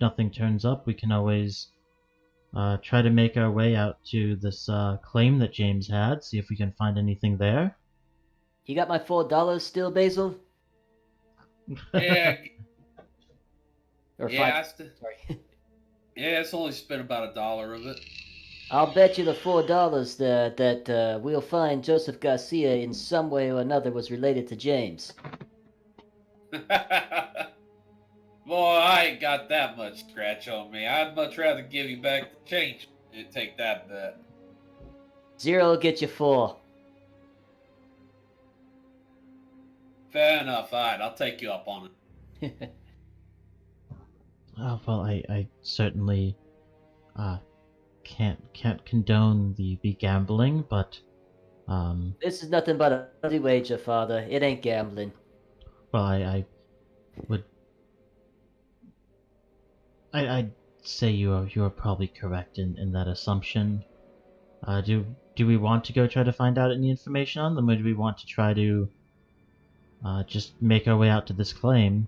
[SPEAKER 6] nothing turns up, we can always try to make our way out to this claim that James had, see if we can find anything there.
[SPEAKER 4] You got my $4 still, Basil?
[SPEAKER 5] Yeah.
[SPEAKER 4] Or
[SPEAKER 5] Yeah,
[SPEAKER 4] $5. Sorry.
[SPEAKER 5] Yeah, it's only spent about $1 of it.
[SPEAKER 4] I'll bet you the $4 that we'll find Joseph Garcia in some way or another was related to James.
[SPEAKER 5] Boy, I ain't got that much scratch on me. I'd much rather give you back the change than take that bet.
[SPEAKER 4] 0 will get you 4.
[SPEAKER 5] Fair enough. All right, I'll take you up on it.
[SPEAKER 6] Oh, well, I certainly can't condone the gambling, but
[SPEAKER 4] This is nothing but a bloody wager, Father. It ain't gambling.
[SPEAKER 6] well, I'd say you are probably correct in that assumption. Do we want to go try to find out any information on them, or do we want to try to just make our way out to this claim?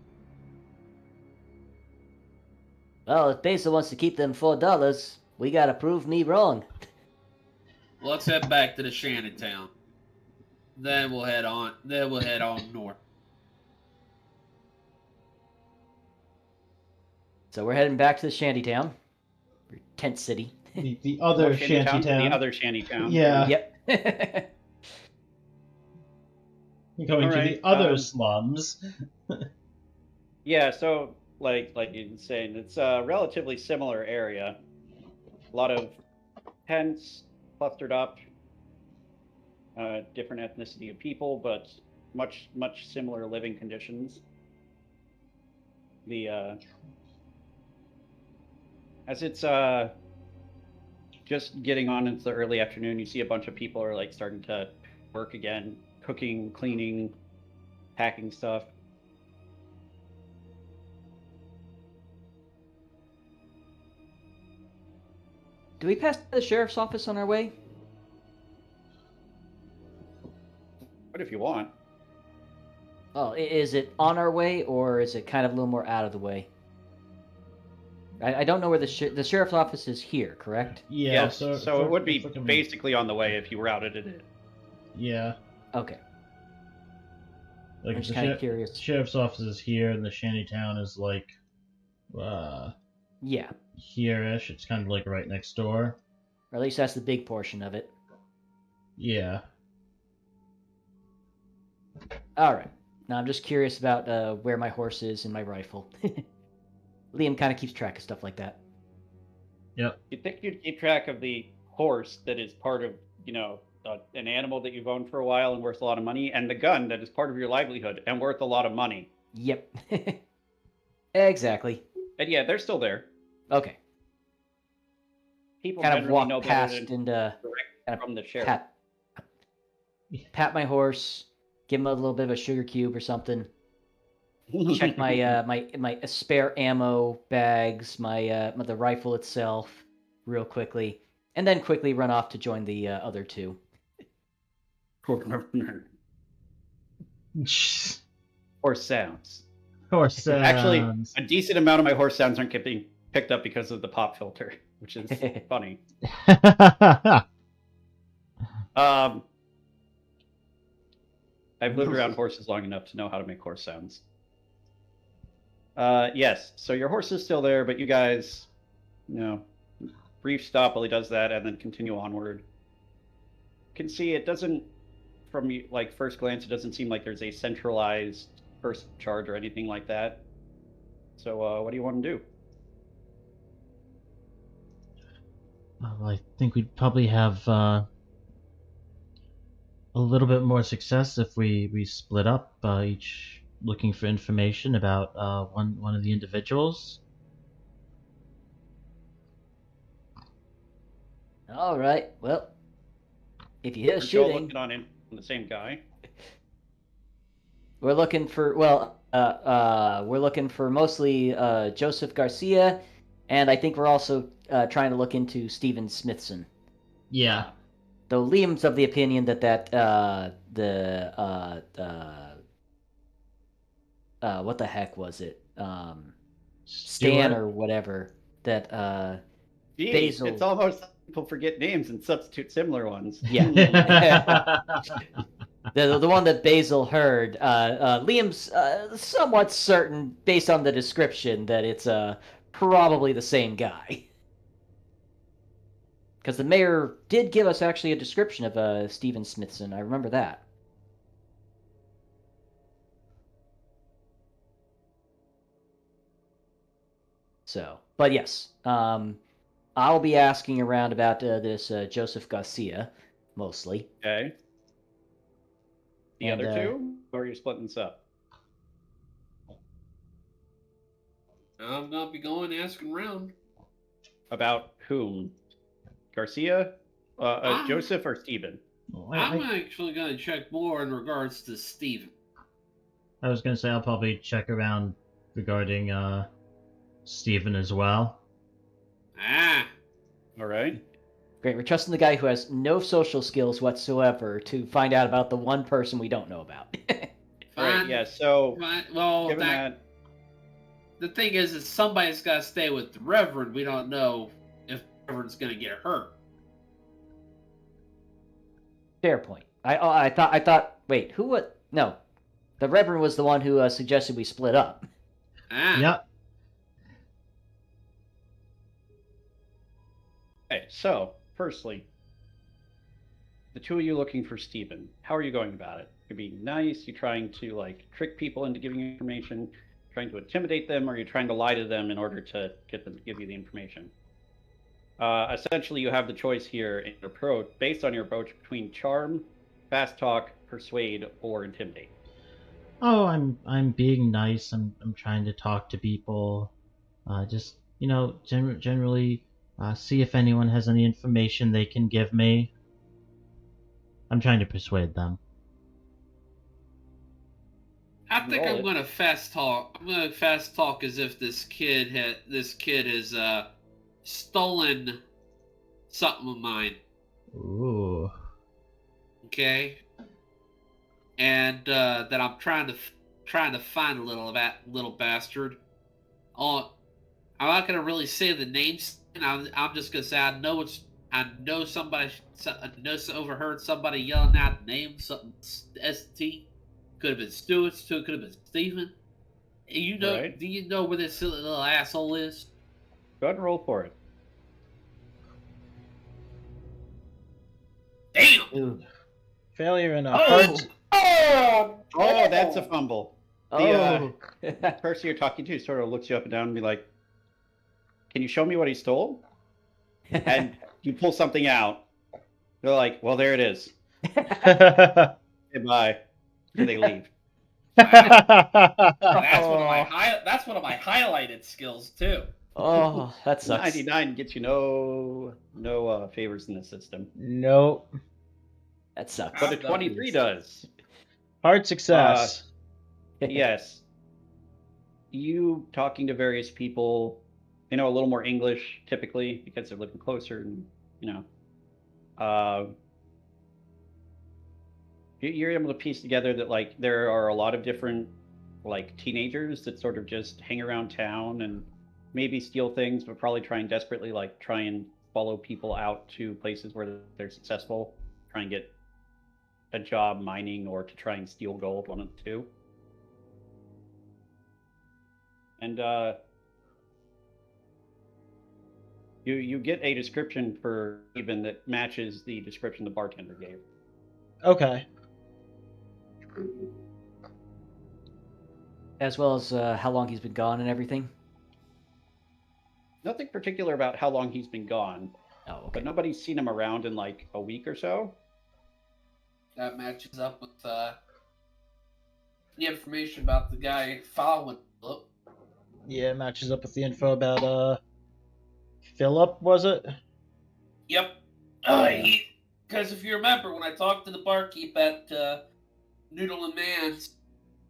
[SPEAKER 4] Well, if Basil wants to keep them $4, we gotta prove me wrong.
[SPEAKER 5] Let's head back to the Chinatown. Then we'll head on north.
[SPEAKER 4] So we're heading back to the shantytown. Or tent city.
[SPEAKER 1] The other shantytown.
[SPEAKER 2] The other shantytown.
[SPEAKER 1] Yeah.
[SPEAKER 4] Yep.
[SPEAKER 1] You're going to the other slums.
[SPEAKER 2] Yeah, so like you're saying, it's a relatively similar area. A lot of tents clustered up, different ethnicity of people, but much similar living conditions. As it's just getting on into the early afternoon, you see a bunch of people are like starting to work again, cooking, cleaning, packing stuff.
[SPEAKER 4] Do we pass the sheriff's office on our way?
[SPEAKER 2] What if you want?
[SPEAKER 4] Oh, is it on our way, or is it kind of a little more out of the way? I don't know where the sheriff's office is here, correct?
[SPEAKER 1] Yeah,
[SPEAKER 2] Yes,
[SPEAKER 1] so
[SPEAKER 2] it would be
[SPEAKER 1] if we're coming-
[SPEAKER 2] basically on the way if you routed it in.
[SPEAKER 1] Yeah.
[SPEAKER 4] Okay.
[SPEAKER 1] Like
[SPEAKER 4] I'm
[SPEAKER 1] the
[SPEAKER 4] just kind of curious.
[SPEAKER 1] sheriff's office is here, and the Shantytown is like,
[SPEAKER 4] Yeah,
[SPEAKER 1] here-ish. It's kind of like right next door.
[SPEAKER 4] or at least that's the big portion of it.
[SPEAKER 1] Yeah.
[SPEAKER 4] All right. Now I'm just curious about where my horse is and my rifle. Liam kind of keeps track of stuff like that.
[SPEAKER 1] Yep.
[SPEAKER 2] You'd think you'd keep track of the horse that is part of, an animal that you've owned for a while and worth a lot of money, and the gun that is part of your livelihood and worth a lot of money.
[SPEAKER 4] Yep. Exactly.
[SPEAKER 2] And yeah, they're still there.
[SPEAKER 4] Okay.
[SPEAKER 2] People
[SPEAKER 4] Kind of
[SPEAKER 2] generally
[SPEAKER 4] walk
[SPEAKER 2] know
[SPEAKER 4] past
[SPEAKER 2] better than
[SPEAKER 4] and
[SPEAKER 2] direct from the sheriff.
[SPEAKER 4] pat my horse, give him a little bit of a sugar cube or something. Check my my spare ammo bags, the rifle itself, real quickly, and then quickly run off to join the other two.
[SPEAKER 2] Horse sounds.
[SPEAKER 1] Horse sounds.
[SPEAKER 2] Actually, a decent amount of my horse sounds aren't getting picked up because of the pop filter, which is funny. I've lived around horses long enough to know how to make horse sounds. Yes, so your horse is still there, but you guys, brief stop while he does that, and then continue onward. You can see it doesn't, from first glance, it doesn't seem like there's a centralized first charge or anything like that. So, what do you want to do?
[SPEAKER 6] Well, I think we'd probably have a little bit more success if we split up, each looking for information about one of the individuals.
[SPEAKER 4] All right. Well, if you hear
[SPEAKER 2] We're all
[SPEAKER 4] shooting,
[SPEAKER 2] looking on the same guy.
[SPEAKER 4] we're looking for we're looking for mostly Joseph Garcia, and I think we're also trying to look into Stephen Smithson.
[SPEAKER 1] Yeah.
[SPEAKER 4] Though Liam's of the opinion that what the heck was it? Stan or whatever. That
[SPEAKER 2] Gee,
[SPEAKER 4] Basil.
[SPEAKER 2] it's almost like people forget names and substitute similar ones.
[SPEAKER 4] Yeah. the one that Basil heard. Liam's somewhat certain, based on the description, that it's probably the same guy. Because the mayor did give us actually a description of Stephen Smithson. I remember that. So, but yes, I'll be asking around about this Joseph Garcia, mostly.
[SPEAKER 2] Okay. The
[SPEAKER 4] And,
[SPEAKER 2] other two? Or are you splitting this up?
[SPEAKER 5] I'm gonna be going asking around.
[SPEAKER 2] About whom? Garcia? Joseph or Stephen?
[SPEAKER 5] I'm actually gonna check more in regards to Steven.
[SPEAKER 1] I was gonna say I'll probably check around regarding Stephen as well.
[SPEAKER 5] Ah,
[SPEAKER 2] All right.
[SPEAKER 4] Great, we're trusting the guy who has no social skills whatsoever to find out about the one person we don't know about.
[SPEAKER 2] All right,
[SPEAKER 5] fine.
[SPEAKER 2] yeah, so
[SPEAKER 5] Fine. Well,
[SPEAKER 2] given that,
[SPEAKER 5] the thing is somebody's got to stay with the Reverend. We don't know if the Reverend's gonna get hurt.
[SPEAKER 4] Fair point. I thought. Wait, who? What? No, the Reverend was the one who suggested we split up.
[SPEAKER 5] Ah,
[SPEAKER 1] Yep.
[SPEAKER 2] okay, so, firstly, the two of you looking for Stephen, how are you going about it? You're being nice, you're trying to, trick people into giving you information, trying to intimidate them, or you're trying to lie to them in order to get them to give you the information? Essentially, you have the choice here in your approach, based on your approach, between charm, fast talk, persuade, or intimidate.
[SPEAKER 6] Oh, I'm being nice. I'm trying to talk to people. Just generally see if anyone has any information they can give me. I'm trying to persuade them.
[SPEAKER 5] I think
[SPEAKER 2] Roll
[SPEAKER 5] I'm
[SPEAKER 2] it.
[SPEAKER 5] gonna fast talk. I'm gonna fast talk as if this kid has stolen something of mine.
[SPEAKER 6] Ooh.
[SPEAKER 5] Okay, and that I'm trying to
[SPEAKER 3] trying to find a little bastard. Oh, I'm not gonna really say the names. I'm just gonna say I know overheard somebody yelling out the name, something ST. Could have been Stuart. Could have been Stephen. You know?
[SPEAKER 2] Right.
[SPEAKER 3] Do you know where this silly little asshole is?
[SPEAKER 2] Go ahead and roll for it.
[SPEAKER 3] Damn.
[SPEAKER 4] Ooh.
[SPEAKER 1] Failure in a
[SPEAKER 5] Oh!
[SPEAKER 1] hard.
[SPEAKER 2] Oh, that's a fumble.
[SPEAKER 4] Oh.
[SPEAKER 2] The person you're talking to sort of looks you up and down and be like, "Can you show me what he stole?" And you pull something out. They're like, "Well, there it is. Goodbye." And they leave.
[SPEAKER 5] That's one of my highlighted skills too.
[SPEAKER 4] Oh, that sucks.
[SPEAKER 2] 99 gets you no favors in the system,
[SPEAKER 1] Nope.
[SPEAKER 4] That sucks.
[SPEAKER 2] but a 23 does.
[SPEAKER 1] Hard success.
[SPEAKER 2] Yes. You talking to various people, they know a little more English typically because they're living closer, and you're able to piece together that like there are a lot of different like teenagers that sort of just hang around town and maybe steal things, but probably try and follow people out to places where they're successful, try and get a job mining or to try and steal gold, one of the two. And you get a description for even that matches the description the bartender gave.
[SPEAKER 1] Okay.
[SPEAKER 4] As well as how long he's been gone and everything.
[SPEAKER 2] Nothing particular about how long he's been gone,
[SPEAKER 4] Oh, okay.
[SPEAKER 2] but nobody's seen him around in like a week or so.
[SPEAKER 5] That matches up with the information about the guy following Philip.
[SPEAKER 1] Yeah, it matches up with the info about Philip, was it?
[SPEAKER 5] Yep. Because if you remember, when I talked to the barkeep at Noodle and Man's,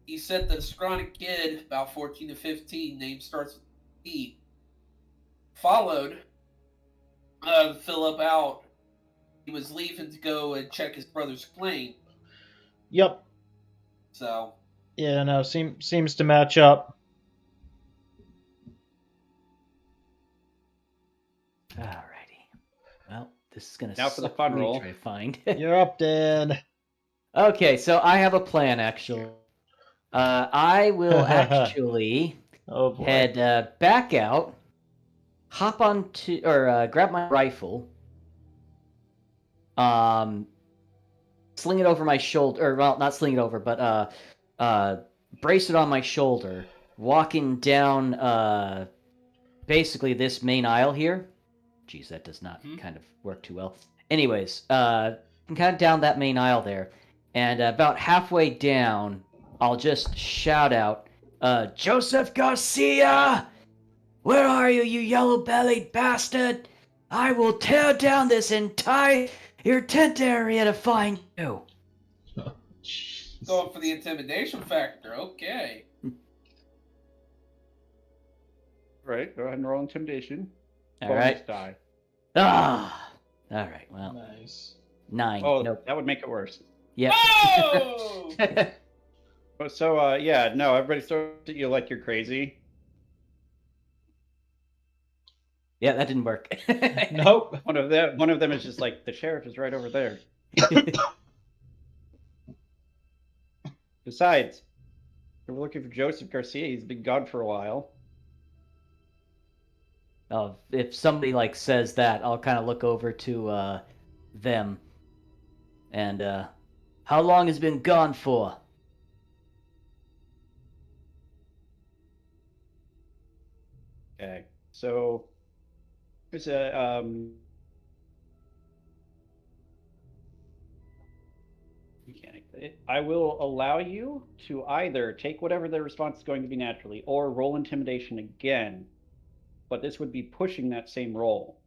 [SPEAKER 5] he said that a scrawny kid, about 14 to 15, name starts with E, followed Philip out. He was leaving to go and check his brother's plane.
[SPEAKER 1] Yep.
[SPEAKER 5] So.
[SPEAKER 1] Yeah, no, seems to match up.
[SPEAKER 4] Alrighty. Well, this is gonna
[SPEAKER 2] Now for the
[SPEAKER 4] suck
[SPEAKER 2] fun
[SPEAKER 4] me to
[SPEAKER 2] roll.
[SPEAKER 4] try to find.
[SPEAKER 1] You're up, Dan.
[SPEAKER 4] Okay, so I have a plan actually. I will actually
[SPEAKER 1] Oh boy.
[SPEAKER 4] head back out, hop onto or grab my rifle, sling it over my shoulder, or well, not sling it over, but brace it on my shoulder, walking down basically this main aisle here. Jeez, that does not kind of work too well. Anyways, I'm kind of down that main aisle there, and about halfway down, I'll just shout out, Joseph Garcia! Where are you, you yellow-bellied bastard? I will tear down this entire your tent area to find you.
[SPEAKER 5] Going for the intimidation factor, okay.
[SPEAKER 2] Right, go ahead and roll intimidation.
[SPEAKER 4] All right.
[SPEAKER 2] Die.
[SPEAKER 4] Ah. All right. Well,
[SPEAKER 1] Nice.
[SPEAKER 4] 9.
[SPEAKER 2] Oh,
[SPEAKER 4] Nope.
[SPEAKER 2] that would make it worse.
[SPEAKER 4] Yep.
[SPEAKER 5] Oh!
[SPEAKER 2] So, yeah, no, everybody starts at you like you're crazy.
[SPEAKER 4] Yeah, that didn't work.
[SPEAKER 1] Nope.
[SPEAKER 2] One of them is just like, the sheriff is right over there. Besides, we're looking for Joseph Garcia. He's been gone for a while.
[SPEAKER 4] If somebody like says that, I'll kind of look over to them. And how long has been gone for?
[SPEAKER 2] Okay, so there's a mechanic. I will allow you to either take whatever the response is going to be naturally, or roll intimidation again. But this would be pushing that same roll.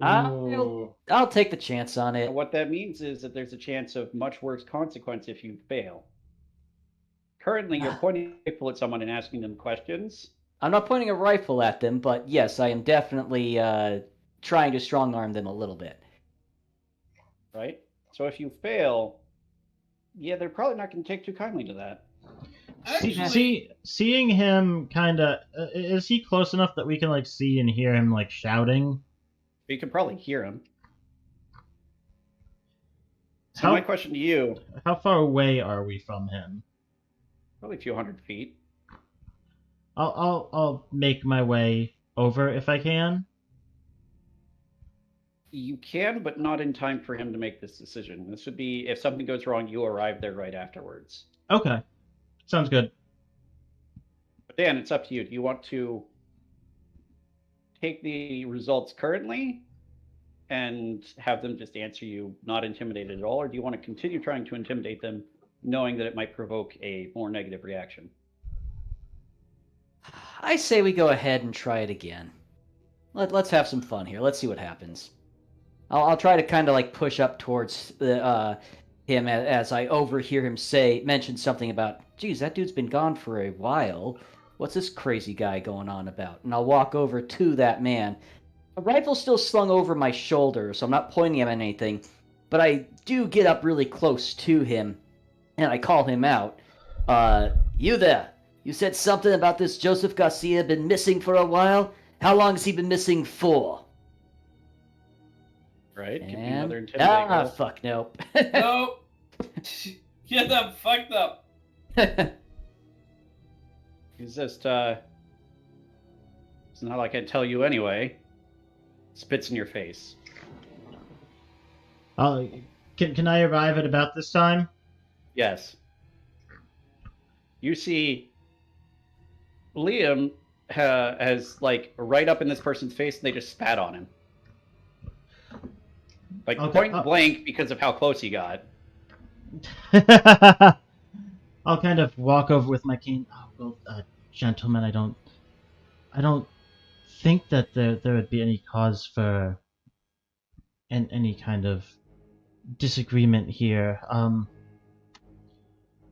[SPEAKER 4] I'll take the chance on it.
[SPEAKER 2] And what that means is that there's a chance of much worse consequence if you fail. Currently, you're pointing a rifle at someone and asking them questions.
[SPEAKER 4] I'm not pointing a rifle at them, but yes, I am definitely trying to strong-arm them a little bit.
[SPEAKER 2] Right? So if you fail, yeah, they're probably not going to take too kindly to that.
[SPEAKER 5] Actually,
[SPEAKER 1] seeing him kind of is he close enough that we can like see and hear him like shouting?
[SPEAKER 2] You can probably hear him. So
[SPEAKER 1] How
[SPEAKER 2] my question to you,
[SPEAKER 1] how far away are we from him?
[SPEAKER 2] probably a few hundred feet.
[SPEAKER 1] I'll make my way over if I can.
[SPEAKER 2] You can, but not in time for him to make this decision. This would be if something goes wrong, you arrive there right afterwards.
[SPEAKER 1] Okay, sounds good.
[SPEAKER 2] But Dan, it's up to you. Do you want to take the results currently and have them just answer you not intimidated at all, or do you want to continue trying to intimidate them, knowing that it might provoke a more negative reaction?
[SPEAKER 4] I say we go ahead and try it again. Let's have some fun here. Let's see what happens. I'll try to kind of like push up towards him as I overhear him mention something about, geez, that dude's been gone for a while. What's this crazy guy going on about? And I'll walk over to that man. A rifle's still slung over my shoulder, so I'm not pointing him at anything. But I do get up really close to him, and I call him out. You there. You said something about this Joseph Garcia been missing for a while? How long has he been missing for?
[SPEAKER 2] Right? Give me
[SPEAKER 4] And...
[SPEAKER 2] another intimidate roll.
[SPEAKER 4] fuck, nope.
[SPEAKER 5] no. Get them fucked up.
[SPEAKER 2] He's just, it's not like I tell you anyway. Spits in your face.
[SPEAKER 1] Can I arrive at about this time?
[SPEAKER 2] Yes. You see Liam has, like, right up in this person's face, and they just spat on him. Like,
[SPEAKER 1] Okay,
[SPEAKER 2] point blank because of how close he got.
[SPEAKER 1] I'll kind of walk over with my cane. Oh, well, gentlemen, I don't think that there would be any cause for any kind of disagreement here.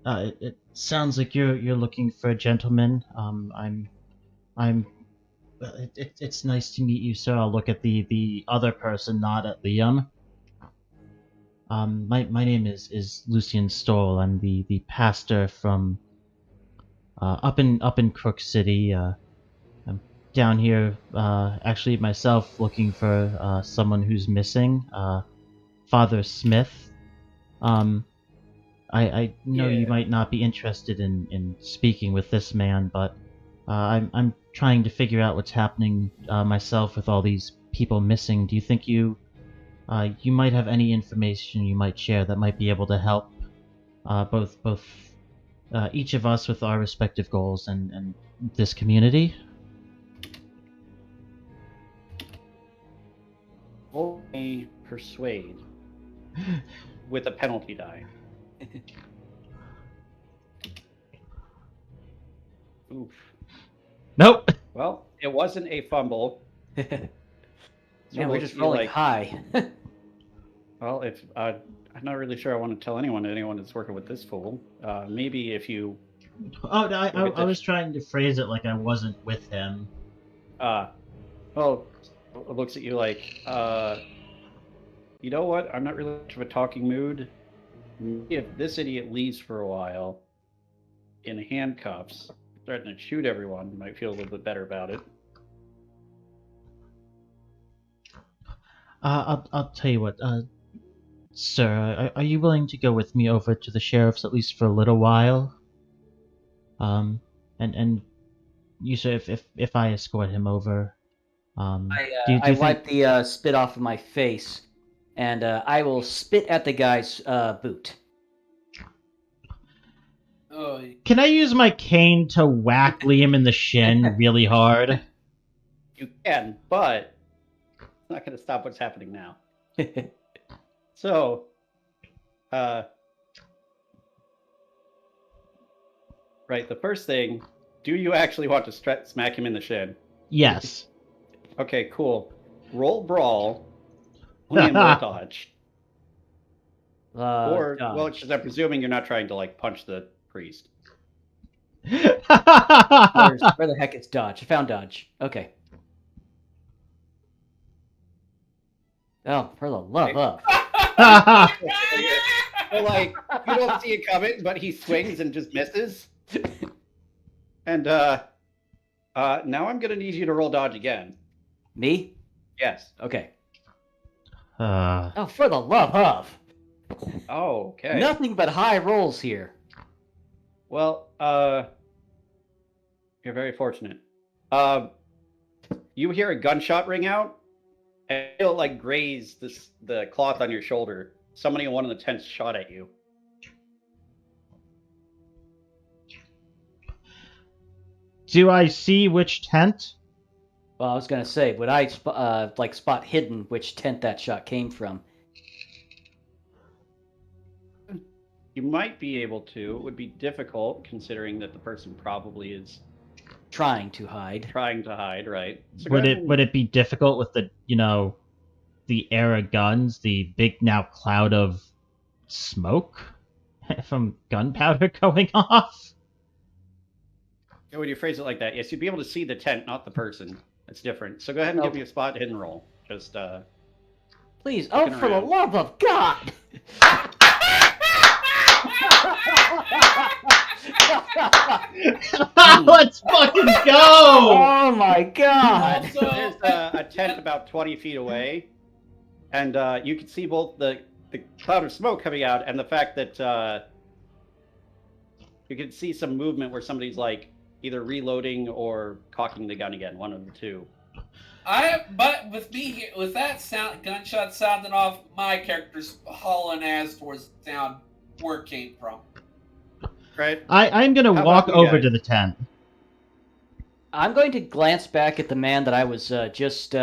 [SPEAKER 1] It sounds like you're looking for a gentleman. It's nice to meet you, sir. I'll look at the other person, not at Liam. My name is Lucian Stoll. I'm the pastor from up in Crook City. I'm down here actually myself looking for someone who's missing. Father Smith. I know you might not be interested in speaking with this man, but I'm trying to figure out what's happening myself with all these people missing. Do you think you might have any information you might share that might be able to help both each of us with our respective goals and this community?
[SPEAKER 2] Only persuade with a penalty die. Oof.
[SPEAKER 1] Nope.
[SPEAKER 2] Well, it wasn't a fumble.
[SPEAKER 4] Yeah, we're just rolling high.
[SPEAKER 2] Well, if I'm not really sure I want to tell anyone that's working with this fool. Maybe if you.
[SPEAKER 1] Oh, no, I was trying to phrase it like I wasn't with him.
[SPEAKER 2] Well, it looks at you like, you know what? I'm not really much of a talking mood. If this idiot leaves for a while in handcuffs, threatening to shoot everyone, you might feel a little bit better about it.
[SPEAKER 1] I'll tell you what, sir, are you willing to go with me over to the sheriff's at least for a little while? And you sir, if I escort him over,
[SPEAKER 4] I wipe the spit off of my face, and I will spit at the guy's boot.
[SPEAKER 5] Oh,
[SPEAKER 1] Can I use my cane to whack Liam in the shin really hard?
[SPEAKER 2] You can, but it's not going to stop what's happening now. So, right, the first thing, do you actually want to smack him in the shin?
[SPEAKER 1] Yes.
[SPEAKER 2] Okay, cool. Roll brawl. Only roll dodge. Or,
[SPEAKER 4] Dodge.
[SPEAKER 2] well, because I'm presuming you're not trying to, like, punch the priest.
[SPEAKER 4] Where the heck is dodge? I found dodge. Okay. Oh, for the love of.
[SPEAKER 2] So, like, you don't see it coming, but he swings and just misses. And now I'm gonna need you to roll dodge again.
[SPEAKER 4] Me?
[SPEAKER 2] Yes.
[SPEAKER 4] Okay.
[SPEAKER 6] Uh,
[SPEAKER 4] Oh, for the love of!
[SPEAKER 2] Oh, okay.
[SPEAKER 4] Nothing but high rolls here.
[SPEAKER 2] Well, you're very fortunate. You hear a gunshot ring out, and it'll like graze the cloth on your shoulder. Somebody in one of the tents shot at you.
[SPEAKER 1] Do I see which tent?
[SPEAKER 4] Well, I was gonna say, would I spot hidden which tent that shot came from?
[SPEAKER 2] You might be able to. It would be difficult considering that the person probably is
[SPEAKER 4] Trying to hide.
[SPEAKER 2] trying to hide, right? So go
[SPEAKER 1] Would
[SPEAKER 2] ahead
[SPEAKER 1] it
[SPEAKER 2] and-
[SPEAKER 1] would it be difficult with the the era guns, the big now cloud of smoke from gunpowder going off?
[SPEAKER 2] When you phrase it like that, yes, you'd be able to see the tent, not the person. That's different. So go ahead and give me a spot hidden roll. Just
[SPEAKER 4] Please,
[SPEAKER 2] Looking
[SPEAKER 4] oh, for the
[SPEAKER 2] around.
[SPEAKER 4] love of God!
[SPEAKER 1] Let's fucking go!
[SPEAKER 4] Oh my God!
[SPEAKER 5] Also,
[SPEAKER 2] there's a tent about 20 feet away, and you can see both the cloud of smoke coming out and the fact that you can see some movement where somebody's like either reloading or cocking the gun again, one of the two.
[SPEAKER 5] but with with that gunshot sounding off, my character's hauling ass towards the sound where it came from.
[SPEAKER 2] Right?
[SPEAKER 1] I'm gonna
[SPEAKER 2] How
[SPEAKER 1] walk
[SPEAKER 2] about you
[SPEAKER 1] over
[SPEAKER 2] guys?
[SPEAKER 1] to the tent.
[SPEAKER 4] I'm going to glance back at the man that I was just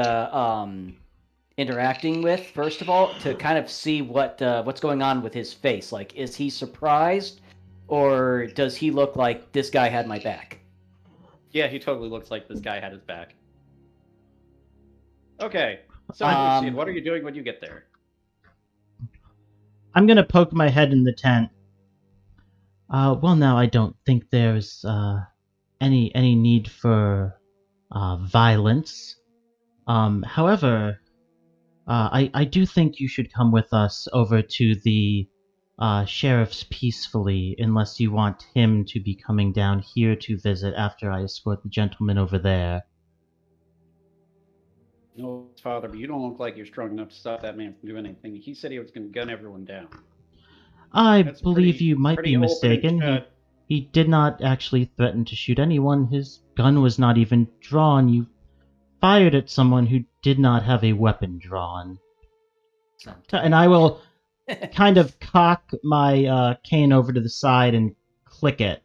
[SPEAKER 4] interacting with, first of all, to kind of see what's going on with his face. Like, is he surprised, or does he look like this guy had my back?
[SPEAKER 2] Yeah, he totally looks like this guy had his back. Okay, so
[SPEAKER 4] Um,
[SPEAKER 2] Lucian, what are you doing when you get there?
[SPEAKER 1] I'm gonna poke my head in the tent. Well, now I don't think there's any need for violence. However, I do think you should come with us over to the sheriff's peacefully, unless you want him to be coming down here to visit after I escort the gentleman over there.
[SPEAKER 2] No, father, but you don't look like you're strong enough to stop that man from doing anything. He said he was going to gun everyone down.
[SPEAKER 1] I
[SPEAKER 2] That's
[SPEAKER 1] believe
[SPEAKER 2] pretty-
[SPEAKER 1] you might
[SPEAKER 2] pretty
[SPEAKER 1] be
[SPEAKER 2] open and
[SPEAKER 1] mistaken.
[SPEAKER 2] shut.
[SPEAKER 1] He did not actually threaten to shoot anyone. His gun was not even drawn. You fired at someone who did not have a weapon drawn. And I will kind of cock my cane over to the side and click it.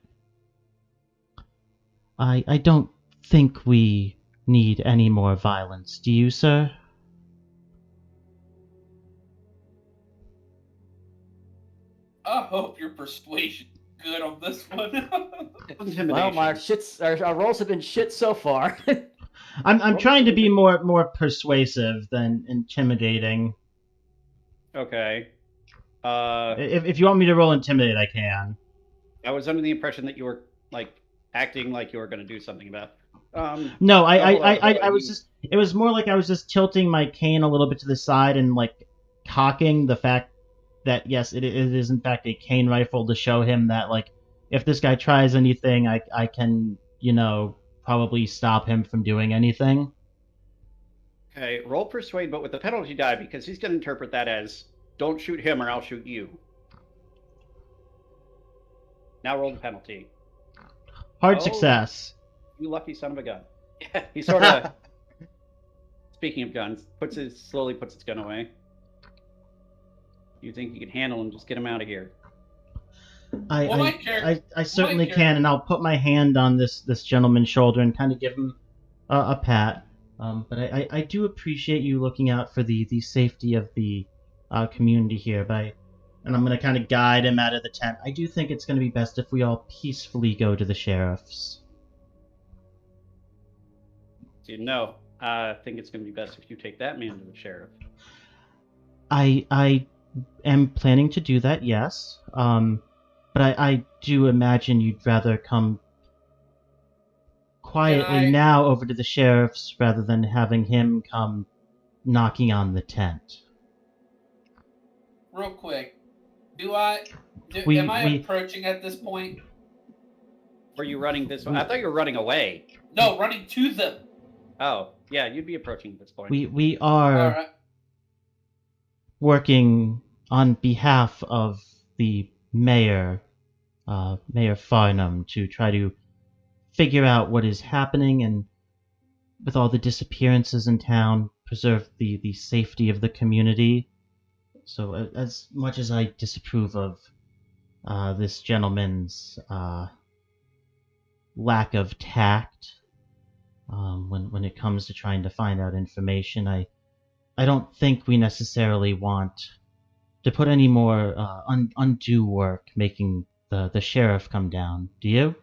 [SPEAKER 1] I don't think we need any more violence. Do you, sir?
[SPEAKER 5] I hope your persuasion good on this one.
[SPEAKER 2] Intimidation.
[SPEAKER 4] Well, our rolls have been shit so far.
[SPEAKER 1] I'm trying to be more persuasive than intimidating.
[SPEAKER 2] Okay.
[SPEAKER 1] If you want me to roll intimidate, I can.
[SPEAKER 2] I was under the impression that you were like acting like you were going to do something about.
[SPEAKER 1] No,
[SPEAKER 2] hold on,
[SPEAKER 1] I was just. It was more like I was just tilting my cane a little bit to the side and like cocking the fact that yes, it is in fact a cane rifle to show him that like if this guy tries anything, I can probably stop him from doing anything.
[SPEAKER 2] Okay, roll persuade, but with the penalty die because he's going to interpret that as don't shoot him or I'll shoot you. Now roll the penalty.
[SPEAKER 1] Hard
[SPEAKER 2] Oh.
[SPEAKER 1] success.
[SPEAKER 2] You lucky son of a gun. He sort of. Speaking of guns, slowly puts his gun away. You think you can handle him? Just get him out of here.
[SPEAKER 1] I certainly can, and I'll put my hand on this gentleman's shoulder and kind of give him a pat. But I do appreciate you looking out for the safety of the community here. And I'm going to kind of guide him out of the tent. I do think it's going to be best if we all peacefully go to the sheriff's.
[SPEAKER 2] No, I think it's going to be best if you take that man to the sheriff.
[SPEAKER 1] I am planning to do that, yes. But I do imagine you'd rather come quietly now over to the sheriff's rather than having him come knocking on the tent.
[SPEAKER 5] Real quick, am I approaching at this point?
[SPEAKER 2] Or are you running this way? I thought you were running away.
[SPEAKER 5] No, running to them.
[SPEAKER 2] Oh, yeah, you'd be approaching at this point.
[SPEAKER 6] We are
[SPEAKER 5] All right.
[SPEAKER 6] working on behalf of the mayor, Mayor Farnham, to try to figure out what is happening and, with all the disappearances in town, preserve the safety of the community. So, as much as I disapprove of this gentleman's lack of tact when it comes to trying to find out information, I don't think we necessarily want to put any more undue work making the sheriff come down. Do you?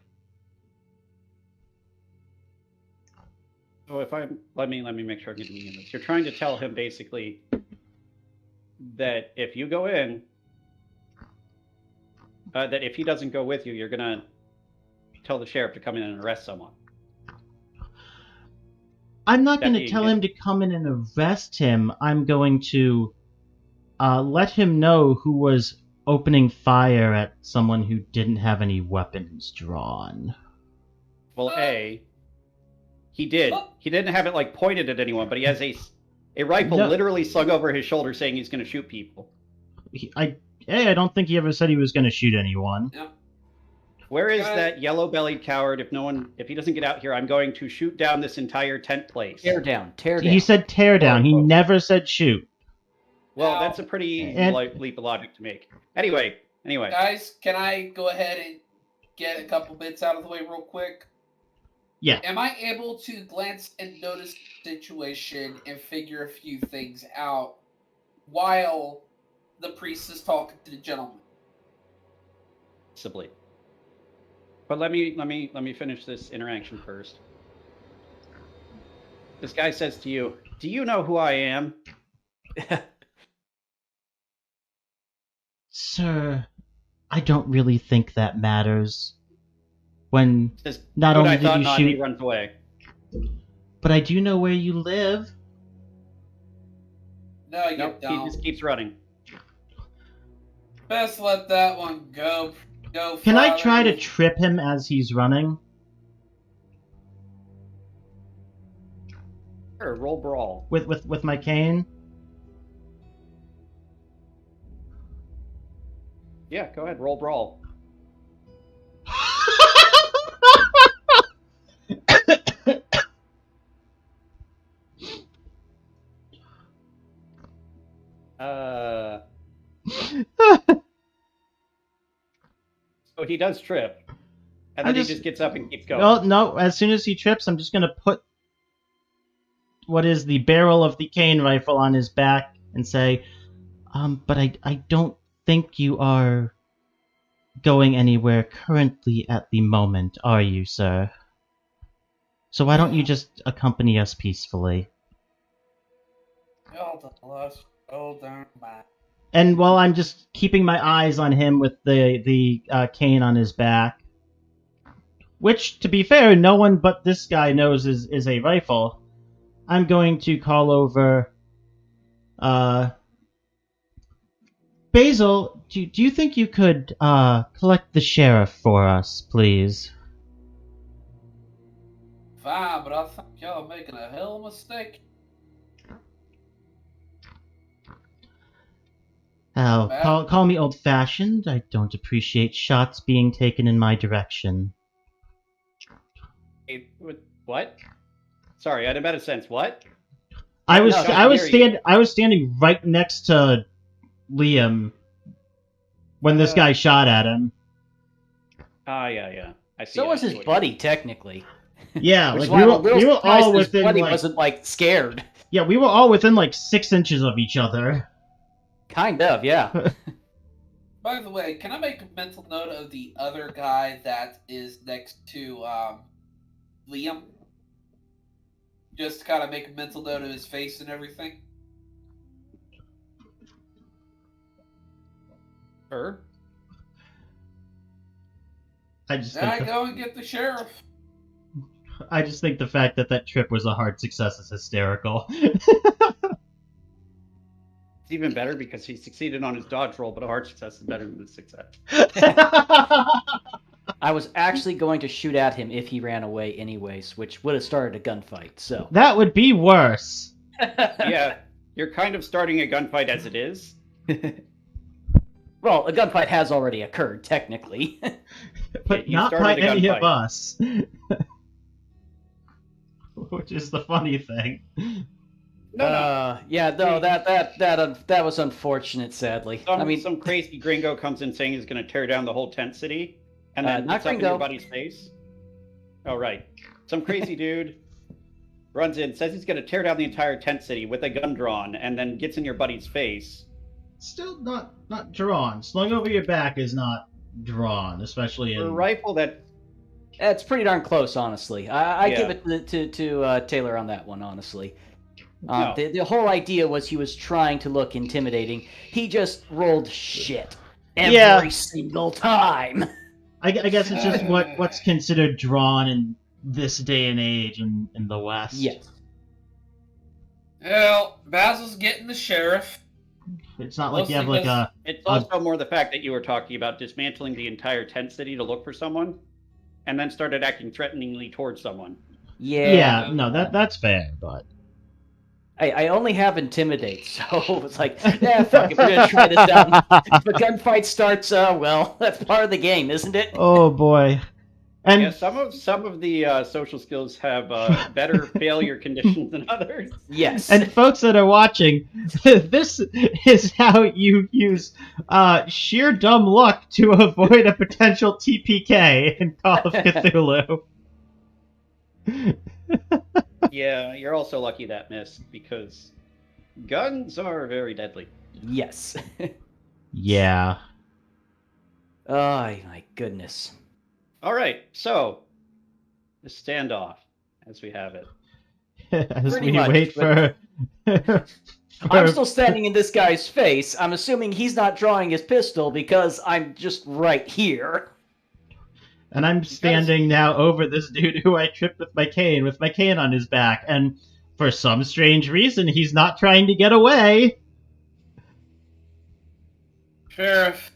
[SPEAKER 2] So let me make sure I'm getting this. You're trying to tell him basically that if you go in, that if he doesn't go with you, you're gonna tell the sheriff to come in and arrest someone.
[SPEAKER 6] I'm not going to tell him to come in and arrest him. I'm going to let him know who was opening fire at someone who didn't have any weapons drawn.
[SPEAKER 2] Well, he did. He didn't have it like pointed at anyone, but he has a rifle literally slung over his shoulder, saying he's going to shoot people.
[SPEAKER 6] I don't think he ever said he was going to shoot anyone.
[SPEAKER 5] Yeah.
[SPEAKER 2] Where is that yellow-bellied coward? If he doesn't get out here, I'm going to shoot down this entire tent place.
[SPEAKER 4] Tear down.
[SPEAKER 6] He said tear down. He never said shoot.
[SPEAKER 2] Well, that's a pretty leap of logic to make. Anyway.
[SPEAKER 5] Guys, can I go ahead and get a couple bits out of the way real quick?
[SPEAKER 6] Yeah.
[SPEAKER 5] Am I able to glance and notice the situation and figure a few things out while the priest is talking to the gentleman?
[SPEAKER 2] Possibly. But let me finish this interaction first. This guy says to you, "Do you know who I am?"
[SPEAKER 6] Sir, I don't really think that matters. When
[SPEAKER 2] Says,
[SPEAKER 6] not only did you shoot,
[SPEAKER 2] he runs away.
[SPEAKER 6] But I do know where you live.
[SPEAKER 5] No, you
[SPEAKER 2] Nope,
[SPEAKER 5] don't.
[SPEAKER 2] he just keeps running.
[SPEAKER 5] Best let that one go.
[SPEAKER 6] Can I try to trip him as he's running?
[SPEAKER 2] Sure, roll brawl.
[SPEAKER 6] With my cane?
[SPEAKER 2] Yeah, go ahead, roll brawl. So he does trip, and then he just gets up and keeps going.
[SPEAKER 6] No, as soon as he trips, I'm just gonna put what is the barrel of the cane rifle on his back and say, but I don't think you are going anywhere currently at the moment, are you, sir? So why don't you just accompany us peacefully?
[SPEAKER 5] Hold on, bye.
[SPEAKER 6] And while I'm just keeping my eyes on him with the cane on his back, which, to be fair, no one but this guy knows is a rifle, I'm going to call over, Basil, do you think you could collect the sheriff for us, please?
[SPEAKER 5] Fine, but I think y'all are making a hell of a mistake.
[SPEAKER 6] Oh, call me old-fashioned. I don't appreciate shots being taken in my direction.
[SPEAKER 2] Hey, what? Sorry, I had a better sense. What?
[SPEAKER 6] I was standing right next to Liam when this guy shot at him.
[SPEAKER 2] Yeah. I see.
[SPEAKER 4] So was his buddy, technically.
[SPEAKER 6] Yeah,
[SPEAKER 4] Which
[SPEAKER 6] like
[SPEAKER 4] we were all within. Buddy
[SPEAKER 6] like,
[SPEAKER 4] wasn't like scared.
[SPEAKER 6] Yeah, we were all within like 6 inches of each other.
[SPEAKER 4] Kind of, yeah.
[SPEAKER 5] By the way, can I make a mental note of the other guy that is next to Liam? Just to kind of make a mental note of his face and everything.
[SPEAKER 2] Sure.
[SPEAKER 5] Go and get the sheriff.
[SPEAKER 6] I just think the fact that trip was a hard success is hysterical.
[SPEAKER 2] It's even better because he succeeded on his dodge roll, but a hard success is better than a success.
[SPEAKER 4] I was actually going to shoot at him if he ran away anyways, which would have started a gunfight, so.
[SPEAKER 1] That would be worse.
[SPEAKER 2] Yeah, you're kind of starting a gunfight as it is.
[SPEAKER 4] Well, a gunfight has already occurred, technically.
[SPEAKER 1] But
[SPEAKER 2] You
[SPEAKER 1] not
[SPEAKER 2] started
[SPEAKER 1] by
[SPEAKER 2] a
[SPEAKER 1] any of
[SPEAKER 2] gunfight.
[SPEAKER 1] us. Which is the funny thing.
[SPEAKER 2] No.
[SPEAKER 4] Yeah, no, that was unfortunate, sadly.
[SPEAKER 2] Some crazy gringo comes in saying he's going to tear down the whole tent city, and then
[SPEAKER 4] not
[SPEAKER 2] gets up in
[SPEAKER 4] gringo.
[SPEAKER 2] your buddy's face. Oh, right. Some crazy dude runs in, says he's going to tear down the entire tent city with a gun drawn, and then gets in your buddy's face.
[SPEAKER 1] Still not drawn. Slung over your back is not drawn, especially
[SPEAKER 2] For a
[SPEAKER 1] in...
[SPEAKER 2] rifle that...
[SPEAKER 4] It's pretty darn close, honestly. I
[SPEAKER 2] Yeah.
[SPEAKER 4] give it to Taylor on that one, honestly.
[SPEAKER 2] No.
[SPEAKER 4] The whole idea was he was trying to look intimidating. He just rolled shit every single time.
[SPEAKER 1] I guess it's just what's considered drawn in this day and age in the West.
[SPEAKER 4] Yes.
[SPEAKER 5] Well, Basil's getting the sheriff.
[SPEAKER 1] It's not like you have like a...
[SPEAKER 2] It's also more the fact that you were talking about dismantling the entire tent city to look for someone, and then started acting threateningly towards someone.
[SPEAKER 1] Yeah, no, that's fair, but...
[SPEAKER 4] I only have intimidate, so it's like, yeah, fuck it, we're gonna try this out. If a gunfight starts, well, that's part of the game, isn't it?
[SPEAKER 1] Oh boy. And
[SPEAKER 2] Yeah, some of the social skills have better failure conditions than others.
[SPEAKER 4] Yes.
[SPEAKER 1] and folks that are watching, this is how you use sheer dumb luck to avoid a potential TPK in Call of Cthulhu.
[SPEAKER 2] Yeah, you're also lucky that missed, because guns are very deadly.
[SPEAKER 4] Yes.
[SPEAKER 1] Yeah.
[SPEAKER 4] Oh, my goodness.
[SPEAKER 2] All right, so the standoff, as we have it.
[SPEAKER 1] As
[SPEAKER 4] Pretty
[SPEAKER 1] we
[SPEAKER 4] much,
[SPEAKER 1] wait for...
[SPEAKER 4] I'm still standing in this guy's face. I'm assuming he's not drawing his pistol because I'm just right here.
[SPEAKER 1] And I'm standing now over this dude who I tripped with my cane on his back, and for some strange reason, he's not trying to get away.
[SPEAKER 5] Sheriff,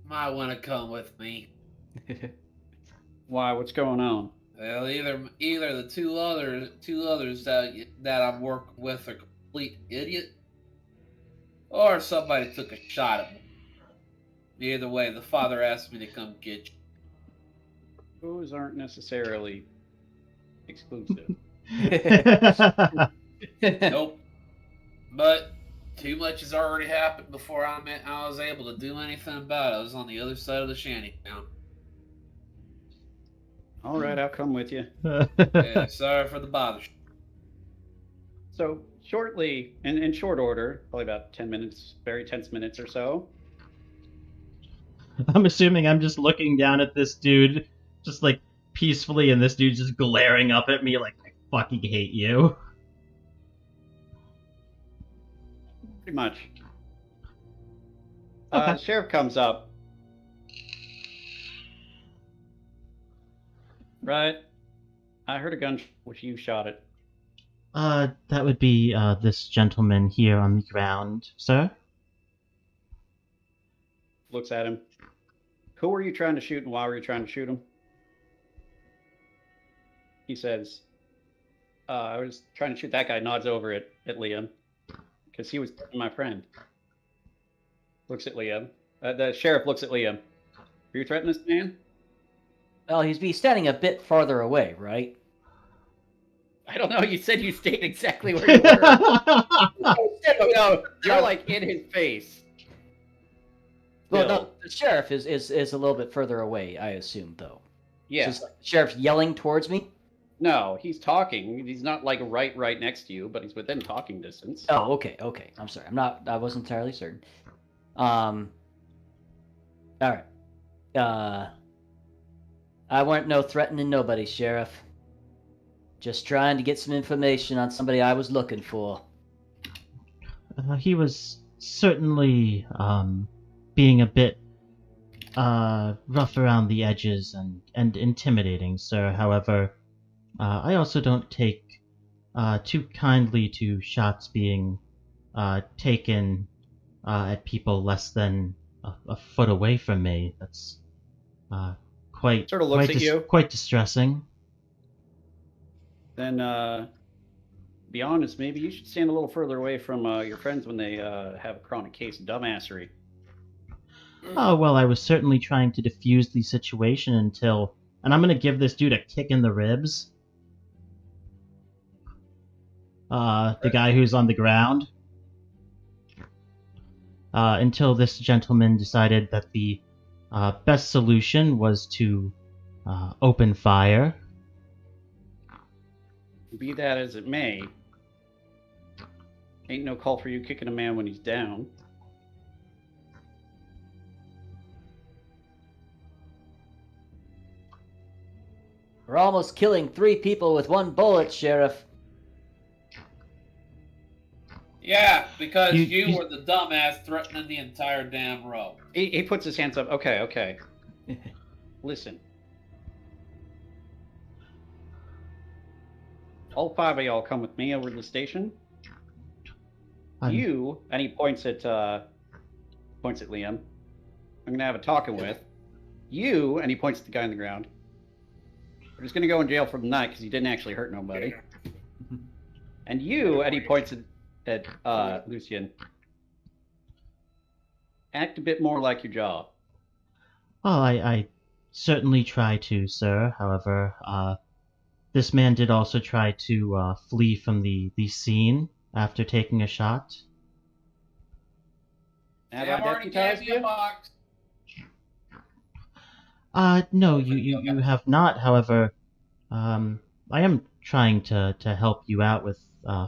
[SPEAKER 5] might want to come with me.
[SPEAKER 2] Why? What's going on?
[SPEAKER 5] Well, either the two others that I'm working with are complete idiot, or somebody took a shot at me. Either way, the father asked me to come get you.
[SPEAKER 2] Those aren't necessarily exclusive.
[SPEAKER 5] Nope. But too much has already happened before I was able to do anything about it. I was on the other side of the shanty town.
[SPEAKER 2] All right, I'll come with you.
[SPEAKER 5] Yeah, sorry for the bother.
[SPEAKER 2] So shortly, in short order, probably about 10 minutes, very tense minutes or so.
[SPEAKER 1] I'm assuming I'm just looking down at this dude, just like peacefully, and this dude's just glaring up at me like, I fucking hate you.
[SPEAKER 2] Pretty much.
[SPEAKER 1] Okay.
[SPEAKER 2] The sheriff comes up. Right. I heard a gun. Which you shot it.
[SPEAKER 1] That would be, this gentleman here on the ground, sir.
[SPEAKER 2] Looks at him. Who were you trying to shoot, and why were you trying to shoot him? He says, I was trying to shoot that guy. Nods over at Liam, because he was my friend. Looks at Liam. The sheriff looks at Liam. Are you threatening this man?
[SPEAKER 4] Well, he'd be standing a bit farther away, right?
[SPEAKER 2] I don't know. You said you stayed exactly where you were. No, you're like in his face.
[SPEAKER 4] Well,
[SPEAKER 2] Bill.
[SPEAKER 4] no, the sheriff is a little bit further away, I assume, though.
[SPEAKER 2] Yeah.
[SPEAKER 4] So it's like the sheriff's yelling towards me?
[SPEAKER 2] No, he's talking. He's not like right next to you, but he's within talking distance.
[SPEAKER 4] Oh, okay. I'm sorry. I wasn't entirely certain. All right. I weren't no threatening nobody, Sheriff. Just trying to get some information on somebody I was looking for.
[SPEAKER 1] He was certainly, being a bit, rough around the edges and intimidating, sir. However, I also don't take, too kindly to shots being, taken, at people less than a foot away from me. That's,
[SPEAKER 6] quite
[SPEAKER 2] Sort of looks
[SPEAKER 6] quite
[SPEAKER 2] at you.
[SPEAKER 6] quite distressing.
[SPEAKER 2] Then, be honest, maybe you should stand a little further away from your friends when they have a chronic case of dumbassery.
[SPEAKER 6] Oh, well, I was certainly trying to defuse the situation until... And I'm gonna give this dude a kick in the ribs. The guy who's on the ground. Until this gentleman decided that the best solution was to open fire.
[SPEAKER 2] Be that as it may, ain't no call for you kicking a man when he's down.
[SPEAKER 4] We're almost killing 3 people with 1 bullet, Sheriff.
[SPEAKER 5] Yeah, because
[SPEAKER 6] You-
[SPEAKER 5] you
[SPEAKER 6] you-
[SPEAKER 5] were the dumbass threatening the entire damn row.
[SPEAKER 2] He puts his hands up. Okay. Listen. All 5 of y'all come with me over to the station.
[SPEAKER 6] I'm-
[SPEAKER 2] You, and he points at Liam. I'm gonna have a talking with. You, and he points at the guy on the ground. We're just gonna go in jail for the night because he didn't actually hurt nobody. And you, and he points at Lucian. Act a bit more like your job.
[SPEAKER 6] Well, I certainly try to, sir. However, this man did also try to flee from the scene after taking a shot.
[SPEAKER 2] Have
[SPEAKER 5] I've
[SPEAKER 2] I
[SPEAKER 5] already
[SPEAKER 2] deputized
[SPEAKER 5] gave you a
[SPEAKER 2] you?
[SPEAKER 5] box.
[SPEAKER 6] No, you have not. However, I am trying to help you out with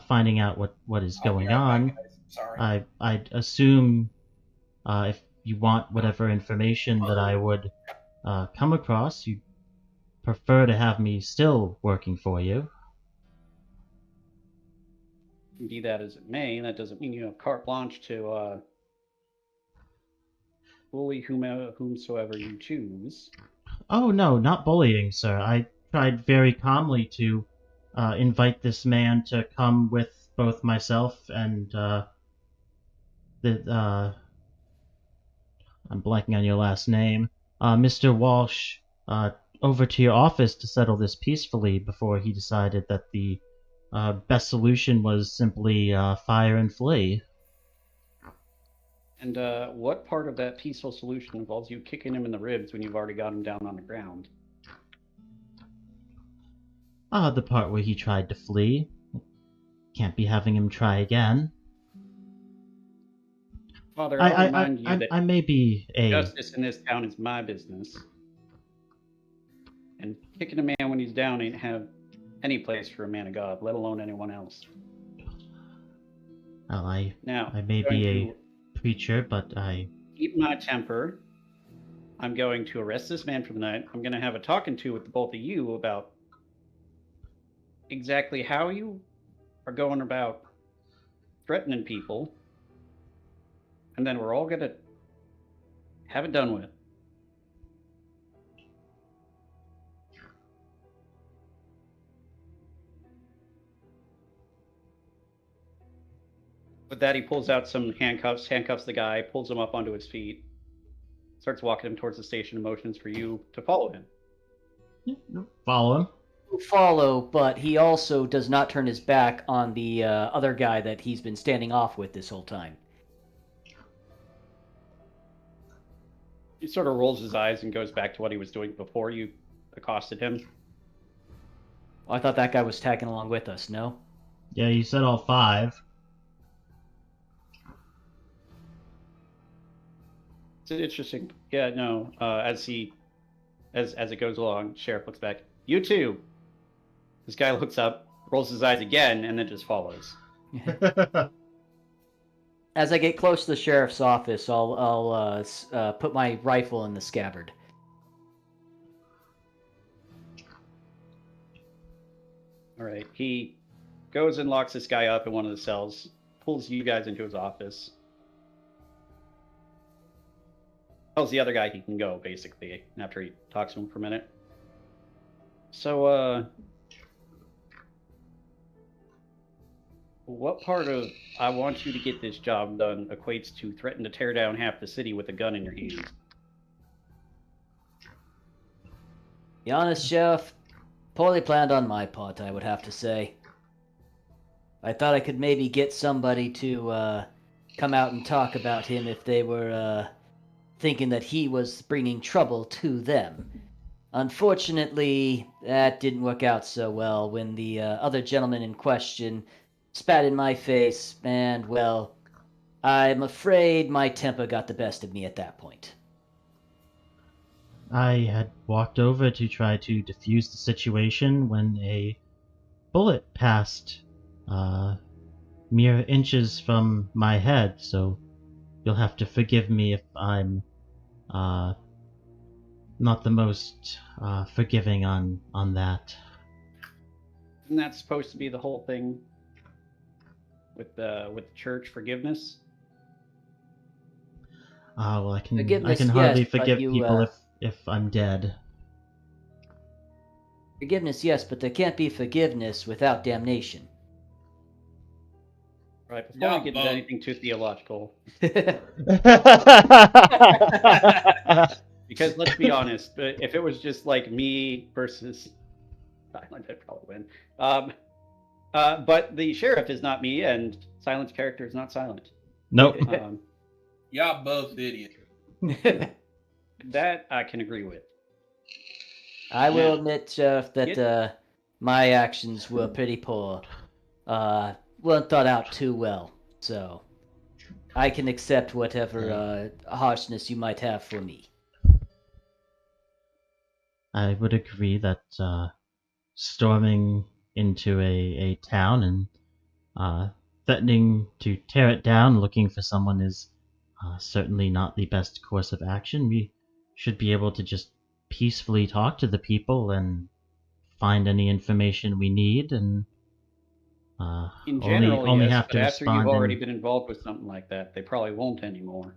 [SPEAKER 6] finding out what is
[SPEAKER 5] I'll be
[SPEAKER 6] going
[SPEAKER 5] right back,
[SPEAKER 6] on.
[SPEAKER 5] guys. Sorry.
[SPEAKER 6] I'd assume if you want whatever information that I would come across, you'd prefer to have me still working for you.
[SPEAKER 2] Be that as it may, that doesn't mean you have carte blanche to bully whomsoever you choose.
[SPEAKER 6] Oh no, not bullying, sir. I tried very calmly to invite this man to come with both myself and I'm blanking on your last name, Mr. Walsh, over to your office to settle this peacefully before he decided that the best solution was simply fire and flee.
[SPEAKER 2] And what part of that peaceful solution involves you kicking him in the ribs when you've already got him down on the ground?
[SPEAKER 6] The part where he tried to flee. Can't be having him try again.
[SPEAKER 2] Father, I'll remind you that
[SPEAKER 6] I may be a...
[SPEAKER 2] justice in this town is my business. And kicking a man when he's down ain't have any place for a man of God, let alone anyone else.
[SPEAKER 6] Well, I
[SPEAKER 2] Now,
[SPEAKER 6] may
[SPEAKER 2] I'm going
[SPEAKER 6] be
[SPEAKER 2] to
[SPEAKER 6] a preacher, but I...
[SPEAKER 2] keep my temper. I'm going to arrest this man for the night. I'm going to have a talking to with the both of you about exactly how you are going about threatening people. And then we're all going to have it done with. With that, he pulls out some handcuffs the guy, pulls him up onto his feet, starts walking him towards the station and motions for you to follow him.
[SPEAKER 6] Follow him.
[SPEAKER 4] Follow, but he also does not turn his back on the other guy that he's been standing off with this whole time.
[SPEAKER 2] He sort of rolls his eyes and goes back to what he was doing before you accosted him.
[SPEAKER 4] Well, I thought that guy was tagging along with us, no?
[SPEAKER 6] Yeah, you said all 5.
[SPEAKER 2] It's interesting. Yeah, no. As it goes along, Sheriff looks back. You too. This guy looks up, rolls his eyes again, and then just follows.
[SPEAKER 4] As I get close to the sheriff's office, I'll put my rifle in the scabbard.
[SPEAKER 2] All right. He goes and locks this guy up in one of the cells, pulls you guys into his office. Tells the other guy he can go, basically, after he talks to him for a minute. So, what part of I want you to get this job done equates to threaten to tear down half the city with a gun in your hands?
[SPEAKER 4] Be honest, Sheriff, poorly planned on my part, I would have to say. I thought I could maybe get somebody to come out and talk about him if they were thinking that he was bringing trouble to them. Unfortunately, that didn't work out so well when the other gentleman in question spat in my face, and, well, I'm afraid my temper got the best of me at that point.
[SPEAKER 6] I had walked over to try to defuse the situation when a bullet passed mere inches from my head, so you'll have to forgive me if I'm not the most forgiving on that.
[SPEAKER 2] Isn't that supposed to be the whole thing with the church forgiveness?
[SPEAKER 6] Well, I can
[SPEAKER 4] Forgiveness,
[SPEAKER 6] hardly
[SPEAKER 4] yes, but
[SPEAKER 6] forgive
[SPEAKER 4] you,
[SPEAKER 6] people if I'm dead.
[SPEAKER 4] Forgiveness, yes, but there can't be forgiveness without damnation.
[SPEAKER 2] Right, before
[SPEAKER 5] Yeah,
[SPEAKER 2] we get into anything too theological, because let's be honest, if it was just like me versus Silent, I'd probably win. But the sheriff is not me, and Silent's character is not Silent.
[SPEAKER 6] Nope.
[SPEAKER 5] Y'all both idiots.
[SPEAKER 2] That I can agree with.
[SPEAKER 4] I will
[SPEAKER 2] Yeah.
[SPEAKER 4] admit, Sheriff, that my actions were pretty poor. Weren't thought out too well, so I can accept whatever harshness you might have for me.
[SPEAKER 6] I would agree that storming into a town and threatening to tear it down looking for someone is certainly not the best course of action. We should be able to just peacefully talk to the people and find any information we need, and
[SPEAKER 2] In general,
[SPEAKER 6] only
[SPEAKER 2] yes,
[SPEAKER 6] have
[SPEAKER 2] but
[SPEAKER 6] to
[SPEAKER 2] after
[SPEAKER 6] respond
[SPEAKER 2] you've already
[SPEAKER 6] in,
[SPEAKER 2] been involved with something like that, they probably won't anymore.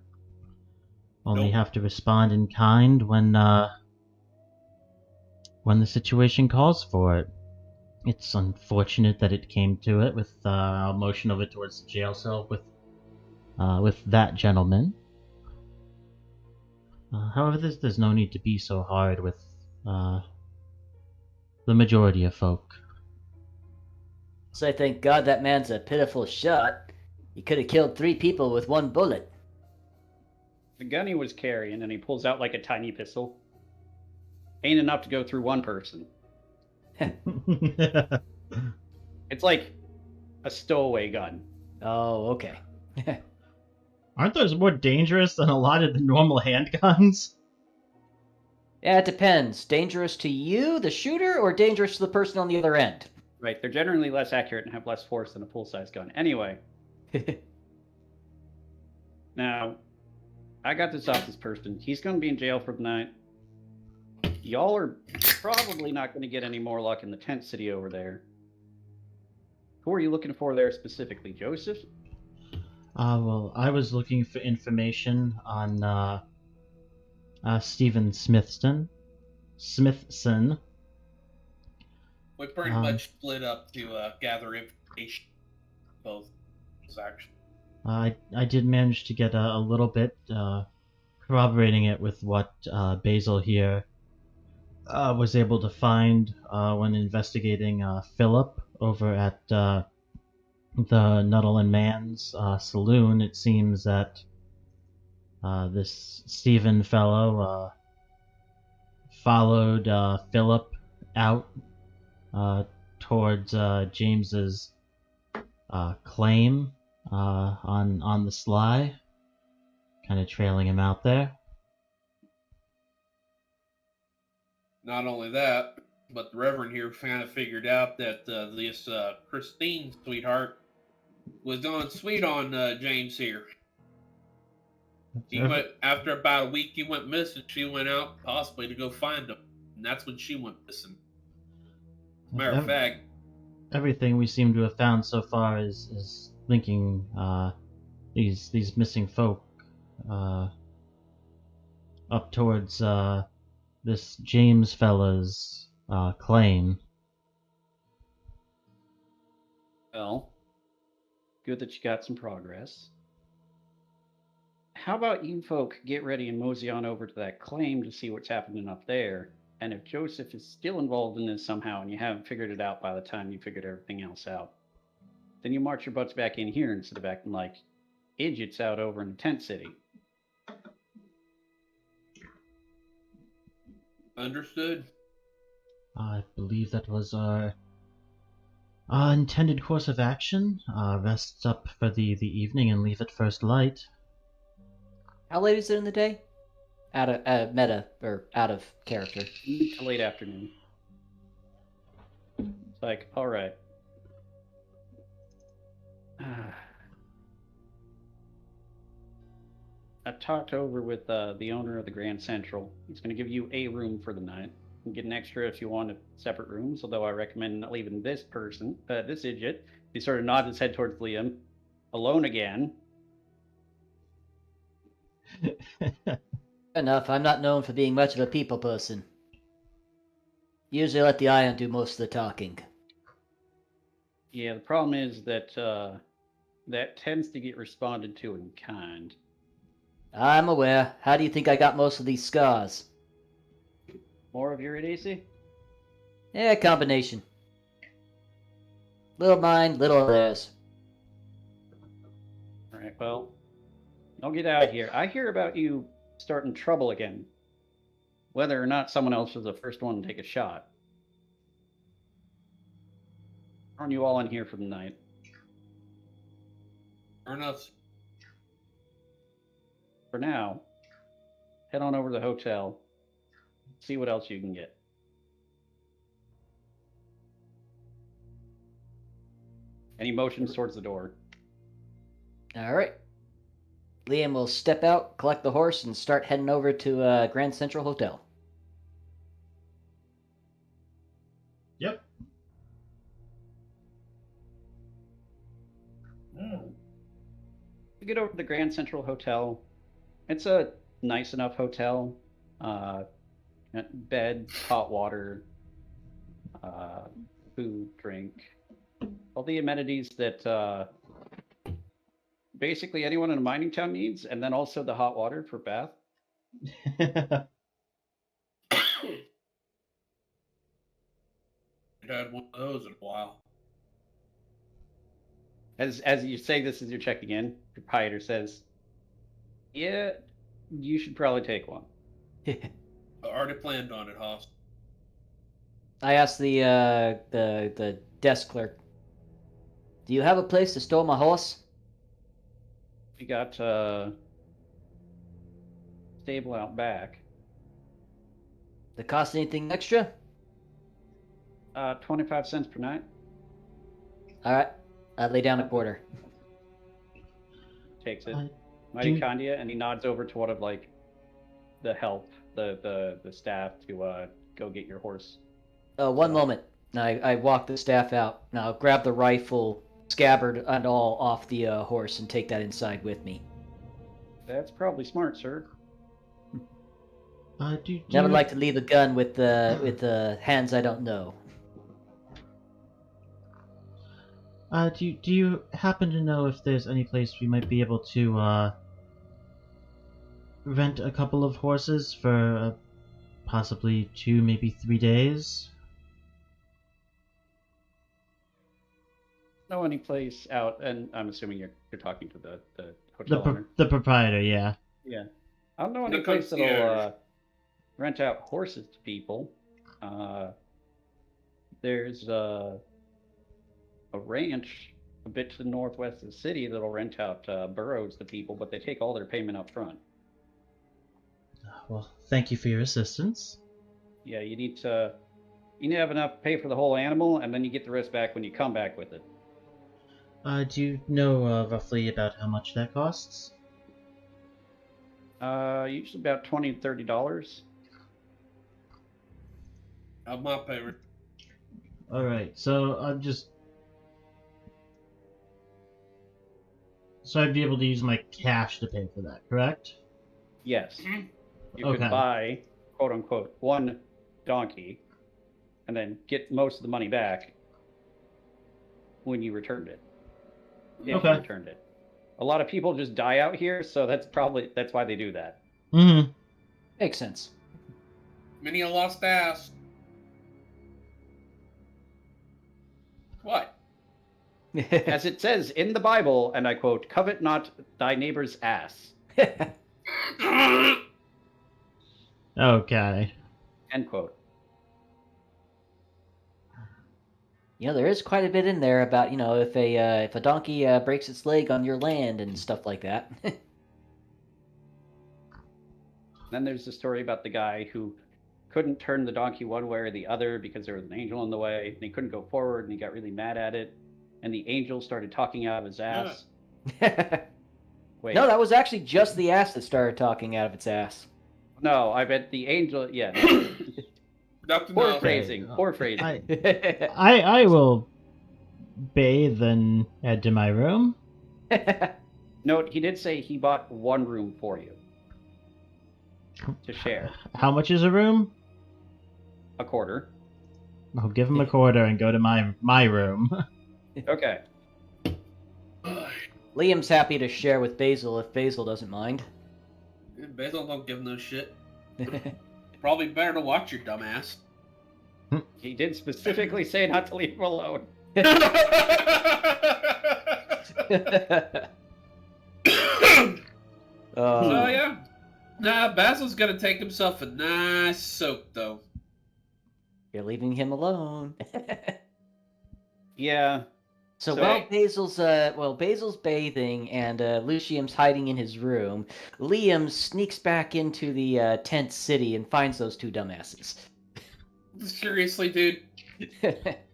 [SPEAKER 6] only
[SPEAKER 5] Nope.
[SPEAKER 6] have to respond in kind when the situation calls for it. It's unfortunate that it came to it with our motion over towards the jail cell with that gentleman. However, there's no need to be so hard with the majority of folk.
[SPEAKER 4] So thank God that man's a pitiful shot. He could have killed 3 people with 1 bullet.
[SPEAKER 2] The gun he was carrying, and he pulls out like a tiny pistol, ain't enough to go through one person. It's like a stowaway gun.
[SPEAKER 4] Oh, okay.
[SPEAKER 1] Aren't those more dangerous than a lot of the normal handguns?
[SPEAKER 4] Yeah, it depends. Dangerous to you, the shooter, or dangerous to the person on the other end?
[SPEAKER 2] Right, they're generally less accurate and have less force than a full-size gun. Anyway, now, I got this off this person. He's going to be in jail for the night. Y'all are probably not going to get any more luck in the tent city over there. Who are you looking for there specifically, Joseph?
[SPEAKER 6] Well, I was looking for information on Stephen Smithson.
[SPEAKER 5] We pretty much split up to gather information. Both actually.
[SPEAKER 6] I did manage to get a little bit, corroborating it with what Basil here was able to find when investigating Philip over at the Nuttall and Mann's saloon. It seems that this Stephen fellow followed Philip out towards James's claim on the sly, kind of trailing him out there.
[SPEAKER 5] Not only that, but the Reverend here kind of figured out that this Christine sweetheart was going sweet on James here. He went, after about a week he went missing, she went out possibly to go find him. And that's when she went missing. Matter of fact,
[SPEAKER 6] everything we seem to have found so far is linking these missing folk up towards this James fella's claim.
[SPEAKER 2] Well, good that you got some progress. How about you folk get ready and mosey on over to that claim to see what's happening up there, And if Joseph is still involved in this somehow and you haven't figured it out by the time you figured everything else out, then you march your butts back in here instead of acting like idiots out over in the tent city.
[SPEAKER 5] Understood.
[SPEAKER 6] I believe that was our intended course of action. Rest up for the evening and leave at first light.
[SPEAKER 4] How late is it in the day? Out of meta or out of character.
[SPEAKER 2] Mid to late afternoon. It's like, all right. I talked over with the owner of the Grand Central. He's going to give you a room for the night. You can get an extra if you want separate rooms, although I recommend not leaving this person, this idiot, he sort of nods his head towards Liam, alone again.
[SPEAKER 4] Enough. I'm not known for being much of a people person. Usually let the Ion do most of the talking.
[SPEAKER 2] Yeah, the problem is that that tends to get responded to in kind.
[SPEAKER 4] I'm aware. How do you think I got most of these scars?
[SPEAKER 2] More of your idiocy?
[SPEAKER 4] Yeah, combination. Little mine, little theirs.
[SPEAKER 2] Alright, well, I'll get out of here. I hear about you starting trouble again. Whether or not someone else was the first one to take a shot. Throwing you all in here for the night.
[SPEAKER 5] Fair enough.
[SPEAKER 2] For now, head on over to the hotel. See what else you can get. Any motions towards the door?
[SPEAKER 4] Alright. Liam will step out, collect the horse, and start heading over to Grand Central Hotel.
[SPEAKER 1] Yep.
[SPEAKER 2] You get over to the Grand Central Hotel. It's a nice enough hotel. Bed, hot water, food, drink. All the amenities that basically anyone in a mining town needs, and then also the hot water for bath.
[SPEAKER 5] Haven't had one of those in a while.
[SPEAKER 2] As you say this as you're checking in, the proprietor says, "Yeah, you should probably take one."
[SPEAKER 5] I already planned on it, Hoss.
[SPEAKER 4] I asked the desk clerk, "Do you have a place to store my horse?"
[SPEAKER 2] We got stable out back.
[SPEAKER 4] Does it cost anything extra?
[SPEAKER 2] 25 cents per night.
[SPEAKER 4] Alright, I lay down a quarter.
[SPEAKER 2] Takes it.
[SPEAKER 6] I
[SPEAKER 2] Mighty
[SPEAKER 6] do-
[SPEAKER 2] Kandia, and he nods over to one of like the help, the staff to go get your horse.
[SPEAKER 4] One moment. I walk the staff out. Now grab the rifle, scabbard, and all off the horse and take that inside with me.
[SPEAKER 2] That's probably smart, sir.
[SPEAKER 4] Never like to leave a gun with the hands I don't know.
[SPEAKER 6] Do you happen to know if there's any place we might be able to rent a couple of horses for possibly 2, maybe 3 days?
[SPEAKER 2] Know any place out? And I'm assuming you're talking to the hotel owner.
[SPEAKER 6] The proprietor, yeah.
[SPEAKER 2] Yeah, I don't know any
[SPEAKER 5] The
[SPEAKER 2] place that'll
[SPEAKER 5] concierge.
[SPEAKER 2] rent out horses to people. There's a ranch a bit to the northwest of the city that'll rent out burros to people, but they take all their payment up front.
[SPEAKER 6] Well, thank you for your assistance.
[SPEAKER 2] Yeah, you need to have enough to pay for the whole animal, and then you get the rest back when you come back with it.
[SPEAKER 6] Do you know roughly about how much that costs?
[SPEAKER 2] Usually about $20 to $30.
[SPEAKER 5] Have my payment.
[SPEAKER 6] Alright, so So I'd be able to use my cash to pay for that, correct?
[SPEAKER 2] Yes. You
[SPEAKER 6] Okay.
[SPEAKER 2] could buy, quote unquote, one donkey, and then get most of the money back when you returned it. If
[SPEAKER 6] Okay.
[SPEAKER 2] you returned it. A lot of people just die out here, so that's why they do that.
[SPEAKER 6] Mm-hmm.
[SPEAKER 4] Makes sense.
[SPEAKER 5] Many a lost ass. What?
[SPEAKER 2] As it says in the Bible, and I quote, "Covet not thy neighbor's ass."
[SPEAKER 1] Okay.
[SPEAKER 2] End quote.
[SPEAKER 4] There is quite a bit in there about if a donkey breaks its leg on your land and stuff like that.
[SPEAKER 2] Then there's the story about the guy who couldn't turn the donkey one way or the other because there was an angel in the way, and he couldn't go forward, and he got really mad at it, and the angel started talking out of his ass. Wait,
[SPEAKER 4] No, that was actually just the ass that started talking out of its ass.
[SPEAKER 2] no, I bet the angel. Yeah,
[SPEAKER 5] Nothing
[SPEAKER 2] poor
[SPEAKER 5] else.
[SPEAKER 2] phrasing. Poor phrasing.
[SPEAKER 1] I will bathe and head to my room.
[SPEAKER 2] Note, he did say he bought one room for you to share.
[SPEAKER 1] How much is a room?
[SPEAKER 2] A quarter.
[SPEAKER 1] I'll give him a quarter and go to my room.
[SPEAKER 2] Okay.
[SPEAKER 4] Liam's happy to share with Basil if Basil doesn't mind.
[SPEAKER 5] Basil don't give no shit. Probably better to watch your dumbass.
[SPEAKER 2] He did specifically say not to leave him alone.
[SPEAKER 5] So yeah. Nah, Basil's gonna take himself a nice soak though.
[SPEAKER 4] You're leaving him alone.
[SPEAKER 2] Yeah.
[SPEAKER 4] So
[SPEAKER 2] So-
[SPEAKER 4] while Basil's bathing and Lucian's hiding in his room, Liam sneaks back into the tent city and finds those two dumbasses.
[SPEAKER 5] Seriously, dude.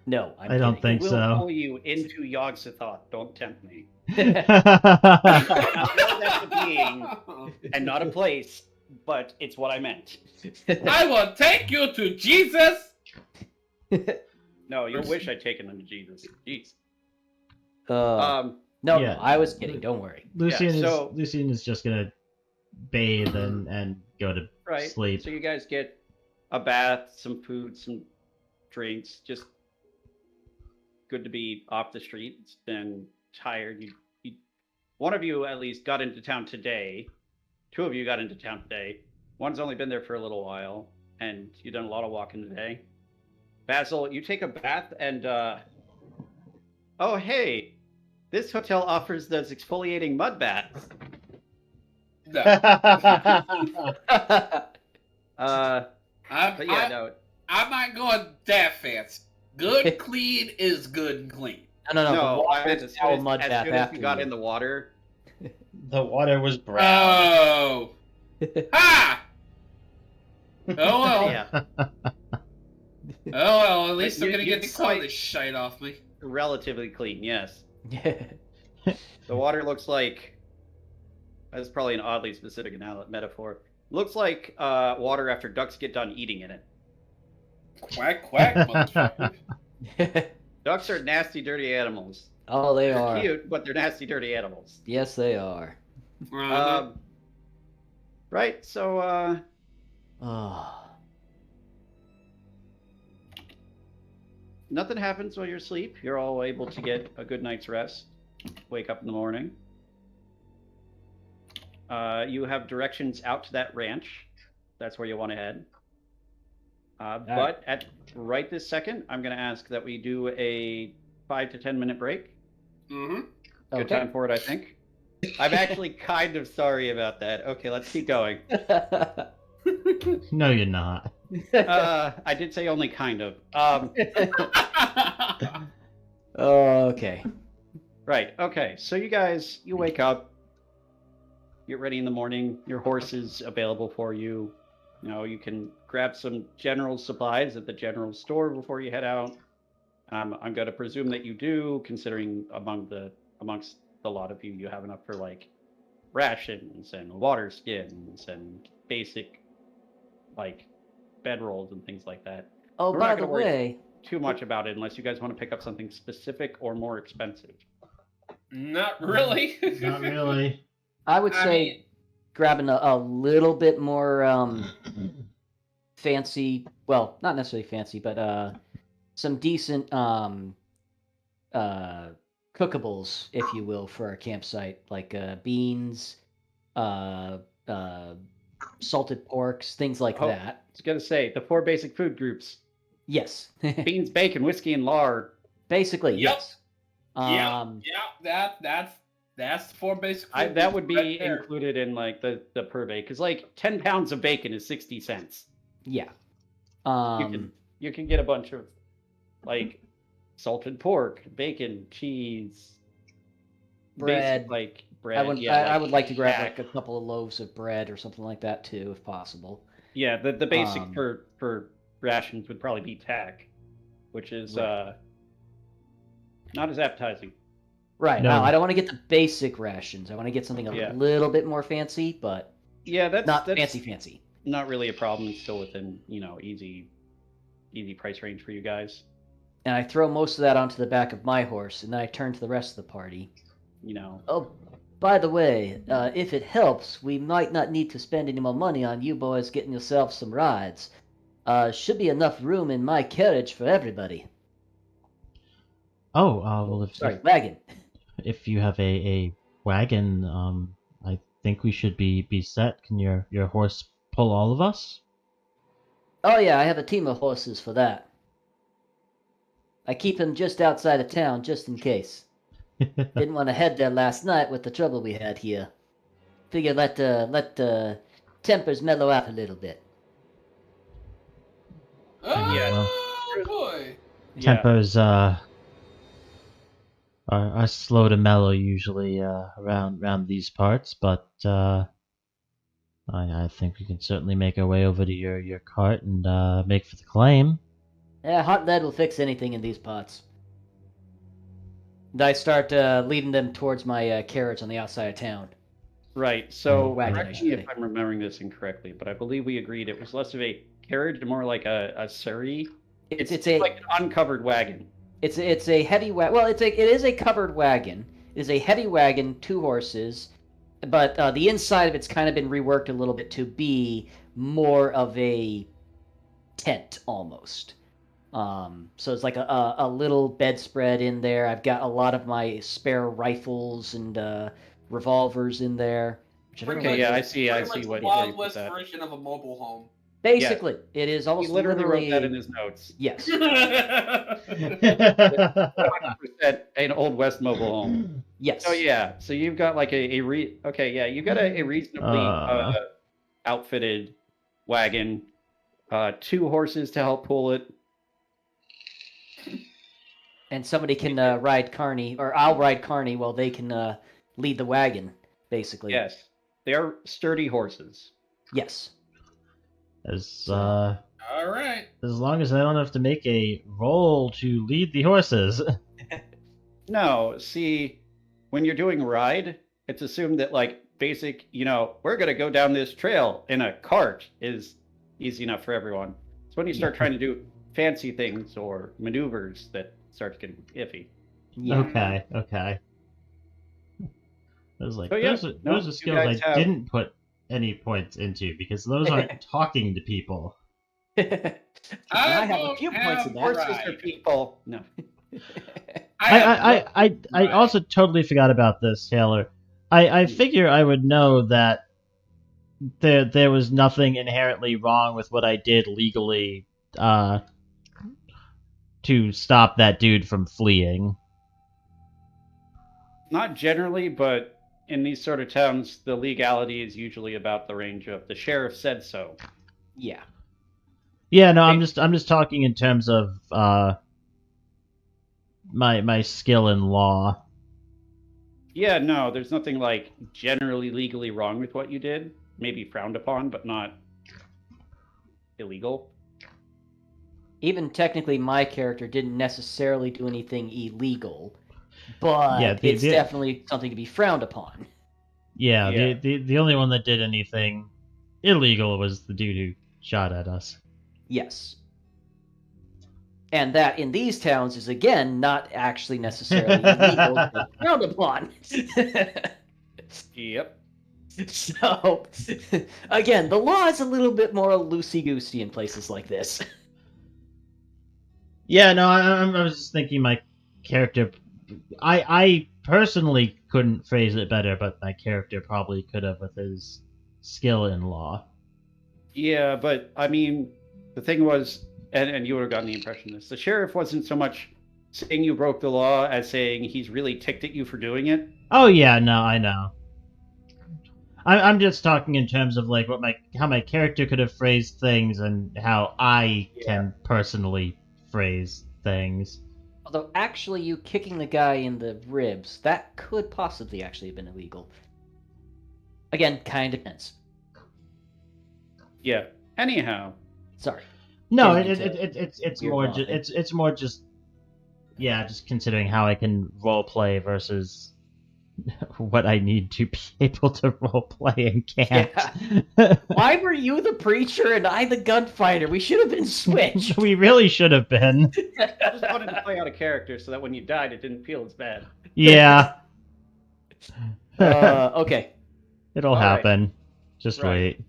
[SPEAKER 4] No, I'm
[SPEAKER 1] I don't
[SPEAKER 4] kidding.
[SPEAKER 1] think
[SPEAKER 2] Will
[SPEAKER 1] so.
[SPEAKER 2] pull you into Yog-Sothoth. Don't tempt me.
[SPEAKER 1] That's
[SPEAKER 2] That's a being and not a place, but it's what I meant.
[SPEAKER 5] I will take you to Jesus.
[SPEAKER 2] No, you'll wish I'd taken them to Jesus. Jeez.
[SPEAKER 4] No,
[SPEAKER 1] Yeah.
[SPEAKER 4] no, I was kidding. Don't worry.
[SPEAKER 1] Lucian is just gonna bathe and go to
[SPEAKER 2] Right.
[SPEAKER 1] sleep.
[SPEAKER 2] So you guys get a bath, some food, some drinks. Just good to be off the streets and tired. One of you at least got into town today. Two of you got into town today. One's only been there for a little while, and you've done a lot of walking today. Basil, you take a bath and oh hey, this hotel offers those exfoliating mud baths.
[SPEAKER 5] No.
[SPEAKER 2] But yeah, no.
[SPEAKER 5] I'm not going that fast. Good clean is good and clean.
[SPEAKER 4] No. The
[SPEAKER 2] No, I
[SPEAKER 4] water
[SPEAKER 2] meant
[SPEAKER 4] is
[SPEAKER 2] as
[SPEAKER 4] all
[SPEAKER 2] soon
[SPEAKER 4] mud
[SPEAKER 2] as
[SPEAKER 4] bath
[SPEAKER 2] soon as
[SPEAKER 4] after
[SPEAKER 2] you got
[SPEAKER 4] you.
[SPEAKER 2] in the water.
[SPEAKER 1] The water was brown.
[SPEAKER 5] Oh. Ha! Oh well.
[SPEAKER 2] Yeah,
[SPEAKER 5] Oh well, at least I'm
[SPEAKER 2] You-
[SPEAKER 5] gonna
[SPEAKER 2] you
[SPEAKER 5] get the
[SPEAKER 2] quite-
[SPEAKER 5] this shite off me.
[SPEAKER 2] relatively clean. Yes, the water looks like. That's probably an oddly specific metaphor. Looks like water after ducks get done eating in it.
[SPEAKER 5] Quack quack, motherfucker.
[SPEAKER 2] Ducks are nasty, dirty animals.
[SPEAKER 4] Oh, they
[SPEAKER 2] They're
[SPEAKER 4] are.
[SPEAKER 2] cute, but they're nasty, dirty animals.
[SPEAKER 4] Yes, they are.
[SPEAKER 2] Right. So
[SPEAKER 4] Oh.
[SPEAKER 2] nothing happens while you're asleep. You're all able to get a good night's rest. Wake up in the morning. You have directions out to that ranch. That's where you want to head. But at right this second, I'm going to ask that we do a 5 to 10 minute break.
[SPEAKER 5] Mm-hmm.
[SPEAKER 2] Good
[SPEAKER 4] Okay.
[SPEAKER 2] time for it, I think. I'm actually kind of sorry about that. Okay, let's keep going.
[SPEAKER 1] No, you're not.
[SPEAKER 2] I did say only kind of.
[SPEAKER 4] Okay.
[SPEAKER 2] Right. Okay. So you guys, you wake up, get ready in the morning. Your horse is available for you. You know, you can grab some general supplies at the general store before you head out. I'm going to presume that you do, considering amongst the lot of you, you have enough for like rations and water skins and basic like bedrolls and things like that.
[SPEAKER 4] Oh,
[SPEAKER 2] We're
[SPEAKER 4] by
[SPEAKER 2] not
[SPEAKER 4] the
[SPEAKER 2] gonna worry
[SPEAKER 4] way,
[SPEAKER 2] too much about it unless you guys want to pick up something specific or more expensive.
[SPEAKER 5] Not really.
[SPEAKER 1] Not really.
[SPEAKER 4] I would
[SPEAKER 5] I
[SPEAKER 4] say
[SPEAKER 5] mean-
[SPEAKER 4] grabbing a little bit more fancy, well, not necessarily fancy, but some decent cookables, if you will, for our campsite, like beans, salted porks, things like
[SPEAKER 2] Oh.
[SPEAKER 4] that.
[SPEAKER 2] I was gonna say the 4 basic food groups:
[SPEAKER 4] Yes.
[SPEAKER 2] beans, bacon, whiskey, and lard.
[SPEAKER 4] Basically,
[SPEAKER 5] Yep.
[SPEAKER 4] yes.
[SPEAKER 5] That's the 4 basic.
[SPEAKER 2] That would be
[SPEAKER 5] right there.
[SPEAKER 2] included in like the per bake, because like 10 pounds of bacon is 60 cents.
[SPEAKER 4] Yeah.
[SPEAKER 2] You can get a bunch of like salted pork, bacon, cheese,
[SPEAKER 4] bread.
[SPEAKER 2] basic, like bread.
[SPEAKER 4] I would like to grab
[SPEAKER 2] tack.
[SPEAKER 4] like a couple of loaves of bread or something like that too, if possible.
[SPEAKER 2] Yeah, the basic for rations would probably be tack, which is
[SPEAKER 4] Right.
[SPEAKER 2] not as appetizing.
[SPEAKER 4] Right.
[SPEAKER 6] No.
[SPEAKER 4] Now, I don't want to get the basic rations. I want to get something a little bit more fancy, but
[SPEAKER 2] Yeah, that's
[SPEAKER 4] not
[SPEAKER 2] that's
[SPEAKER 4] fancy.
[SPEAKER 2] not really a problem. It's still within easy price range for you guys.
[SPEAKER 4] And I throw most of that onto the back of my horse, and then I turn to the rest of the party. Oh, by the way, if it helps, we might not need to spend any more money on you boys getting yourselves some rides. Should be enough room in my carriage for everybody.
[SPEAKER 6] Oh, well,
[SPEAKER 4] Wagon.
[SPEAKER 6] if you have a wagon, I think we should be set. Can your horse pull all of us?
[SPEAKER 4] Oh yeah, I have a team of horses for that. I keep him just outside of town, just in case. Didn't want to head there last night with the trouble we had here. Figure let the tempers mellow out a little bit.
[SPEAKER 5] Oh boy.
[SPEAKER 6] Tempers are slow to mellow usually around these parts, but I think we can certainly make our way over to your cart and make for the claim.
[SPEAKER 4] Yeah, hot lead will fix anything in these pots. And I start leading them towards my carriage on the outside of town.
[SPEAKER 2] Right. So,
[SPEAKER 4] Wagon,
[SPEAKER 2] correct me if I'm remembering this incorrectly, but I believe we agreed it was less of a carriage and more like a surrey. It's like an uncovered wagon.
[SPEAKER 4] It's a heavy wagon. Well, it is a covered wagon. It is a heavy wagon, 2 horses, but the inside of it's kind of been reworked a little bit to be more of a tent almost. So it's like a little bedspread in there. I've got a lot of my spare rifles and revolvers in there.
[SPEAKER 2] Okay, yeah, I see what
[SPEAKER 5] the
[SPEAKER 2] you
[SPEAKER 5] Wild
[SPEAKER 2] put
[SPEAKER 5] West
[SPEAKER 2] that.
[SPEAKER 5] version of a mobile home.
[SPEAKER 4] Basically, it is almost
[SPEAKER 2] He literally wrote that in his notes.
[SPEAKER 4] Yes.
[SPEAKER 2] 100% an Old West mobile home.
[SPEAKER 4] Yes.
[SPEAKER 2] So yeah, so you've got like you've got a reasonably outfitted wagon, 2 horses to help pull it.
[SPEAKER 4] And somebody can ride Carney, or I'll ride Carney while they can lead the wagon, basically.
[SPEAKER 2] Yes, they are sturdy horses.
[SPEAKER 4] Yes.
[SPEAKER 5] All right.
[SPEAKER 6] As long as I don't have to make a roll to lead the horses.
[SPEAKER 2] No, see, when you're doing ride, it's assumed that like basic, we're gonna go down this trail in a cart is easy enough for everyone. It's when you start trying to do fancy things or maneuvers that starts getting iffy.
[SPEAKER 4] Yeah.
[SPEAKER 6] Okay. I was like,
[SPEAKER 2] So, yeah,
[SPEAKER 6] those are skills I didn't put any points into because those aren't talking to people.
[SPEAKER 4] I have a few points in that.
[SPEAKER 2] Horses are people. No.
[SPEAKER 6] I also totally forgot about this, Taylor. I figure I would know that there was nothing inherently wrong with what I did legally to stop that dude from fleeing.
[SPEAKER 2] Not generally, but in these sort of towns, the legality is usually about the range of the sheriff said so.
[SPEAKER 4] Yeah.
[SPEAKER 6] Yeah, no, I'm just talking in terms of my skill in law.
[SPEAKER 2] Yeah, no, there's nothing like generally legally wrong with what you did. Maybe frowned upon, but not illegal.
[SPEAKER 4] Even technically, my character didn't necessarily do anything illegal, but
[SPEAKER 6] Yeah,
[SPEAKER 4] it's definitely something to be frowned upon.
[SPEAKER 6] Yeah,
[SPEAKER 2] Yeah.
[SPEAKER 6] The only one that did anything illegal was the dude who shot at us.
[SPEAKER 4] Yes. And that in these towns is, again, not actually necessarily illegal, but frowned upon.
[SPEAKER 2] Yep.
[SPEAKER 4] So, again, the law is a little bit more loosey-goosey in places like this.
[SPEAKER 6] Yeah, no, I was just thinking my character... I personally couldn't phrase it better, but my character probably could have with his skill in law.
[SPEAKER 2] Yeah, but I mean, the thing was, and you would have gotten the impression of this, the sheriff wasn't so much saying you broke the law as saying he's really ticked at you for doing it.
[SPEAKER 6] Oh yeah, no, I know. I'm just talking in terms of like how my character could have phrased things and how I can personally phrase things.
[SPEAKER 4] Although, actually, you kicking the guy in the ribs, that could possibly actually have been illegal. Again, kind of depends.
[SPEAKER 2] Yeah. Anyhow.
[SPEAKER 4] Sorry.
[SPEAKER 6] No,
[SPEAKER 4] Didn't mean to
[SPEAKER 6] it's
[SPEAKER 4] weird
[SPEAKER 6] more
[SPEAKER 4] law thing.
[SPEAKER 6] it's more just just considering how I can role play versus what I need to be able to role play and can't.
[SPEAKER 4] Yeah. Why were you the preacher and I the gunfighter? We should have been switched.
[SPEAKER 6] We really should have been.
[SPEAKER 2] I just wanted to play out a character so that when you died, it didn't feel as bad.
[SPEAKER 6] Yeah.
[SPEAKER 4] Okay.
[SPEAKER 6] It'll
[SPEAKER 2] All right.
[SPEAKER 6] happen. Just
[SPEAKER 2] Right.
[SPEAKER 6] wait.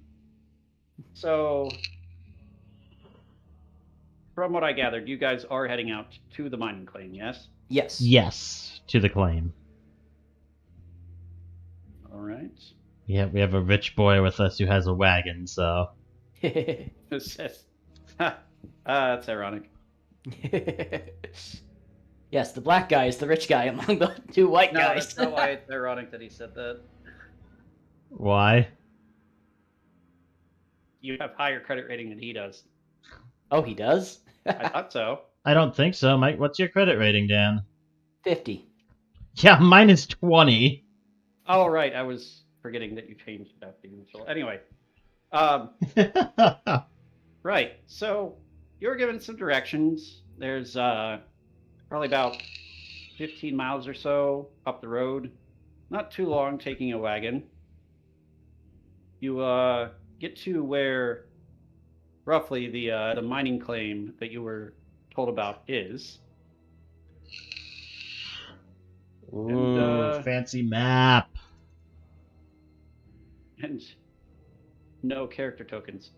[SPEAKER 2] So, from what I gathered, you guys are heading out to the mining claim, yes?
[SPEAKER 4] Yes.
[SPEAKER 6] Yes, to the claim.
[SPEAKER 2] All right.
[SPEAKER 6] Yeah, we have a rich boy with us who has a wagon, so.
[SPEAKER 2] That's ironic.
[SPEAKER 4] Yes, the black guy is the rich guy among the two white
[SPEAKER 2] No,
[SPEAKER 4] guys.
[SPEAKER 2] that's not why it's ironic that he said that.
[SPEAKER 6] Why?
[SPEAKER 2] You have higher credit rating than he does.
[SPEAKER 4] Oh, he does?
[SPEAKER 2] I thought so.
[SPEAKER 6] I don't think so, Mike. What's your credit rating, Dan?
[SPEAKER 4] 50.
[SPEAKER 6] Yeah, mine is 20.
[SPEAKER 2] Oh, right. I was forgetting that you changed it after the initial. Anyway. Right. So, you were given some directions. There's probably about 15 miles or so up the road. Not too long taking a wagon. You get to where roughly the mining claim that you were told about is.
[SPEAKER 6] Ooh, fancy map.
[SPEAKER 2] And no character tokens.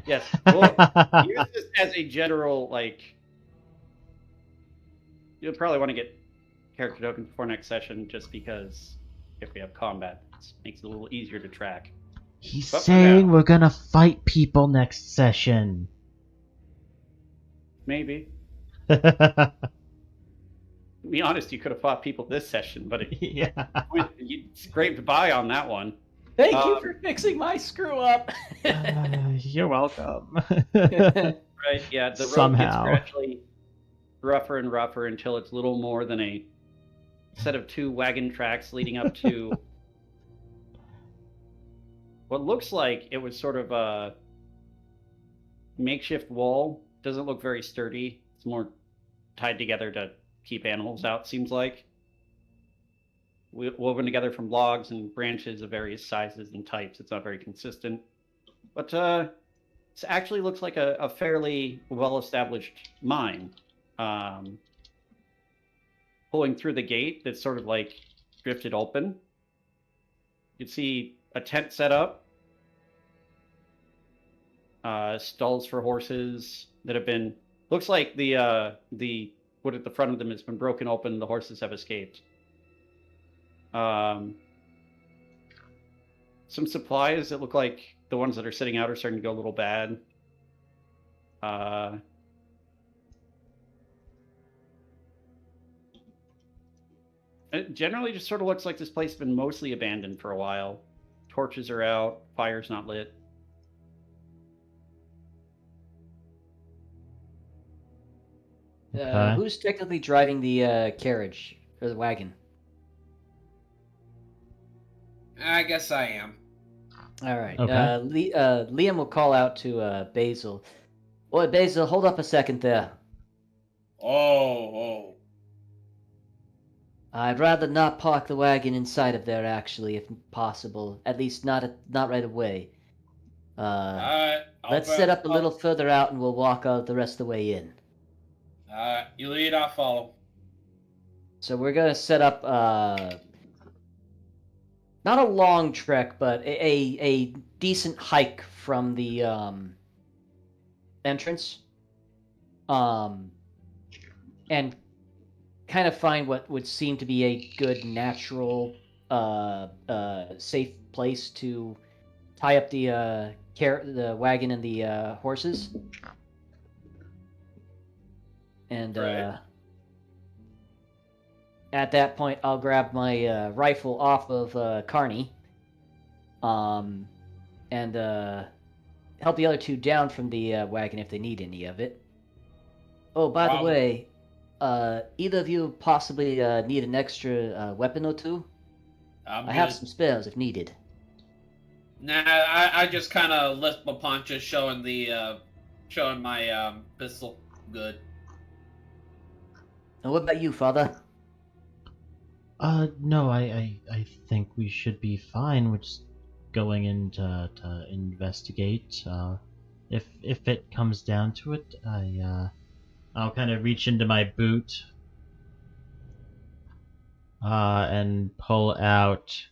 [SPEAKER 2] Yes. Well, use this as a general, like, you'll probably want to get character tokens before next session, just because if we have combat, it makes it a little easier to track.
[SPEAKER 6] He's
[SPEAKER 2] But for
[SPEAKER 6] saying
[SPEAKER 2] now-
[SPEAKER 6] we're gonna fight people next session.
[SPEAKER 2] Maybe. To be honest, you could have fought people this session, but
[SPEAKER 6] Yeah.
[SPEAKER 2] you scraped by on that one.
[SPEAKER 4] Thank you for fixing my screw up.
[SPEAKER 6] You're welcome.
[SPEAKER 2] Right, yeah, the road
[SPEAKER 6] Somehow.
[SPEAKER 2] gets gradually rougher and rougher until it's little more than a set of two wagon tracks leading up to what looks like it was sort of a makeshift wall. Doesn't look very sturdy. It's more tied together to keep animals out, seems like. Woven together from logs and branches of various sizes and types. It's not very consistent. But it actually looks like a fairly well-established mine. Pulling through the gate that's sort of like drifted open. You can see a tent set up. Stalls for horses that have been... Looks like the wood at the front of them has been broken open. The horses have escaped. Some supplies that look like the ones that are sitting out are starting to go a little bad. It generally just sort of looks like this place has been mostly abandoned for a while. Torches are out, fire's not lit.
[SPEAKER 6] Okay.
[SPEAKER 4] Who's technically driving the carriage or the wagon?
[SPEAKER 5] I guess I am.
[SPEAKER 4] All right.
[SPEAKER 6] Okay.
[SPEAKER 4] Liam will call out to Basil. Boy, Basil, hold up a second there.
[SPEAKER 5] Oh.
[SPEAKER 4] I'd rather not park the wagon inside of there, actually, if possible. At least not right away.
[SPEAKER 5] Alright.
[SPEAKER 4] Let's set up a little further out, and we'll walk out the rest of the way in.
[SPEAKER 5] Alright, you lead, I'll follow.
[SPEAKER 4] So we're gonna set up not a long trek, but a decent hike from the entrance, and kind of find what would seem to be a good natural, safe place to tie up the the wagon and the horses, and
[SPEAKER 5] Right.
[SPEAKER 4] at that point, I'll grab my rifle off of Carney, and help the other two down from the wagon if they need any of it. Oh, by the
[SPEAKER 5] Wow.
[SPEAKER 4] way, either of you possibly need an extra weapon or two? I have some spares if needed.
[SPEAKER 5] Nah, I just kind of lift my poncho, showing my pistol. Good.
[SPEAKER 4] And what about you, Father?
[SPEAKER 6] No, I think we should be fine. We're just going in to investigate. If it comes down to it, I'll kind of reach into my boot, and pull out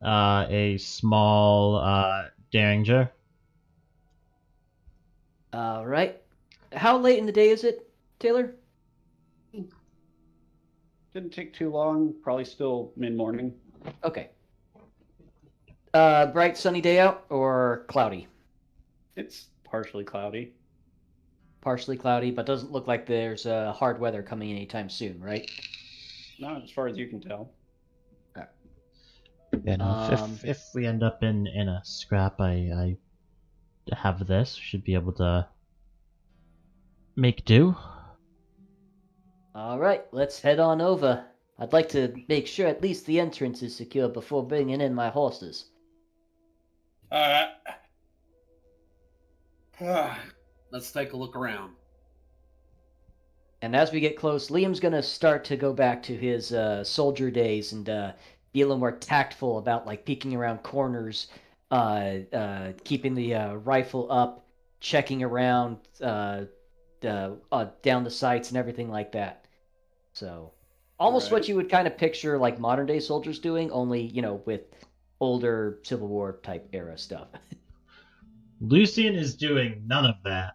[SPEAKER 6] a small derringer.
[SPEAKER 4] All right. How late in the day is it, Taylor?
[SPEAKER 2] Didn't take too long. Probably still mid-morning.
[SPEAKER 4] Okay. Bright sunny day out or cloudy?
[SPEAKER 2] It's partially cloudy.
[SPEAKER 4] Partially cloudy, but doesn't look like there's hard weather coming anytime soon, right?
[SPEAKER 2] Not as far as you can tell.
[SPEAKER 6] You know, if we end up in a scrap, I have this. Should be able to make do.
[SPEAKER 4] All right, let's head on over. I'd like to make sure at least the entrance is secure before bringing in my horses.
[SPEAKER 5] Alright. Let's take a look around.
[SPEAKER 4] And as we get close, Liam's gonna start to go back to his soldier days and be a little more tactful about like peeking around corners, keeping the rifle up, checking around down the sights and everything like that. So, almost what
[SPEAKER 5] Right.
[SPEAKER 4] you would kind of picture like modern day soldiers doing, only with older Civil War type era stuff.
[SPEAKER 1] Lucian is doing none of that.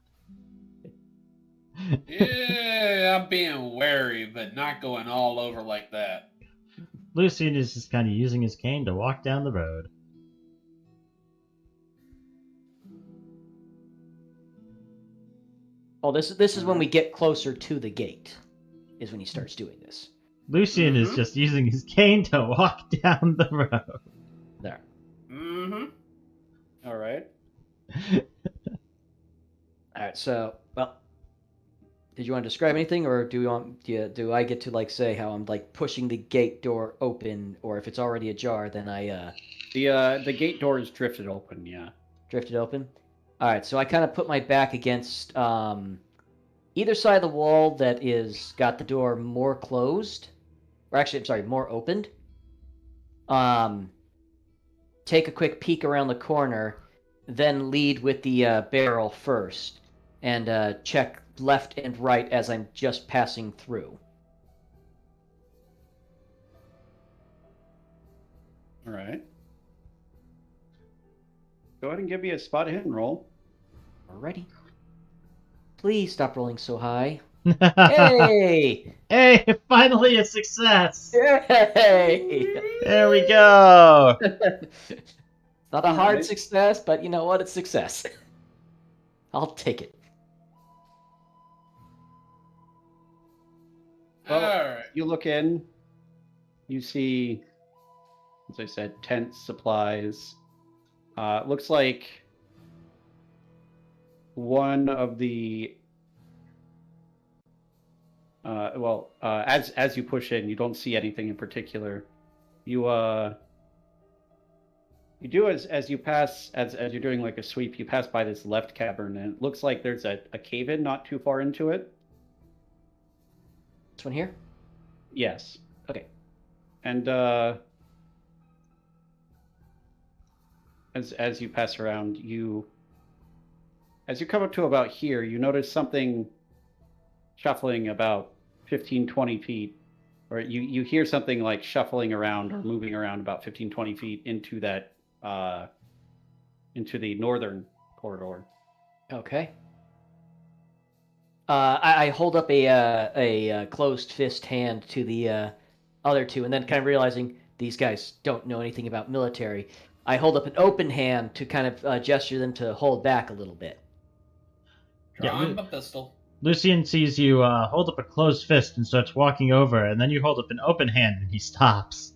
[SPEAKER 5] Yeah, I'm being wary, but not going all over like that.
[SPEAKER 1] Lucian is just kind of using his cane to walk down the road.
[SPEAKER 4] Oh, this is when we get closer to the gate, is when he starts doing this.
[SPEAKER 1] Lucian is
[SPEAKER 5] Mhm.
[SPEAKER 1] just using his cane to walk down the road.
[SPEAKER 4] There.
[SPEAKER 5] Mm-hmm.
[SPEAKER 2] All right.
[SPEAKER 4] All right. So, well, did you want to describe anything, or do I get to like say how I'm like pushing the gate door open, or if it's already ajar, then I
[SPEAKER 2] The gate door is drifted open. Yeah.
[SPEAKER 4] drift it open? All right. So I kind of put my back against either side of the wall that is got the door more closed, or actually, I'm sorry, more opened. Take a quick peek around the corner, then lead with the barrel first, and check left and right as I'm just passing through.
[SPEAKER 2] All right. Go ahead and give me a spot hidden roll.
[SPEAKER 4] Alrighty. Please stop rolling so high. Hey!
[SPEAKER 1] Hey, finally a success!
[SPEAKER 4] Yay!
[SPEAKER 1] There we go!
[SPEAKER 4] Not a hard
[SPEAKER 2] Alright.
[SPEAKER 4] success, but you know what? It's success. I'll take it.
[SPEAKER 2] Well,
[SPEAKER 5] Alright.
[SPEAKER 2] You look in. You see, as I said, tents, supplies. Looks like one of the as you push in, you don't see anything in particular. You do as you pass, as you're doing like a sweep, you pass by this left cavern, and it looks like there's a cave in not too far into it.
[SPEAKER 4] This one here?
[SPEAKER 2] Yes.
[SPEAKER 4] Okay.
[SPEAKER 2] And as you pass around, as you come up to about here, you notice something shuffling about 15-20 feet, or you hear something like shuffling around or moving around about 15-20 feet into that into the northern corridor.
[SPEAKER 4] Okay. I hold up a closed fist hand to the other two, and then kind of realizing these guys don't know anything about military, I hold up an open hand to kind of gesture them to hold back a little bit.
[SPEAKER 1] Yeah,
[SPEAKER 5] Draw him a pistol.
[SPEAKER 1] Lucian sees you hold up a closed fist and starts walking over, and then you hold up an open hand and he stops.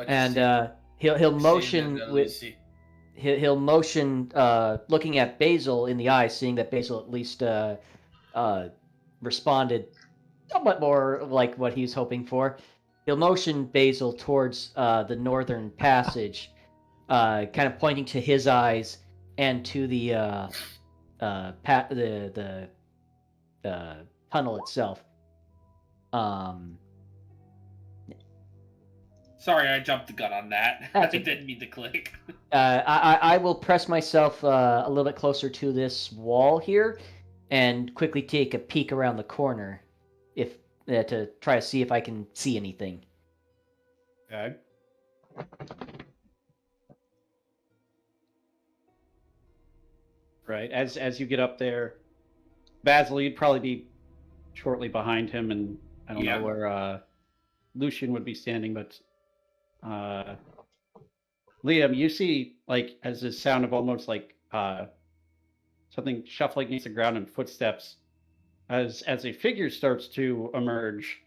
[SPEAKER 4] And he'll motion with he'll motion looking at Basil in the eye, seeing that Basil at least responded somewhat more like what he was hoping for. He'll motion Basil towards the northern passage, kind of pointing to his eyes and to the tunnel itself.
[SPEAKER 3] Sorry, I jumped the gun on that. I didn't mean to click.
[SPEAKER 4] I will press myself a little bit closer to this wall here, and quickly take a peek around the corner, if to try to see if I can see anything.
[SPEAKER 2] Okay. Right. As you get up there, Basil, you'd probably be shortly behind him, and I don't know where Lucian would be standing, but Liam, you see, like, as this sound of almost like something shuffling against the ground and footsteps, as a figure starts to emerge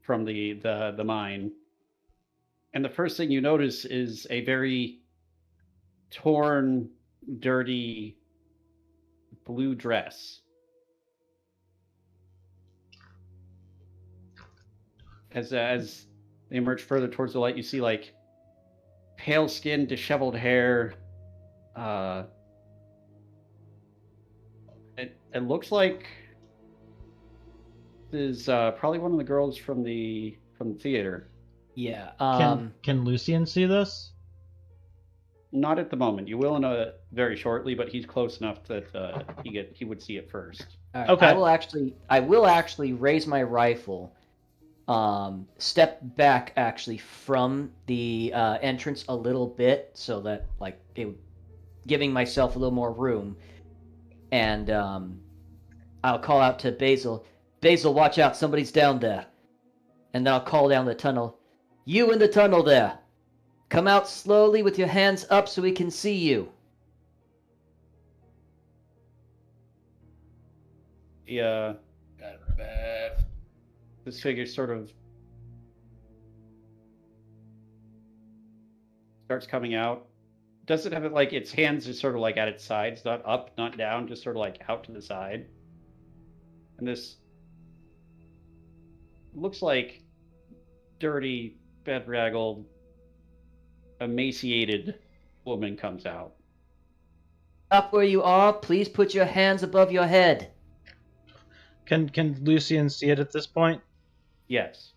[SPEAKER 2] from the mine, and the first thing you notice is a very torn, dirty blue dress. As they emerge further towards the light, you see like pale skin, disheveled hair. It looks like this is probably one of the girls from the theater.
[SPEAKER 4] Yeah.
[SPEAKER 1] Can Lucian see this?
[SPEAKER 2] Not at the moment. You will in a very shortly, but he's close enough that he would see it first.
[SPEAKER 4] All right.
[SPEAKER 1] Okay.
[SPEAKER 4] I will actually raise my rifle, step back actually from the entrance a little bit, so that like giving myself a little more room, and I'll call out to Basil. Basil, watch out! Somebody's down there. And then I'll call down the tunnel. You in the tunnel there. Come out slowly with your hands up so we can see you.
[SPEAKER 2] Yeah.
[SPEAKER 5] Got it bad.
[SPEAKER 2] This figure sort of starts coming out. Does it have it like its hands are sort of like at its sides, not up, not down, just sort of like out to the side? And this looks like dirty, bedraggled, emaciated woman comes out.
[SPEAKER 4] Up where you are, please put your hands above your head.
[SPEAKER 1] Can Lucian see it at this point?
[SPEAKER 2] Yes.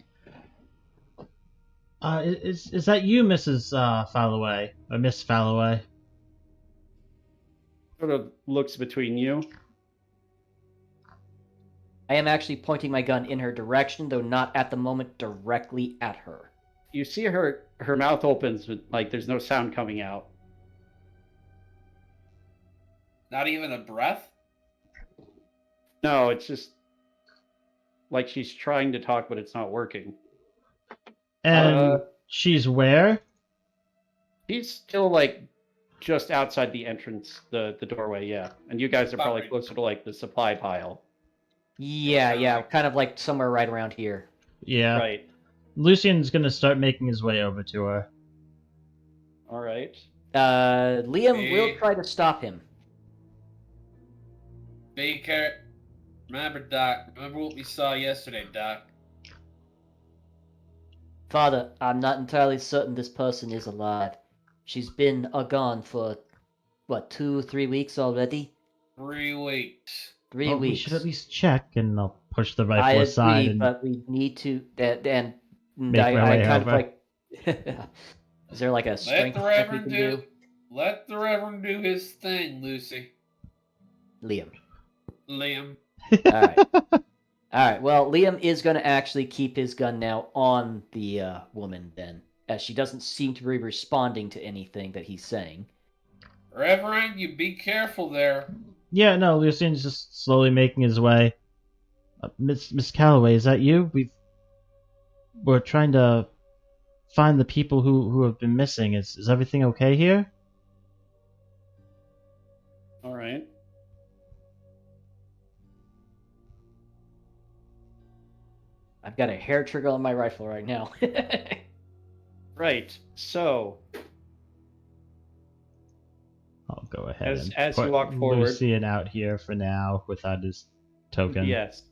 [SPEAKER 1] Is that you, Mrs. Falloway, or Miss Falloway?
[SPEAKER 2] Sort of looks between you.
[SPEAKER 4] I am actually pointing my gun in her direction, though not at the moment directly at her.
[SPEAKER 2] You see her mouth opens, but like there's no sound coming out.
[SPEAKER 5] Not even a breath?
[SPEAKER 2] No, it's just like she's trying to talk, but it's not working.
[SPEAKER 1] And she's where?
[SPEAKER 2] He's still like just outside the entrance, the doorway, yeah. And you guys are probably closer to like the supply pile.
[SPEAKER 4] Yeah, kind of like somewhere right around here.
[SPEAKER 1] Yeah.
[SPEAKER 2] Right.
[SPEAKER 1] Lucian's gonna start making his way over to her.
[SPEAKER 2] All right.
[SPEAKER 4] Liam will try to stop him.
[SPEAKER 5] Be careful. Remember, Doc. Remember what we saw yesterday, Doc.
[SPEAKER 4] Father, I'm not entirely certain this person is alive. She's been gone for, 2-3 weeks already?
[SPEAKER 5] 3 weeks.
[SPEAKER 4] 3
[SPEAKER 1] Well,
[SPEAKER 4] weeks.
[SPEAKER 1] we should at least check, and I'll push the
[SPEAKER 4] I
[SPEAKER 1] rifle
[SPEAKER 4] agree,
[SPEAKER 1] aside. And
[SPEAKER 4] but we need to, and
[SPEAKER 1] Make my
[SPEAKER 4] I
[SPEAKER 1] way
[SPEAKER 4] kind
[SPEAKER 1] over.
[SPEAKER 4] of like, is there like a
[SPEAKER 5] Let
[SPEAKER 4] strength
[SPEAKER 5] the
[SPEAKER 4] check we
[SPEAKER 5] Reverend
[SPEAKER 4] can
[SPEAKER 5] do.
[SPEAKER 4] do?
[SPEAKER 5] Let the Reverend do his thing, Lucy.
[SPEAKER 4] Liam.
[SPEAKER 5] Liam.
[SPEAKER 4] Alright, well, Liam is going to actually keep his gun now on the woman then, as she doesn't seem to be responding to anything that he's saying.
[SPEAKER 5] Reverend, you be careful there.
[SPEAKER 1] Yeah, no, Lucian's just slowly making his way. Miss Calloway, is that you?
[SPEAKER 6] we're trying to find the people who have been missing. Is everything okay here?
[SPEAKER 2] All right.
[SPEAKER 4] I've got a hair trigger on my rifle right now.
[SPEAKER 2] Right. So,
[SPEAKER 6] I'll go ahead and
[SPEAKER 2] as
[SPEAKER 6] put
[SPEAKER 2] you walk forward,
[SPEAKER 6] Lucian out here for now without his token.
[SPEAKER 2] yes.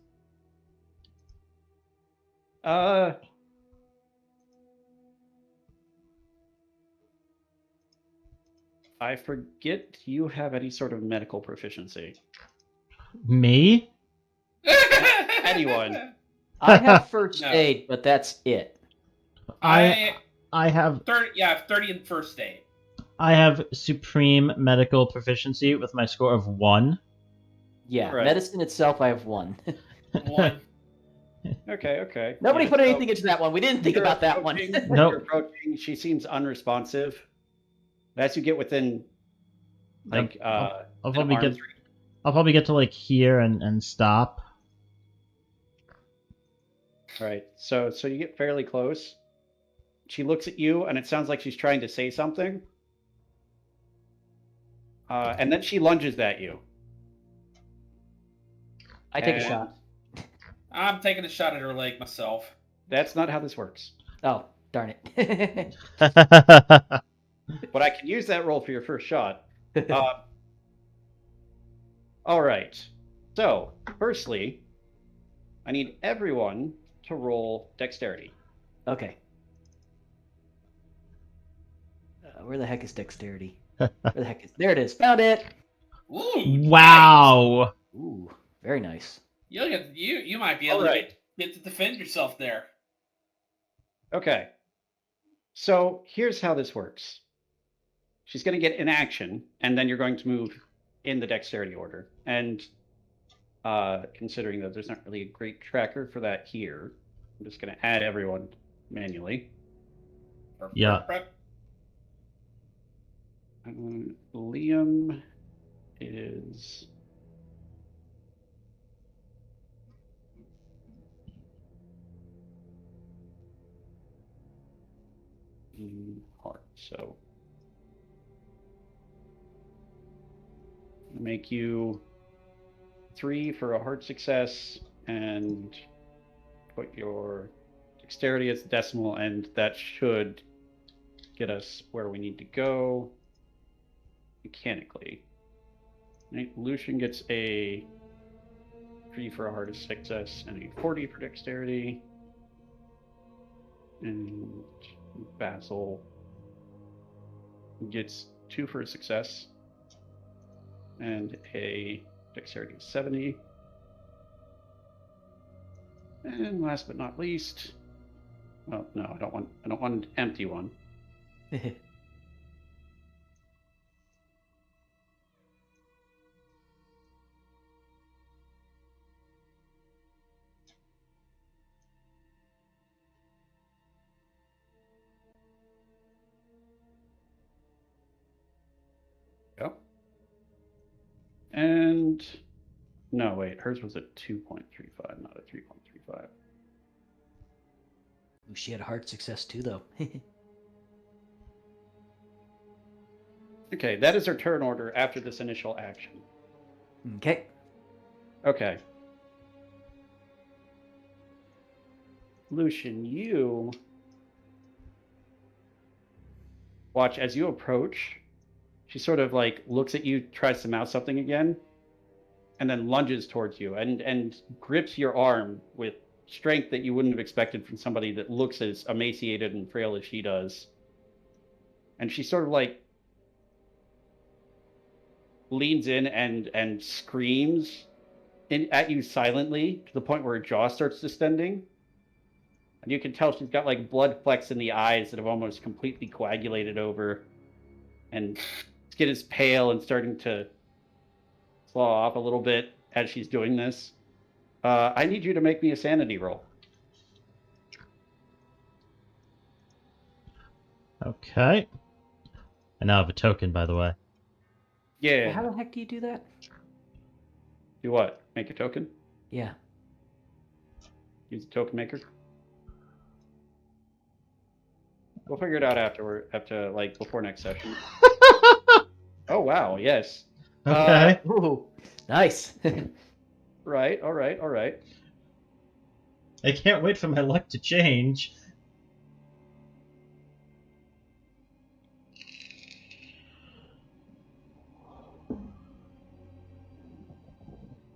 [SPEAKER 2] I forget you have any sort of medical proficiency.
[SPEAKER 6] Me?
[SPEAKER 2] Anyone.
[SPEAKER 4] I have first
[SPEAKER 5] No.
[SPEAKER 4] aid, but that's it.
[SPEAKER 6] I have
[SPEAKER 5] 30. Yeah, I have 30 in first aid.
[SPEAKER 6] I have supreme medical proficiency with my score of 1.
[SPEAKER 4] Yeah,
[SPEAKER 2] Right.
[SPEAKER 4] medicine itself, I have 1.
[SPEAKER 5] 1.
[SPEAKER 2] Okay.
[SPEAKER 4] Nobody
[SPEAKER 2] Yeah,
[SPEAKER 4] put
[SPEAKER 2] so
[SPEAKER 4] anything into that one. We didn't think
[SPEAKER 2] you're
[SPEAKER 4] about that one.
[SPEAKER 2] approaching-
[SPEAKER 6] Nope.
[SPEAKER 2] You're approaching. She seems unresponsive. As you get within, like,
[SPEAKER 6] I'll
[SPEAKER 2] an
[SPEAKER 6] probably
[SPEAKER 2] arm's
[SPEAKER 6] get
[SPEAKER 2] reach-
[SPEAKER 6] I'll probably get to like here and stop.
[SPEAKER 2] Right. So you get fairly close. She looks at you, and it sounds like she's trying to say something. And then she lunges at you.
[SPEAKER 4] I take a
[SPEAKER 2] And
[SPEAKER 4] shot.
[SPEAKER 5] I'm taking a shot at her leg myself.
[SPEAKER 2] That's not how this works.
[SPEAKER 4] Oh, darn it.
[SPEAKER 2] But I can use that roll for your first shot. All right. So, firstly, I need everyone to roll dexterity.
[SPEAKER 4] Okay. Where the heck is dexterity? Where the heck is... There it is. Found it!
[SPEAKER 5] Ooh,
[SPEAKER 6] Wow.
[SPEAKER 4] Ooh, very nice.
[SPEAKER 5] nice. You might be able
[SPEAKER 2] All
[SPEAKER 5] to
[SPEAKER 2] right.
[SPEAKER 5] get to defend yourself there.
[SPEAKER 2] Okay. So, here's how this works. She's going to get an action, and then you're going to move in the dexterity order. And considering that there's not really a great tracker for that here, I'm just going to add everyone manually.
[SPEAKER 6] Yeah.
[SPEAKER 2] Liam is heart, so make you 3 for a hard success and put your dexterity as decimal, and that should get us where we need to go mechanically. Right, Lucian gets a 3 for a hard success and a 40 for dexterity. And Basil gets 2 for a success and a dexterity of 70. And last but not least, well, no, I don't want an empty one. Yep. And no, wait, hers was a 2.35, not a 3.35.
[SPEAKER 4] Ooh, she had a hard success too, though.
[SPEAKER 2] Okay, that is her turn order after this initial action.
[SPEAKER 4] Okay.
[SPEAKER 2] Okay. Lucian, you watch as you approach. She sort of like looks at you, tries to mouth something again, and then lunges towards you and grips your arm with strength that you wouldn't have expected from somebody that looks as emaciated and frail as she does. And she sort of like leans in and screams at you silently to the point where her jaw starts distending. And you can tell she's got like blood flecks in the eyes that have almost completely coagulated over. And skin is pale and starting to slaw off a little bit as she's doing this. I need you to make me a sanity roll.
[SPEAKER 6] Okay. I now have a token, by the way.
[SPEAKER 2] Yeah.
[SPEAKER 4] How the heck do you do that?
[SPEAKER 2] Do what? Make a token?
[SPEAKER 4] Yeah.
[SPEAKER 2] Use a token maker? We'll figure it out after like before next session. Oh wow, yes.
[SPEAKER 1] Okay.
[SPEAKER 4] Ooh, nice.
[SPEAKER 2] Right. All right.
[SPEAKER 1] I can't wait for my luck to change.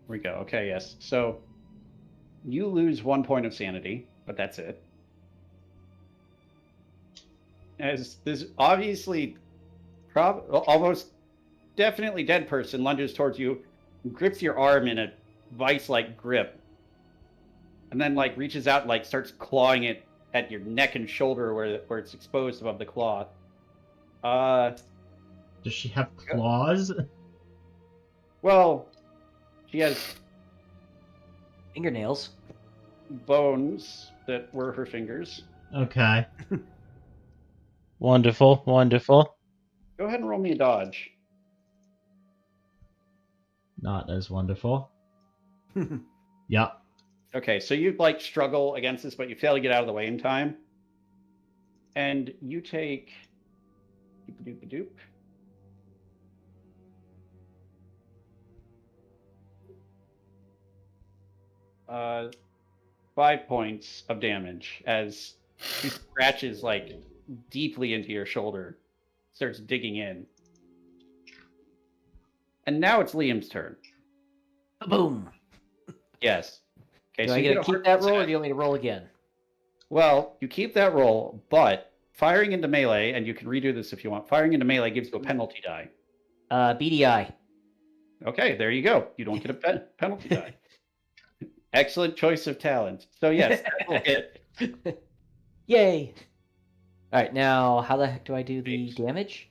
[SPEAKER 2] We go. Okay, yes. So you lose 1 point of sanity, but that's it. As this obviously almost definitely dead person lunges towards you, grips your arm in a vice-like grip, and then like reaches out and like starts clawing it at your neck and shoulder where it's exposed above the cloth.
[SPEAKER 1] Does she have claws?
[SPEAKER 2] Well, she has
[SPEAKER 4] Fingernails.
[SPEAKER 2] bones that were her fingers.
[SPEAKER 1] Okay. Wonderful, wonderful.
[SPEAKER 2] Go ahead and roll me a dodge.
[SPEAKER 6] Not as wonderful.
[SPEAKER 1] Yep.
[SPEAKER 2] Okay, so you like struggle against this, but you fail to get out of the way in time. And you take doop. 5 points of damage as he scratches like deeply into your shoulder, starts digging in. And now it's Liam's turn.
[SPEAKER 4] Boom.
[SPEAKER 2] Yes. Okay,
[SPEAKER 4] Do
[SPEAKER 2] so
[SPEAKER 4] I
[SPEAKER 2] you
[SPEAKER 4] get to
[SPEAKER 2] a
[SPEAKER 4] keep
[SPEAKER 2] hard
[SPEAKER 4] that roll, or
[SPEAKER 2] success.
[SPEAKER 4] do you want me to roll again?
[SPEAKER 2] Well, you keep that roll, but firing into melee, and you can redo this if you want. Firing into melee gives you a penalty die.
[SPEAKER 4] BDI.
[SPEAKER 2] Okay, there you go. You don't get a penalty die. Excellent choice of talent. So yes, that will hit.
[SPEAKER 4] Yay! All right, now how the heck do I do the
[SPEAKER 2] Thanks.
[SPEAKER 4] damage?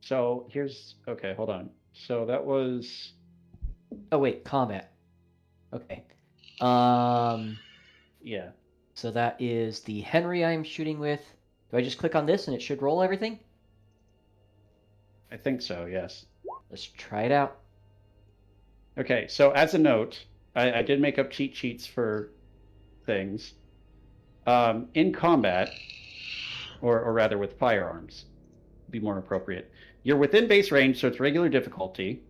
[SPEAKER 2] So here's okay. Hold on. So that was
[SPEAKER 4] Oh wait, combat. Okay.
[SPEAKER 2] yeah.
[SPEAKER 4] So that is the Henry I'm shooting with. Do I just click on this and it should roll everything?
[SPEAKER 2] I think so. Yes.
[SPEAKER 4] Let's try it out.
[SPEAKER 2] Okay. So as a note, I did make up cheat sheets for things. In combat, or rather with firearms, be more appropriate. You're within base range, so it's regular difficulty.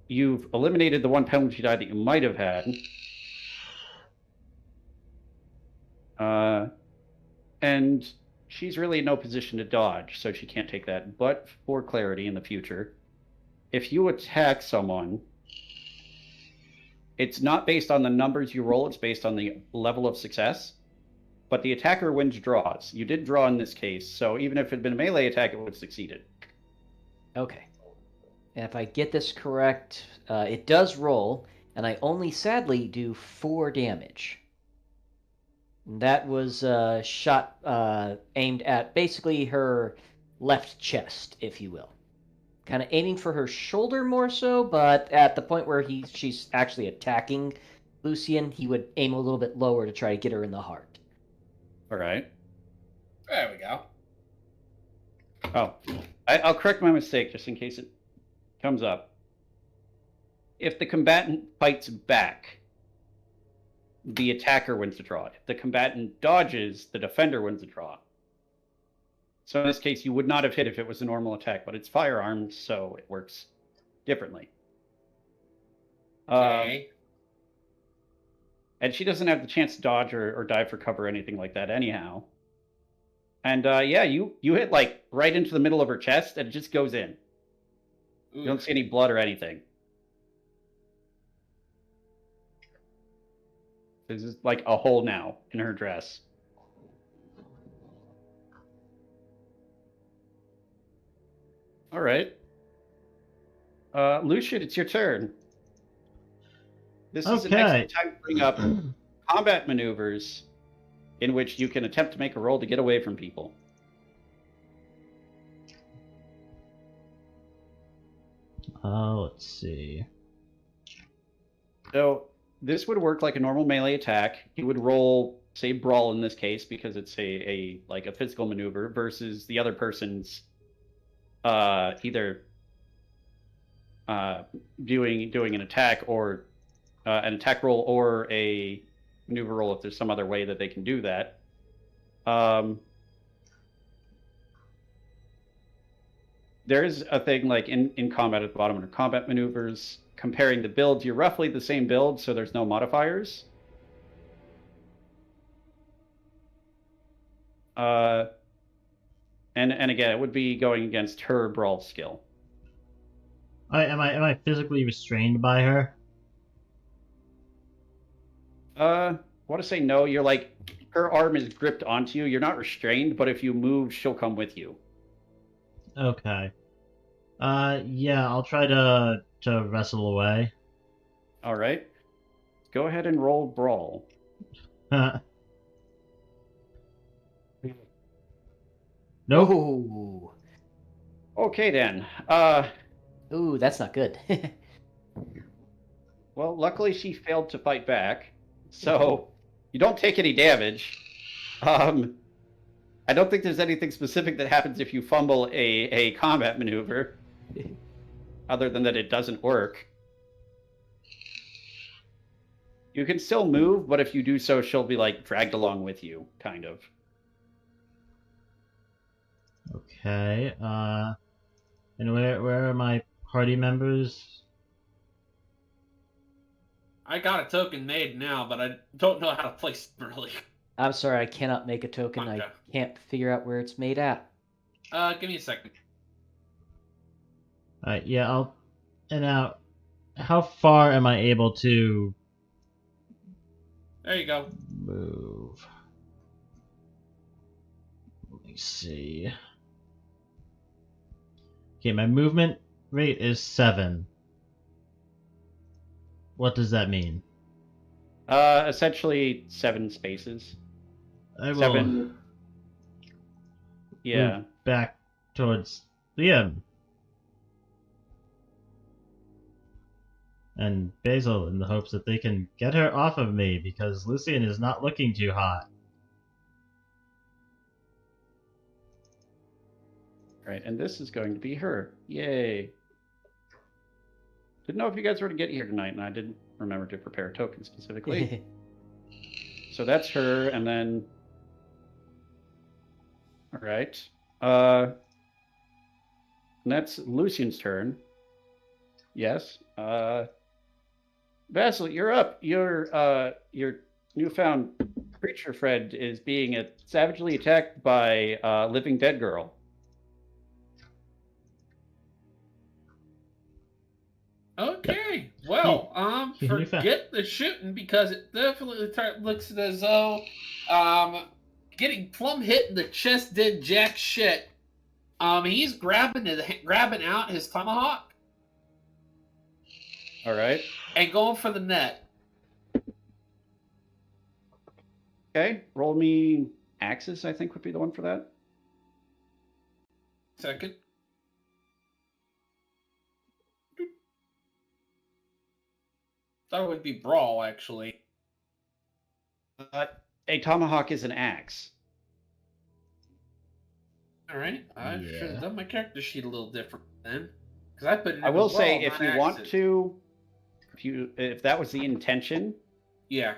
[SPEAKER 2] You've eliminated the one penalty die that you might have had. And she's really in no position to dodge, so she can't take that. But for clarity in the future, if you attack someone, it's not based on the numbers you roll, it's based on the level of success. But the attacker wins draws. You did draw in this case, so even if it had been a melee attack, it would have succeeded.
[SPEAKER 4] Okay. And if I get this correct, it does roll, and I only sadly do 4 damage. And that was shot aimed at basically her left chest, if you will. Kind of aiming for her shoulder more so, but at the point where she's actually attacking Lucian, he would aim a little bit lower to try to get her in the heart.
[SPEAKER 2] All right.
[SPEAKER 5] There we go.
[SPEAKER 2] Oh, I'll correct my mistake just in case it comes up. If the combatant fights back, the attacker wins the draw. If the combatant dodges, the defender wins the draw. So in this case, you would not have hit if it was a normal attack, but it's firearms, so it works differently.
[SPEAKER 5] Okay.
[SPEAKER 2] And she doesn't have the chance to dodge or dive for cover or anything like that anyhow. And yeah, you hit like right into the middle of her chest, and it just goes in. You don't see any blood or anything. This is like a hole now in her dress. All right. Lucian, it's your turn. This is an
[SPEAKER 1] Okay.
[SPEAKER 2] excellent time to bring up combat maneuvers in which you can attempt to make a roll to get away from people.
[SPEAKER 6] Let's see.
[SPEAKER 2] So this would work like a normal melee attack. You would roll, say, brawl in this case because it's a physical maneuver versus the other person's either doing an attack or an attack roll or a maneuver roll if there's some other way that they can do that. There is a thing like in combat at the bottom under combat maneuvers, comparing the builds. You're roughly the same build, so there's no modifiers. And again, it would be going against her brawl skill.
[SPEAKER 6] Am I physically restrained by her?
[SPEAKER 2] I want to say no. You're like, her arm is gripped onto you. You're not restrained, but if you move, she'll come with you.
[SPEAKER 6] Okay. Yeah, I'll try to wrestle away.
[SPEAKER 2] All right. Go ahead and roll brawl.
[SPEAKER 6] Nope.
[SPEAKER 4] Ooh.
[SPEAKER 2] Okay then.
[SPEAKER 4] Ooh, that's not good.
[SPEAKER 2] Well, luckily she failed to fight back, so you don't take any damage. I don't think there's anything specific that happens if you fumble a combat maneuver, other than that it doesn't work. You can still move, but if you do so, she'll be like dragged along with you, kind of.
[SPEAKER 6] Okay. And where are my party members?
[SPEAKER 5] I got a token made now, but I don't know how to place it really.
[SPEAKER 4] I'm sorry, I cannot make a token.
[SPEAKER 5] Okay.
[SPEAKER 4] I can't figure out where it's made at.
[SPEAKER 5] Give me a second.
[SPEAKER 6] Alright, yeah, and now, how far am I able to
[SPEAKER 5] There you go.
[SPEAKER 6] move? Let me see. Okay, my movement rate is 7. What does that mean?
[SPEAKER 2] Essentially 7 spaces.
[SPEAKER 6] I will
[SPEAKER 2] 7. Yeah.
[SPEAKER 6] move back towards Liam. And Basil in the hopes that they can get her off of me because Lucian is not looking too hot.
[SPEAKER 2] Right, and this is going to be her. Yay. Didn't know if you guys were to get here tonight, and I didn't remember to prepare a token specifically. So that's her, and then... Alright. And that's Lucian's turn. Yes. Basil, you're up. Your newfound creature friend is being savagely attacked by a living dead girl.
[SPEAKER 5] Okay. Well, forget the shooting because it definitely looks as though getting plumb hit in the chest did jack shit. He's grabbing out his tomahawk.
[SPEAKER 2] All right.
[SPEAKER 5] And going for the net.
[SPEAKER 2] Okay. Roll me axes, I think would be the one for that.
[SPEAKER 5] Second. Thought it would be brawl, actually.
[SPEAKER 2] A tomahawk is an axe.
[SPEAKER 5] All right. I
[SPEAKER 6] Yeah.
[SPEAKER 5] should have done my character sheet a little different then. Because I put it in
[SPEAKER 2] I will
[SPEAKER 5] as well,
[SPEAKER 2] say, if
[SPEAKER 5] not
[SPEAKER 2] you want
[SPEAKER 5] axes.
[SPEAKER 2] to, if that was the intention,
[SPEAKER 5] Yeah.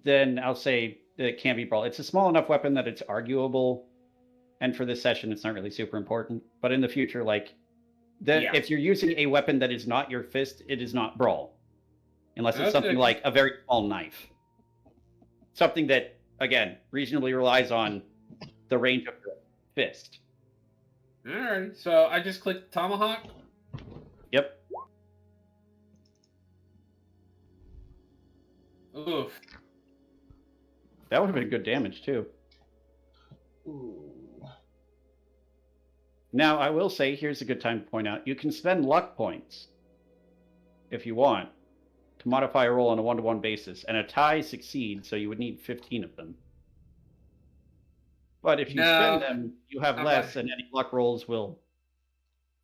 [SPEAKER 2] then I'll say that it can be brawl. It's a small enough weapon that it's arguable, and for this session, it's not really super important. But in the future, like,
[SPEAKER 5] Yeah.
[SPEAKER 2] if you're using a weapon that is not your fist, it is not brawl, unless it's
[SPEAKER 5] Okay.
[SPEAKER 2] something like a very small knife, something that again reasonably relies on the range of your fist.
[SPEAKER 5] Alright. So I just clicked tomahawk.
[SPEAKER 2] Yep.
[SPEAKER 5] Oof.
[SPEAKER 2] That would have been good damage too. Now, I will say, here's a good time to point out, you can spend luck points, if you want, to modify a roll on a 1-to-1 basis, and a tie succeeds, so you would need 15 of them. But if you spend them, you have
[SPEAKER 5] I'm
[SPEAKER 2] less,
[SPEAKER 5] not-
[SPEAKER 2] and any luck rolls will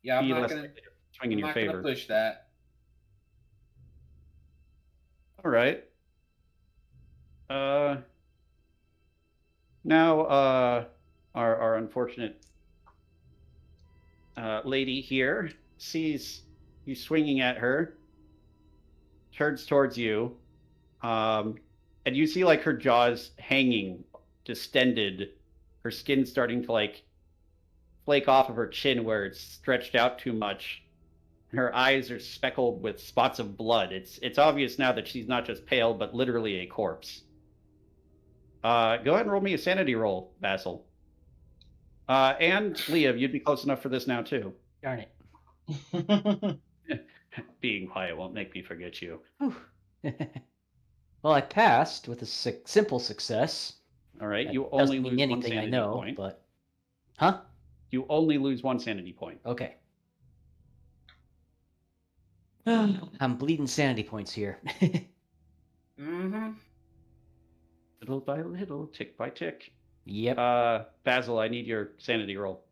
[SPEAKER 5] Yeah, I'm
[SPEAKER 2] be
[SPEAKER 5] not
[SPEAKER 2] less
[SPEAKER 5] gonna.
[SPEAKER 2] likely to swing in
[SPEAKER 5] I'm
[SPEAKER 2] your
[SPEAKER 5] not
[SPEAKER 2] favor.
[SPEAKER 5] gonna push that.
[SPEAKER 2] All right. Now, our unfortunate lady here sees you swinging at her, turns towards you, And you see like her jaws hanging, distended, her skin starting to like flake off of her chin where it's stretched out too much. And her eyes are speckled with spots of blood. It's obvious now that she's not just pale, but literally a corpse. Go ahead and roll me a sanity roll, Basil. And Liam, you'd be close enough for this now too.
[SPEAKER 4] Darn it.
[SPEAKER 2] Being quiet won't make me forget you.
[SPEAKER 4] Well, I passed with a simple success.
[SPEAKER 2] All right,
[SPEAKER 4] That
[SPEAKER 2] you
[SPEAKER 4] doesn't
[SPEAKER 2] only
[SPEAKER 4] mean
[SPEAKER 2] lose one
[SPEAKER 4] anything I
[SPEAKER 2] sanity
[SPEAKER 4] know,
[SPEAKER 2] point.
[SPEAKER 4] but huh?
[SPEAKER 2] You only lose one sanity point.
[SPEAKER 4] Okay. I'm bleeding sanity points here.
[SPEAKER 5] Mm-hmm.
[SPEAKER 2] Little by little, tick by tick.
[SPEAKER 4] Yep.
[SPEAKER 2] Basil, I need your sanity roll.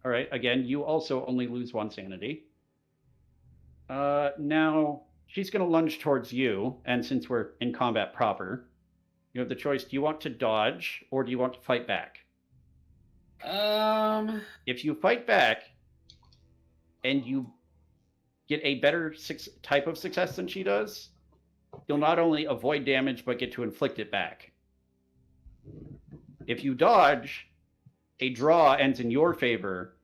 [SPEAKER 2] All right, again, you also only lose one sanity. Now, she's going to lunge towards you, and since we're in combat proper, you have the choice, do you want to dodge, or do you want to fight back? If you fight back, and you get a better type of success than she does, you'll not only avoid damage, but get to inflict it back. If you dodge, a draw ends in your favor,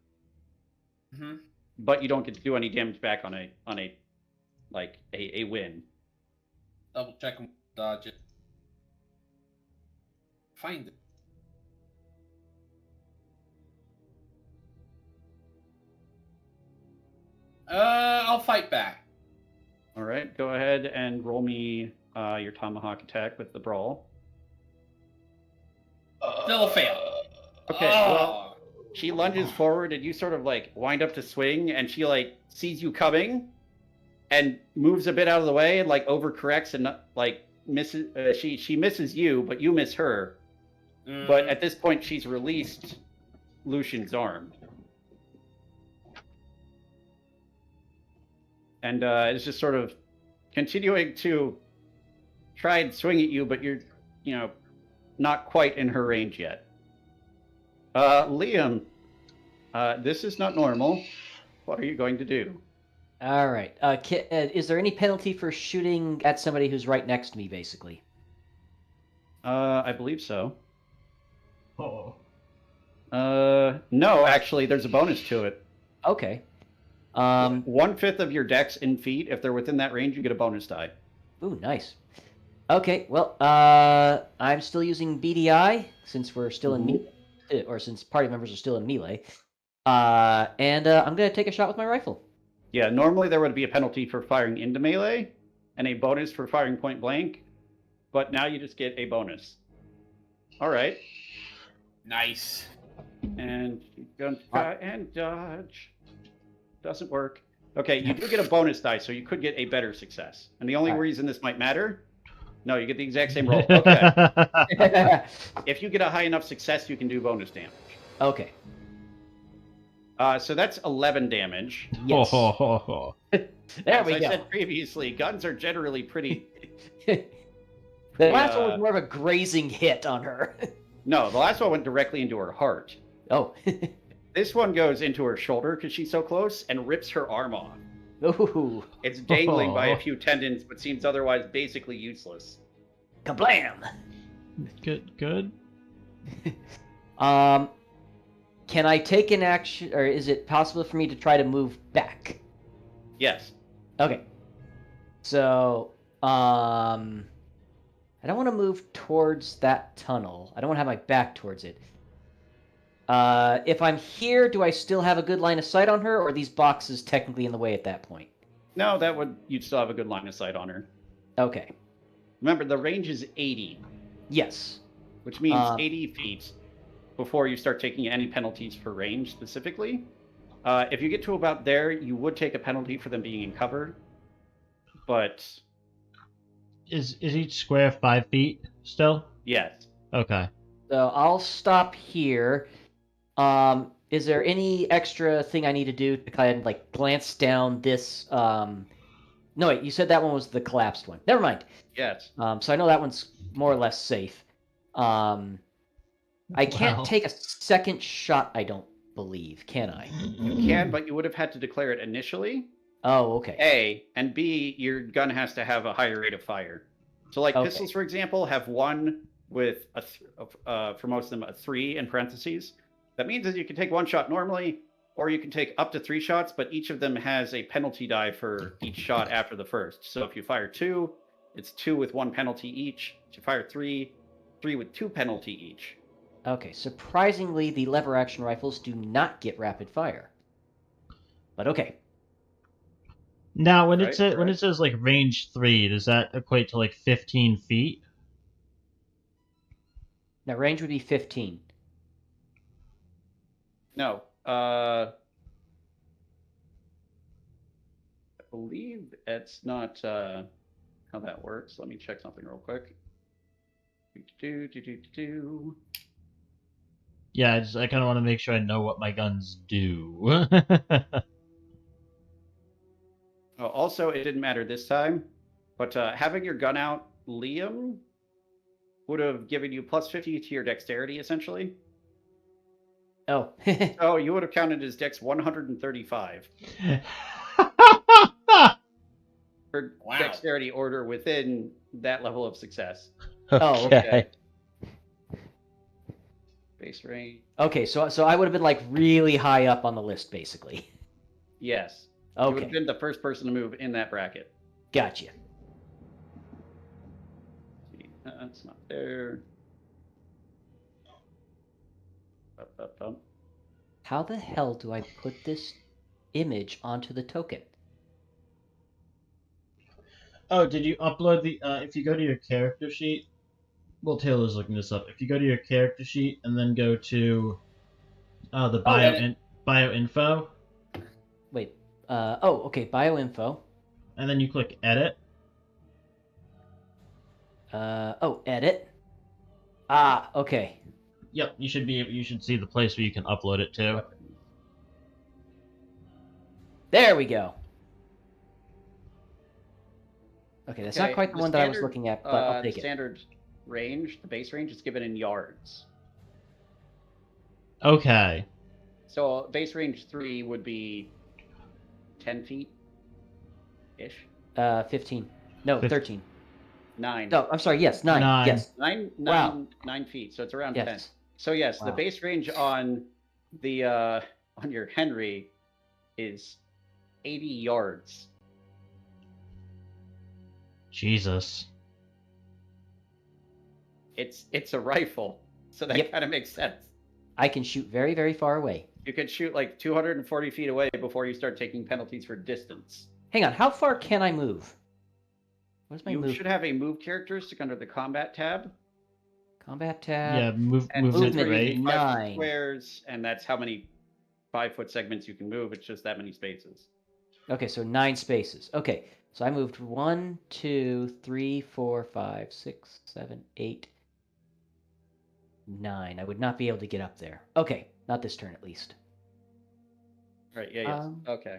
[SPEAKER 2] but you don't get to do any damage back on a win.
[SPEAKER 5] Double check and dodge it. Find it. I'll fight back.
[SPEAKER 2] All right, go ahead and roll me your tomahawk attack with the brawl.
[SPEAKER 5] Still a fail.
[SPEAKER 2] Okay, well, she lunges forward and you sort of like wind up to swing, and she like sees you coming and moves a bit out of the way and like overcorrects and like misses. She misses you, but you miss her. But at this point, she's released Lucian's arm. And is just sort of continuing to try and swing at you, but you're, not quite in her range yet. Liam, this is not normal. What are you going to do?
[SPEAKER 4] All right. Is there any penalty for shooting at somebody who's right next to me, basically?
[SPEAKER 2] I believe so.
[SPEAKER 1] Oh.
[SPEAKER 2] No, actually, there's a bonus to it.
[SPEAKER 4] Okay.
[SPEAKER 2] 1/5 of your dex in feet. If they're within that range, you get a bonus die.
[SPEAKER 4] Ooh, nice. Okay, well, I'm still using BDI since we're still in melee, or since party members are still in melee. And I'm gonna take a shot with my rifle.
[SPEAKER 2] Yeah, normally there would be a penalty for firing into melee and a bonus for firing point blank, but now you just get a bonus. All right.
[SPEAKER 5] Nice.
[SPEAKER 2] And gunfire and dodge. Doesn't work. Okay, you do get a bonus die, so you could get a better success. And the only reason this might matter, no, you get the exact same roll. Okay. If you get a high enough success, you can do bonus damage.
[SPEAKER 4] Okay.
[SPEAKER 2] So that's 11 damage.
[SPEAKER 4] Yes. There
[SPEAKER 2] As
[SPEAKER 4] we
[SPEAKER 2] I
[SPEAKER 4] go.
[SPEAKER 2] said previously, guns are generally pretty...
[SPEAKER 4] The last one was more of a grazing hit on her.
[SPEAKER 2] No, the last one went directly into her heart.
[SPEAKER 4] Oh.
[SPEAKER 2] This one goes into her shoulder because she's so close and rips her arm off.
[SPEAKER 4] Ooh.
[SPEAKER 2] It's dangling by a few tendons, but seems otherwise basically useless.
[SPEAKER 4] Kablam!
[SPEAKER 6] Good.
[SPEAKER 4] Can I take an action, or is it possible for me to try to move back?
[SPEAKER 2] Yes.
[SPEAKER 4] Okay. So, I don't want to move towards that tunnel. I don't want to have my back towards it. If I'm here, do I still have a good line of sight on her, or are these boxes technically in the way at that point?
[SPEAKER 2] No, you'd still have a good line of sight on her.
[SPEAKER 4] Okay.
[SPEAKER 2] Remember, the range is 80,
[SPEAKER 4] Yes.
[SPEAKER 2] which means 80 feet before you start taking any penalties for range specifically. If you get to about there, you would take a penalty for them being in cover, but...
[SPEAKER 6] Is each square 5 feet still?
[SPEAKER 2] Yes.
[SPEAKER 6] Okay.
[SPEAKER 4] So I'll stop here. Is there any extra thing I need to do to kind of like glance down this? No, wait. You said that one was the collapsed one. Never mind.
[SPEAKER 2] Yes.
[SPEAKER 4] So I know that one's more or less safe. I can't
[SPEAKER 6] Wow.
[SPEAKER 4] take a second shot. I don't believe. Can I?
[SPEAKER 2] You can, but you would have had to declare it initially.
[SPEAKER 4] Oh, okay.
[SPEAKER 2] A, and B, your gun has to have a higher rate of fire. So, like,
[SPEAKER 4] Okay.
[SPEAKER 2] pistols, for example, have one with, for most of them, a 3 in parentheses. That means that you can take one shot normally, or you can take up to 3 shots, but each of them has a penalty die for each shot after the first. So if you fire 2, it's 2 with 1 penalty each. If you fire 3, 3 with 2 penalty each.
[SPEAKER 4] Okay, surprisingly, the lever action rifles do not get rapid fire. But okay.
[SPEAKER 1] Now, when
[SPEAKER 2] Right,
[SPEAKER 1] when it
[SPEAKER 2] right.
[SPEAKER 1] says like range 3, does that equate to like 15 feet?
[SPEAKER 4] Now, range would be 15.
[SPEAKER 2] No. I believe it's not how that works. Let me check something real quick.
[SPEAKER 1] Yeah, I kind of want to make sure I know what my guns do.
[SPEAKER 2] Oh, also, it didn't matter this time, but having your gun out, Liam would have given you plus 50 to your dexterity, essentially.
[SPEAKER 4] Oh.
[SPEAKER 2] Oh, you would have counted as dex 135. Her
[SPEAKER 5] Wow.
[SPEAKER 2] dexterity order within that level of success.
[SPEAKER 4] Oh, okay.
[SPEAKER 2] Base range.
[SPEAKER 4] Okay, so I would have been like really high up on the list, basically.
[SPEAKER 2] Yes. You would have
[SPEAKER 4] Okay,
[SPEAKER 2] been the first person to move in that bracket.
[SPEAKER 4] gotcha.
[SPEAKER 2] That's not there. Up.
[SPEAKER 4] How the hell do I put this image onto the token?
[SPEAKER 1] Oh, did you upload the? If you go to your character sheet, well, Taylor's looking this up. If you go to your character sheet and then go to the bio info,
[SPEAKER 4] Wait. Okay. Bioinfo.
[SPEAKER 1] and then you click edit.
[SPEAKER 4] Edit. Ah, okay.
[SPEAKER 1] Yep, you should see the place where you can upload it to.
[SPEAKER 4] There we go. Okay, that's not
[SPEAKER 2] Okay,
[SPEAKER 4] quite the one that I was looking at, but I'll take
[SPEAKER 2] the
[SPEAKER 4] it.
[SPEAKER 2] standard range, the base range, is given in yards.
[SPEAKER 1] Okay.
[SPEAKER 2] So base range 3 would be 10 feet ish.
[SPEAKER 4] 15. No, 13.
[SPEAKER 2] 9.
[SPEAKER 4] No, I'm sorry. Yes, 9.
[SPEAKER 1] 9.
[SPEAKER 4] Yes.
[SPEAKER 2] 9 feet. So it's around 10.
[SPEAKER 4] Yes.
[SPEAKER 2] So yes, the
[SPEAKER 4] Wow.
[SPEAKER 2] base range on the on your Henry is 80 yards.
[SPEAKER 1] Jesus.
[SPEAKER 2] It's a rifle, so that
[SPEAKER 4] Yep.
[SPEAKER 2] kind of makes sense.
[SPEAKER 4] I can shoot very, very far away.
[SPEAKER 2] You can shoot like 240 feet away before you start taking penalties for distance.
[SPEAKER 4] Hang on. How far can I move? Where's my
[SPEAKER 2] You
[SPEAKER 4] move?
[SPEAKER 2] should have a move characteristic under the combat tab.
[SPEAKER 4] Combat tab.
[SPEAKER 1] Yeah,
[SPEAKER 2] And
[SPEAKER 1] movement
[SPEAKER 4] movement
[SPEAKER 1] rate.
[SPEAKER 2] 5
[SPEAKER 4] 9.
[SPEAKER 2] squares, and that's how many 5-foot segments you can move. It's just that many spaces.
[SPEAKER 4] Okay, so 9 spaces. Okay, so I moved 1, 2, 3, 4, 5, 6, 7, 8, 9. I would not be able to get up there. Okay, not this turn at least.
[SPEAKER 2] Right? Yeah. Yes.
[SPEAKER 4] Um,
[SPEAKER 2] Okay.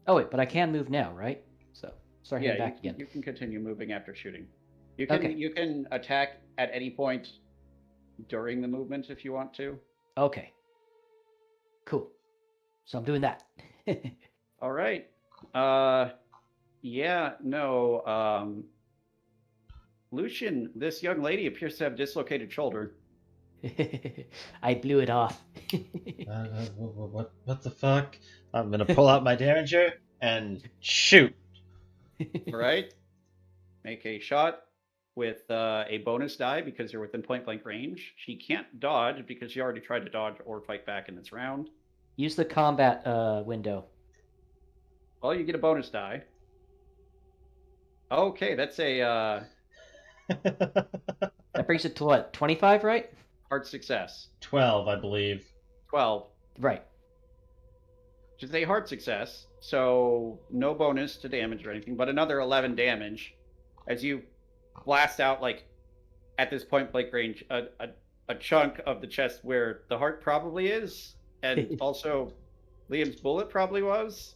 [SPEAKER 4] Oh wait, but I can move now, right? So start heading back again.
[SPEAKER 2] You can continue moving after shooting. You can
[SPEAKER 4] Okay.
[SPEAKER 2] you can attack at any point during the movement if you want to.
[SPEAKER 4] Okay. Cool. So I'm doing that.
[SPEAKER 2] All right. Yeah. No. Lucian, this young lady appears to have dislocated shoulder.
[SPEAKER 4] I blew it off.
[SPEAKER 1] What the fuck? I'm gonna pull out my Derringer and shoot.
[SPEAKER 2] All right. Make a shot with a bonus die because you're within point blank range. She can't dodge because she already tried to dodge or fight back in this round.
[SPEAKER 4] Use the combat window.
[SPEAKER 2] Well, you get a bonus die. Okay, that's a
[SPEAKER 4] That brings it to what? 25, right?
[SPEAKER 2] hard success.
[SPEAKER 1] 12, I believe.
[SPEAKER 2] 12,
[SPEAKER 4] Right.
[SPEAKER 2] which is a hard success. So no bonus to damage or anything, but another 11 damage as you blast out, like, at this point blank range, a chunk of the chest where the heart probably is, and also Liam's bullet probably was.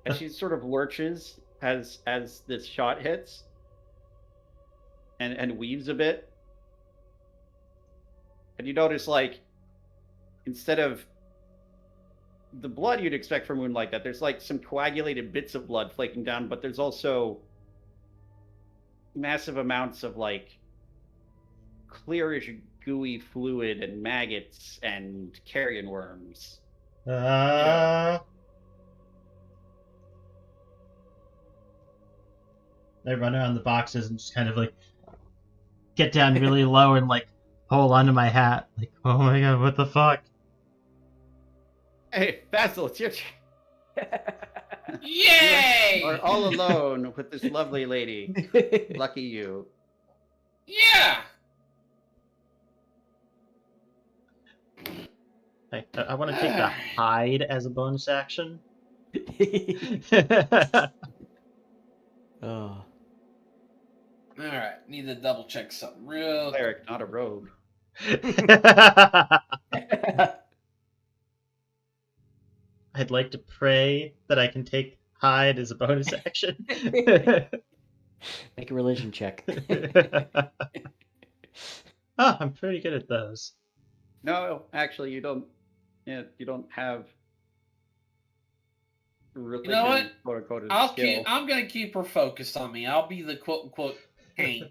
[SPEAKER 2] And she sort of lurches as this shot hits, and weaves a bit. And you notice, like, instead of the blood you'd expect from Moonlight, that there's like some coagulated bits of blood flaking down, but there's also massive amounts of like clearish, gooey fluid and maggots and carrion worms.
[SPEAKER 1] I run around the boxes and just kind of like get down really low and like hold onto my hat. Like, oh my god, what the fuck?
[SPEAKER 2] Hey, Basil, it's your turn.
[SPEAKER 5] Yay!
[SPEAKER 2] You are all alone with this lovely lady. Lucky you.
[SPEAKER 5] Yeah!
[SPEAKER 1] Hey, I want to take the hide as a bonus action.
[SPEAKER 4] Oh.
[SPEAKER 5] Alright, need to double check something real quick.
[SPEAKER 2] Cleric, not a rogue.
[SPEAKER 1] I'd like to pray that I can take hide as a bonus action.
[SPEAKER 4] Make a religion check.
[SPEAKER 1] Oh, I'm pretty good at those.
[SPEAKER 2] No, actually, you don't. Yeah, you don't have. Religion,
[SPEAKER 5] You know what?
[SPEAKER 2] Quote unquote, as a skill.
[SPEAKER 5] I'm gonna keep her focused on me. I'll be the quote unquote pain.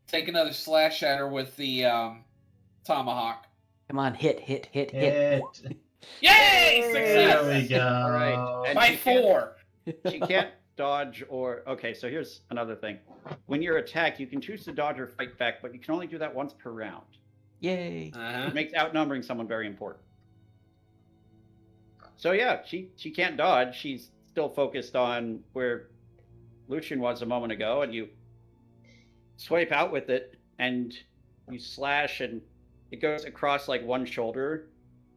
[SPEAKER 5] Take another slash at her with the tomahawk.
[SPEAKER 4] Come on, hit.
[SPEAKER 1] Hit.
[SPEAKER 5] Yay!
[SPEAKER 1] There
[SPEAKER 5] Success!
[SPEAKER 1] we go.
[SPEAKER 2] All right. And
[SPEAKER 5] By
[SPEAKER 2] she can't-
[SPEAKER 5] 4.
[SPEAKER 2] She can't dodge or. Okay, so here's another thing. When you're attacked, you can choose to dodge or fight back, but you can only do that once per round.
[SPEAKER 4] Yay.
[SPEAKER 5] Uh-huh.
[SPEAKER 2] It makes outnumbering someone very important. So yeah, she can't dodge. She's still focused on where Lucian was a moment ago, and you swipe out with it, and you slash, and it goes across like one shoulder,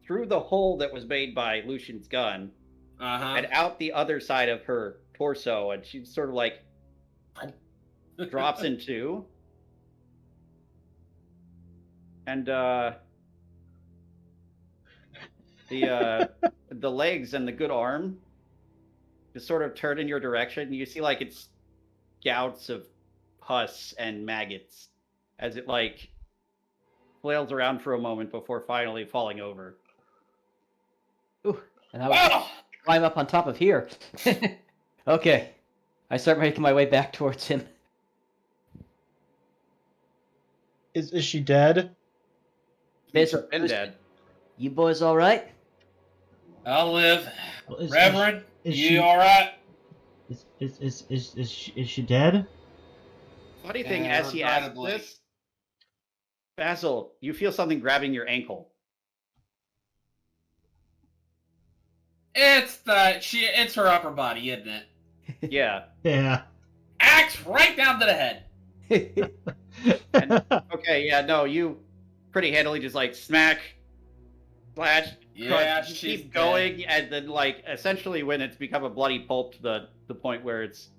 [SPEAKER 2] through the hole that was made by Lucian's gun,
[SPEAKER 5] Uh-huh.
[SPEAKER 2] and out the other side of her torso, and she sort of like drops in two. And the legs and the good arm just sort of turn in your direction. You see like it's gouts of pus and maggots as it like flails around for a moment before finally falling over.
[SPEAKER 4] Ooh, and I was
[SPEAKER 5] Oh!
[SPEAKER 4] climb up on top of here. Okay. I start making my way back towards him.
[SPEAKER 1] Is she dead?
[SPEAKER 4] Basil,
[SPEAKER 2] Been dead.
[SPEAKER 4] you boys all right?
[SPEAKER 5] I'll live.
[SPEAKER 1] Is-
[SPEAKER 5] Reverend,
[SPEAKER 1] is
[SPEAKER 5] you
[SPEAKER 1] she-
[SPEAKER 5] alright?
[SPEAKER 1] Is she dead?
[SPEAKER 2] Funny thing,
[SPEAKER 5] Yeah,
[SPEAKER 2] as he asks
[SPEAKER 5] undoubtedly.
[SPEAKER 2] this, Basil, you feel something grabbing your ankle.
[SPEAKER 5] It's her upper body, isn't it?
[SPEAKER 2] Yeah.
[SPEAKER 1] Yeah.
[SPEAKER 5] Axe right down to the head.
[SPEAKER 2] Okay, yeah, no, you pretty handily just like smack, slash,
[SPEAKER 5] Yeah,
[SPEAKER 2] you
[SPEAKER 5] she's
[SPEAKER 2] keep going, and then like essentially when it's become a bloody pulp to the point where it's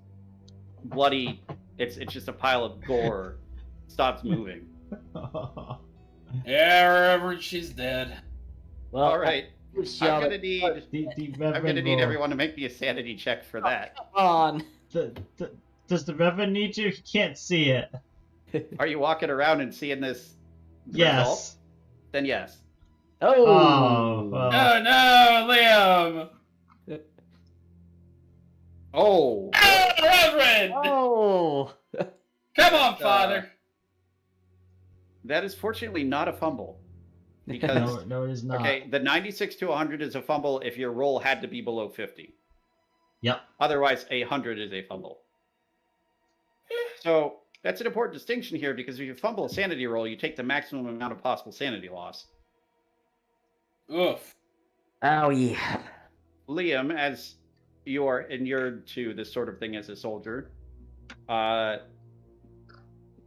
[SPEAKER 2] bloody, it's just a pile of gore, stops moving.
[SPEAKER 5] Yeah, Reverend, she's dead.
[SPEAKER 4] Well,
[SPEAKER 2] All right,
[SPEAKER 4] Bruce,
[SPEAKER 2] I'm
[SPEAKER 4] y'all-
[SPEAKER 2] gonna need
[SPEAKER 1] Reverend
[SPEAKER 2] everyone to make me a sanity check for that.
[SPEAKER 4] Come on.
[SPEAKER 1] Does the Reverend need to? He can't see it.
[SPEAKER 2] Are you walking around and seeing this result?
[SPEAKER 1] Yes.
[SPEAKER 2] Then yes.
[SPEAKER 4] Oh.
[SPEAKER 1] Oh, well.
[SPEAKER 5] Oh no, Liam!
[SPEAKER 2] Oh,
[SPEAKER 5] Oh, Reverend!
[SPEAKER 4] Oh.
[SPEAKER 5] Come on, Father!
[SPEAKER 2] that is fortunately not a fumble. Because
[SPEAKER 1] No, it is not.
[SPEAKER 2] okay, the 96 to 100 is a fumble if your roll had to be below 50.
[SPEAKER 1] Yep.
[SPEAKER 2] Otherwise, 100 is a fumble. So that's an important distinction here, because if you fumble a sanity roll, you take the maximum amount of possible sanity loss.
[SPEAKER 5] Oof.
[SPEAKER 4] Oh, yeah.
[SPEAKER 2] Liam, as you are inured to this sort of thing as a soldier,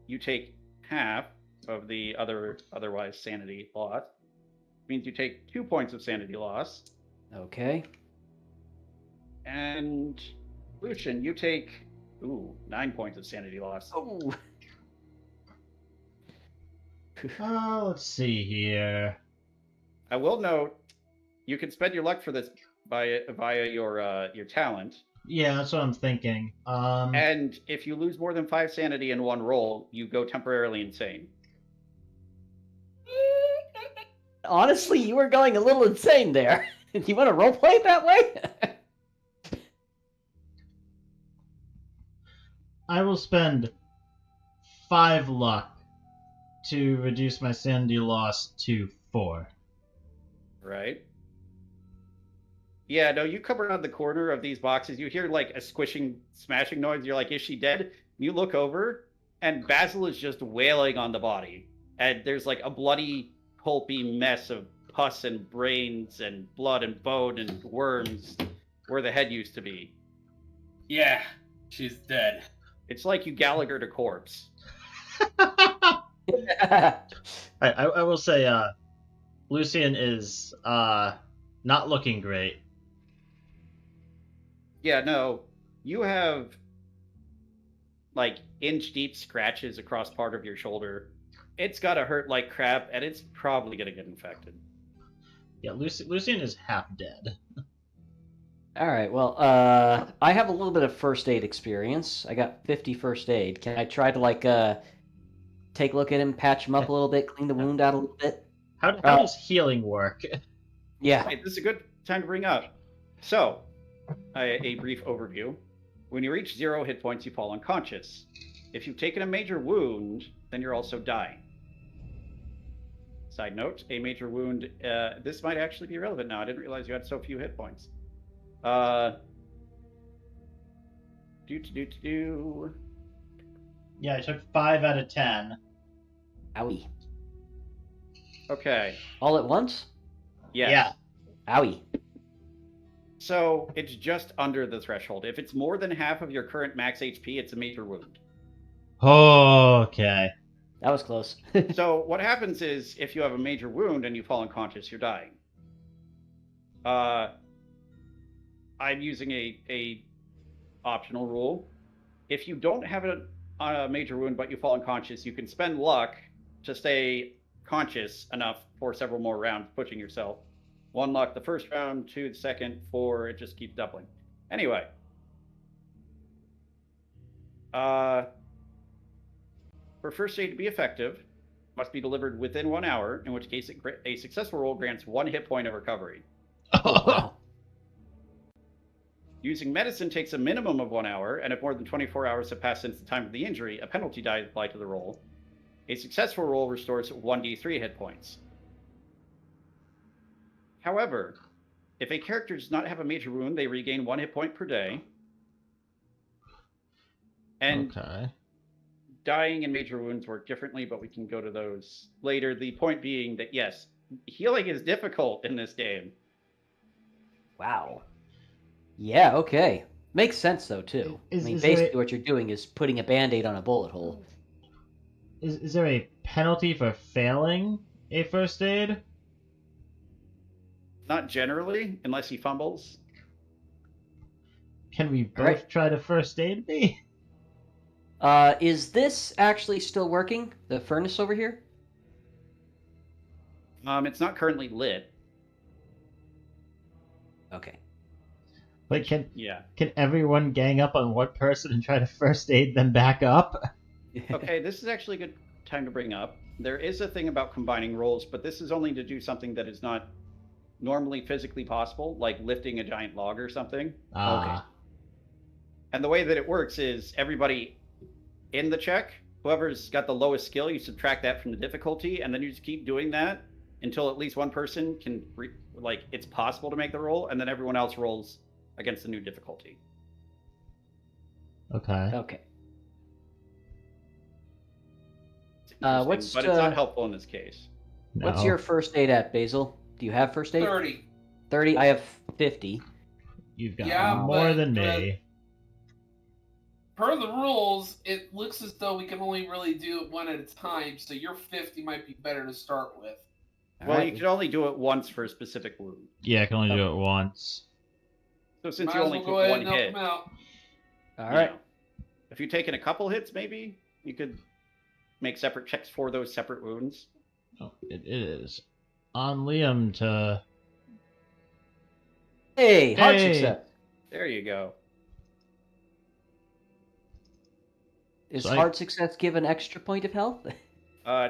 [SPEAKER 2] you take half of the otherwise sanity loss. Means you take 2 points of sanity loss.
[SPEAKER 4] Okay.
[SPEAKER 2] And Lucian, you take 9 points of sanity loss.
[SPEAKER 4] Oh.
[SPEAKER 1] Let's see here.
[SPEAKER 2] I will note, you can spend your luck for this via your talent,
[SPEAKER 1] Yeah, that's what I'm thinking.
[SPEAKER 2] and if you lose more than 5 sanity in one roll, you go temporarily insane.
[SPEAKER 4] Honestly, you were going a little insane there. Do you want to roleplay it that way?
[SPEAKER 1] I will spend 5 luck to reduce my sanity loss to 4.
[SPEAKER 2] Right. Yeah, no, you come around the corner of these boxes. You hear like a squishing, smashing noise. You're like, is she dead? You look over, and Basil is just wailing on the body. And there's like a bloody, pulpy mess of pus and brains and blood and bone and worms where the head used to be.
[SPEAKER 5] Yeah, she's dead.
[SPEAKER 2] It's like you Gallagher'd a corpse.
[SPEAKER 1] I will say, Lucian is not looking great.
[SPEAKER 2] Yeah, no, you have like inch-deep scratches across part of your shoulder. It's gotta hurt like crap, and it's probably gonna get infected.
[SPEAKER 1] Yeah, Lucian is half dead.
[SPEAKER 4] All right, well, I have a little bit of first aid experience. I got 50 first aid. Can I try to, like, take a look at him, patch him up a little bit, clean the wound out a little bit?
[SPEAKER 1] How does healing work?
[SPEAKER 4] Yeah.
[SPEAKER 2] Hey, this is a good time to bring up. So, a brief overview. When you reach 0 hit points, you fall unconscious. If you've taken a major wound, then you're also dying. Side note, a major wound, this might actually be relevant now. I didn't realize you had so few hit points.
[SPEAKER 1] Yeah, I took 5 out of 10.
[SPEAKER 4] Owie.
[SPEAKER 2] Okay.
[SPEAKER 4] All at once?
[SPEAKER 2] Yes.
[SPEAKER 1] Yeah.
[SPEAKER 4] Owie.
[SPEAKER 2] So it's just under the threshold. If it's more than half of your current max HP, it's a major wound.
[SPEAKER 1] Okay.
[SPEAKER 4] That was close.
[SPEAKER 2] So what happens is, if you have a major wound and you fall unconscious, you're dying. I'm using a optional rule. If you don't have a major wound but you fall unconscious, you can spend luck to stay conscious enough for several more rounds, pushing yourself. 1 luck the first round, 2 the second, 4, it just keeps doubling. Anyway. For first aid to be effective, it must be delivered within 1 hour, in which case a successful roll grants 1 hit point of recovery.
[SPEAKER 4] Oh, wow.
[SPEAKER 2] Using medicine takes a minimum of 1 hour, and if more than 24 hours have passed since the time of the injury, a penalty die is applied to the roll. A successful roll restores 1d3 hit points. However, if a character does not have a major wound, they regain 1 hit point per day. And
[SPEAKER 1] Okay.
[SPEAKER 2] dying and major wounds work differently, but we can go to those later. The point being that, yes, healing is difficult in this game.
[SPEAKER 4] Wow. Yeah, okay. Makes sense, though, too.
[SPEAKER 1] Is
[SPEAKER 4] basically
[SPEAKER 1] there
[SPEAKER 4] what you're doing is putting a Band-Aid on a bullet hole.
[SPEAKER 1] is there a penalty for failing a first aid?
[SPEAKER 2] Not generally, unless he fumbles.
[SPEAKER 1] Can we both
[SPEAKER 4] Alright.
[SPEAKER 1] try to first aid me?
[SPEAKER 4] Is this actually still working? The furnace over here?
[SPEAKER 2] It's not currently lit.
[SPEAKER 4] Okay.
[SPEAKER 1] Like, can
[SPEAKER 2] Yeah.
[SPEAKER 1] everyone gang up on one person and try to first aid them back up?
[SPEAKER 2] Okay, this is actually a good time to bring up. There is a thing about combining rolls, but this is only to do something that is not normally physically possible, like lifting a giant log or something.
[SPEAKER 1] Ah.
[SPEAKER 2] And the way that it works is everybody in the check, whoever's got the lowest skill, you subtract that from the difficulty, and then you just keep doing that until at least one person can, it's possible to make the roll, and then everyone else rolls against the new difficulty.
[SPEAKER 1] Okay.
[SPEAKER 4] Okay.
[SPEAKER 2] It's interesting,
[SPEAKER 4] what's,
[SPEAKER 2] but it's not helpful in this case.
[SPEAKER 4] What's
[SPEAKER 1] No.
[SPEAKER 4] your first aid at, Basil? Do you have first aid?
[SPEAKER 5] 30.
[SPEAKER 4] 30? I have 50.
[SPEAKER 1] You've got
[SPEAKER 5] Yeah,
[SPEAKER 1] more
[SPEAKER 5] but,
[SPEAKER 1] than me.
[SPEAKER 5] Per the rules, it looks as though we can only really do it one at a time, so your 50 might be better to start with.
[SPEAKER 2] Well,
[SPEAKER 4] Alright.
[SPEAKER 2] you can only do it once for a specific wound.
[SPEAKER 1] Yeah, I can only do it once.
[SPEAKER 2] So since
[SPEAKER 5] Might
[SPEAKER 2] you
[SPEAKER 5] as
[SPEAKER 2] only
[SPEAKER 5] well
[SPEAKER 2] took
[SPEAKER 5] go ahead
[SPEAKER 2] one
[SPEAKER 5] and help
[SPEAKER 2] hit,
[SPEAKER 5] him out.
[SPEAKER 4] All
[SPEAKER 2] you
[SPEAKER 4] right.
[SPEAKER 2] know, if you've taken a couple hits, maybe you could make separate checks for those separate wounds.
[SPEAKER 1] Oh, it is on Liam to.
[SPEAKER 4] Hey, hard
[SPEAKER 1] Hey.
[SPEAKER 4] success.
[SPEAKER 2] There you go.
[SPEAKER 4] Is
[SPEAKER 1] So I-
[SPEAKER 4] hard success give an extra point of health?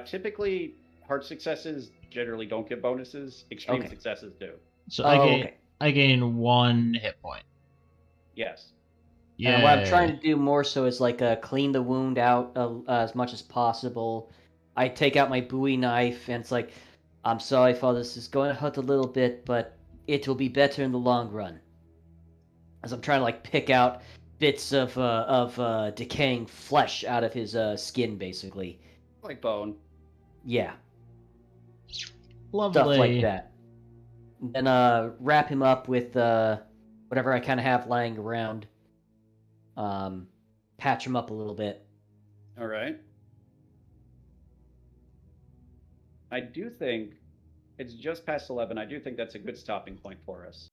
[SPEAKER 2] Typically, hard successes generally don't get bonuses. Extreme
[SPEAKER 4] Okay.
[SPEAKER 2] successes do.
[SPEAKER 6] So
[SPEAKER 4] Okay.
[SPEAKER 6] I gain 1 hit point.
[SPEAKER 2] Yes.
[SPEAKER 4] And what I'm
[SPEAKER 6] Yeah.
[SPEAKER 4] trying to do more so is like clean the wound out as much as possible. I take out my Bowie knife, and it's like, I'm sorry, Father, this is going to hurt a little bit, but it will be better in the long run. As I'm trying to like pick out bits of decaying flesh out of his skin, basically.
[SPEAKER 2] Like bone.
[SPEAKER 4] Yeah,
[SPEAKER 6] Lovely.
[SPEAKER 4] stuff like that. And then wrap him up with whatever I kind of have lying around. Patch him up a little bit.
[SPEAKER 2] All right. I do think it's just past 11. I do think that's a good stopping point for us.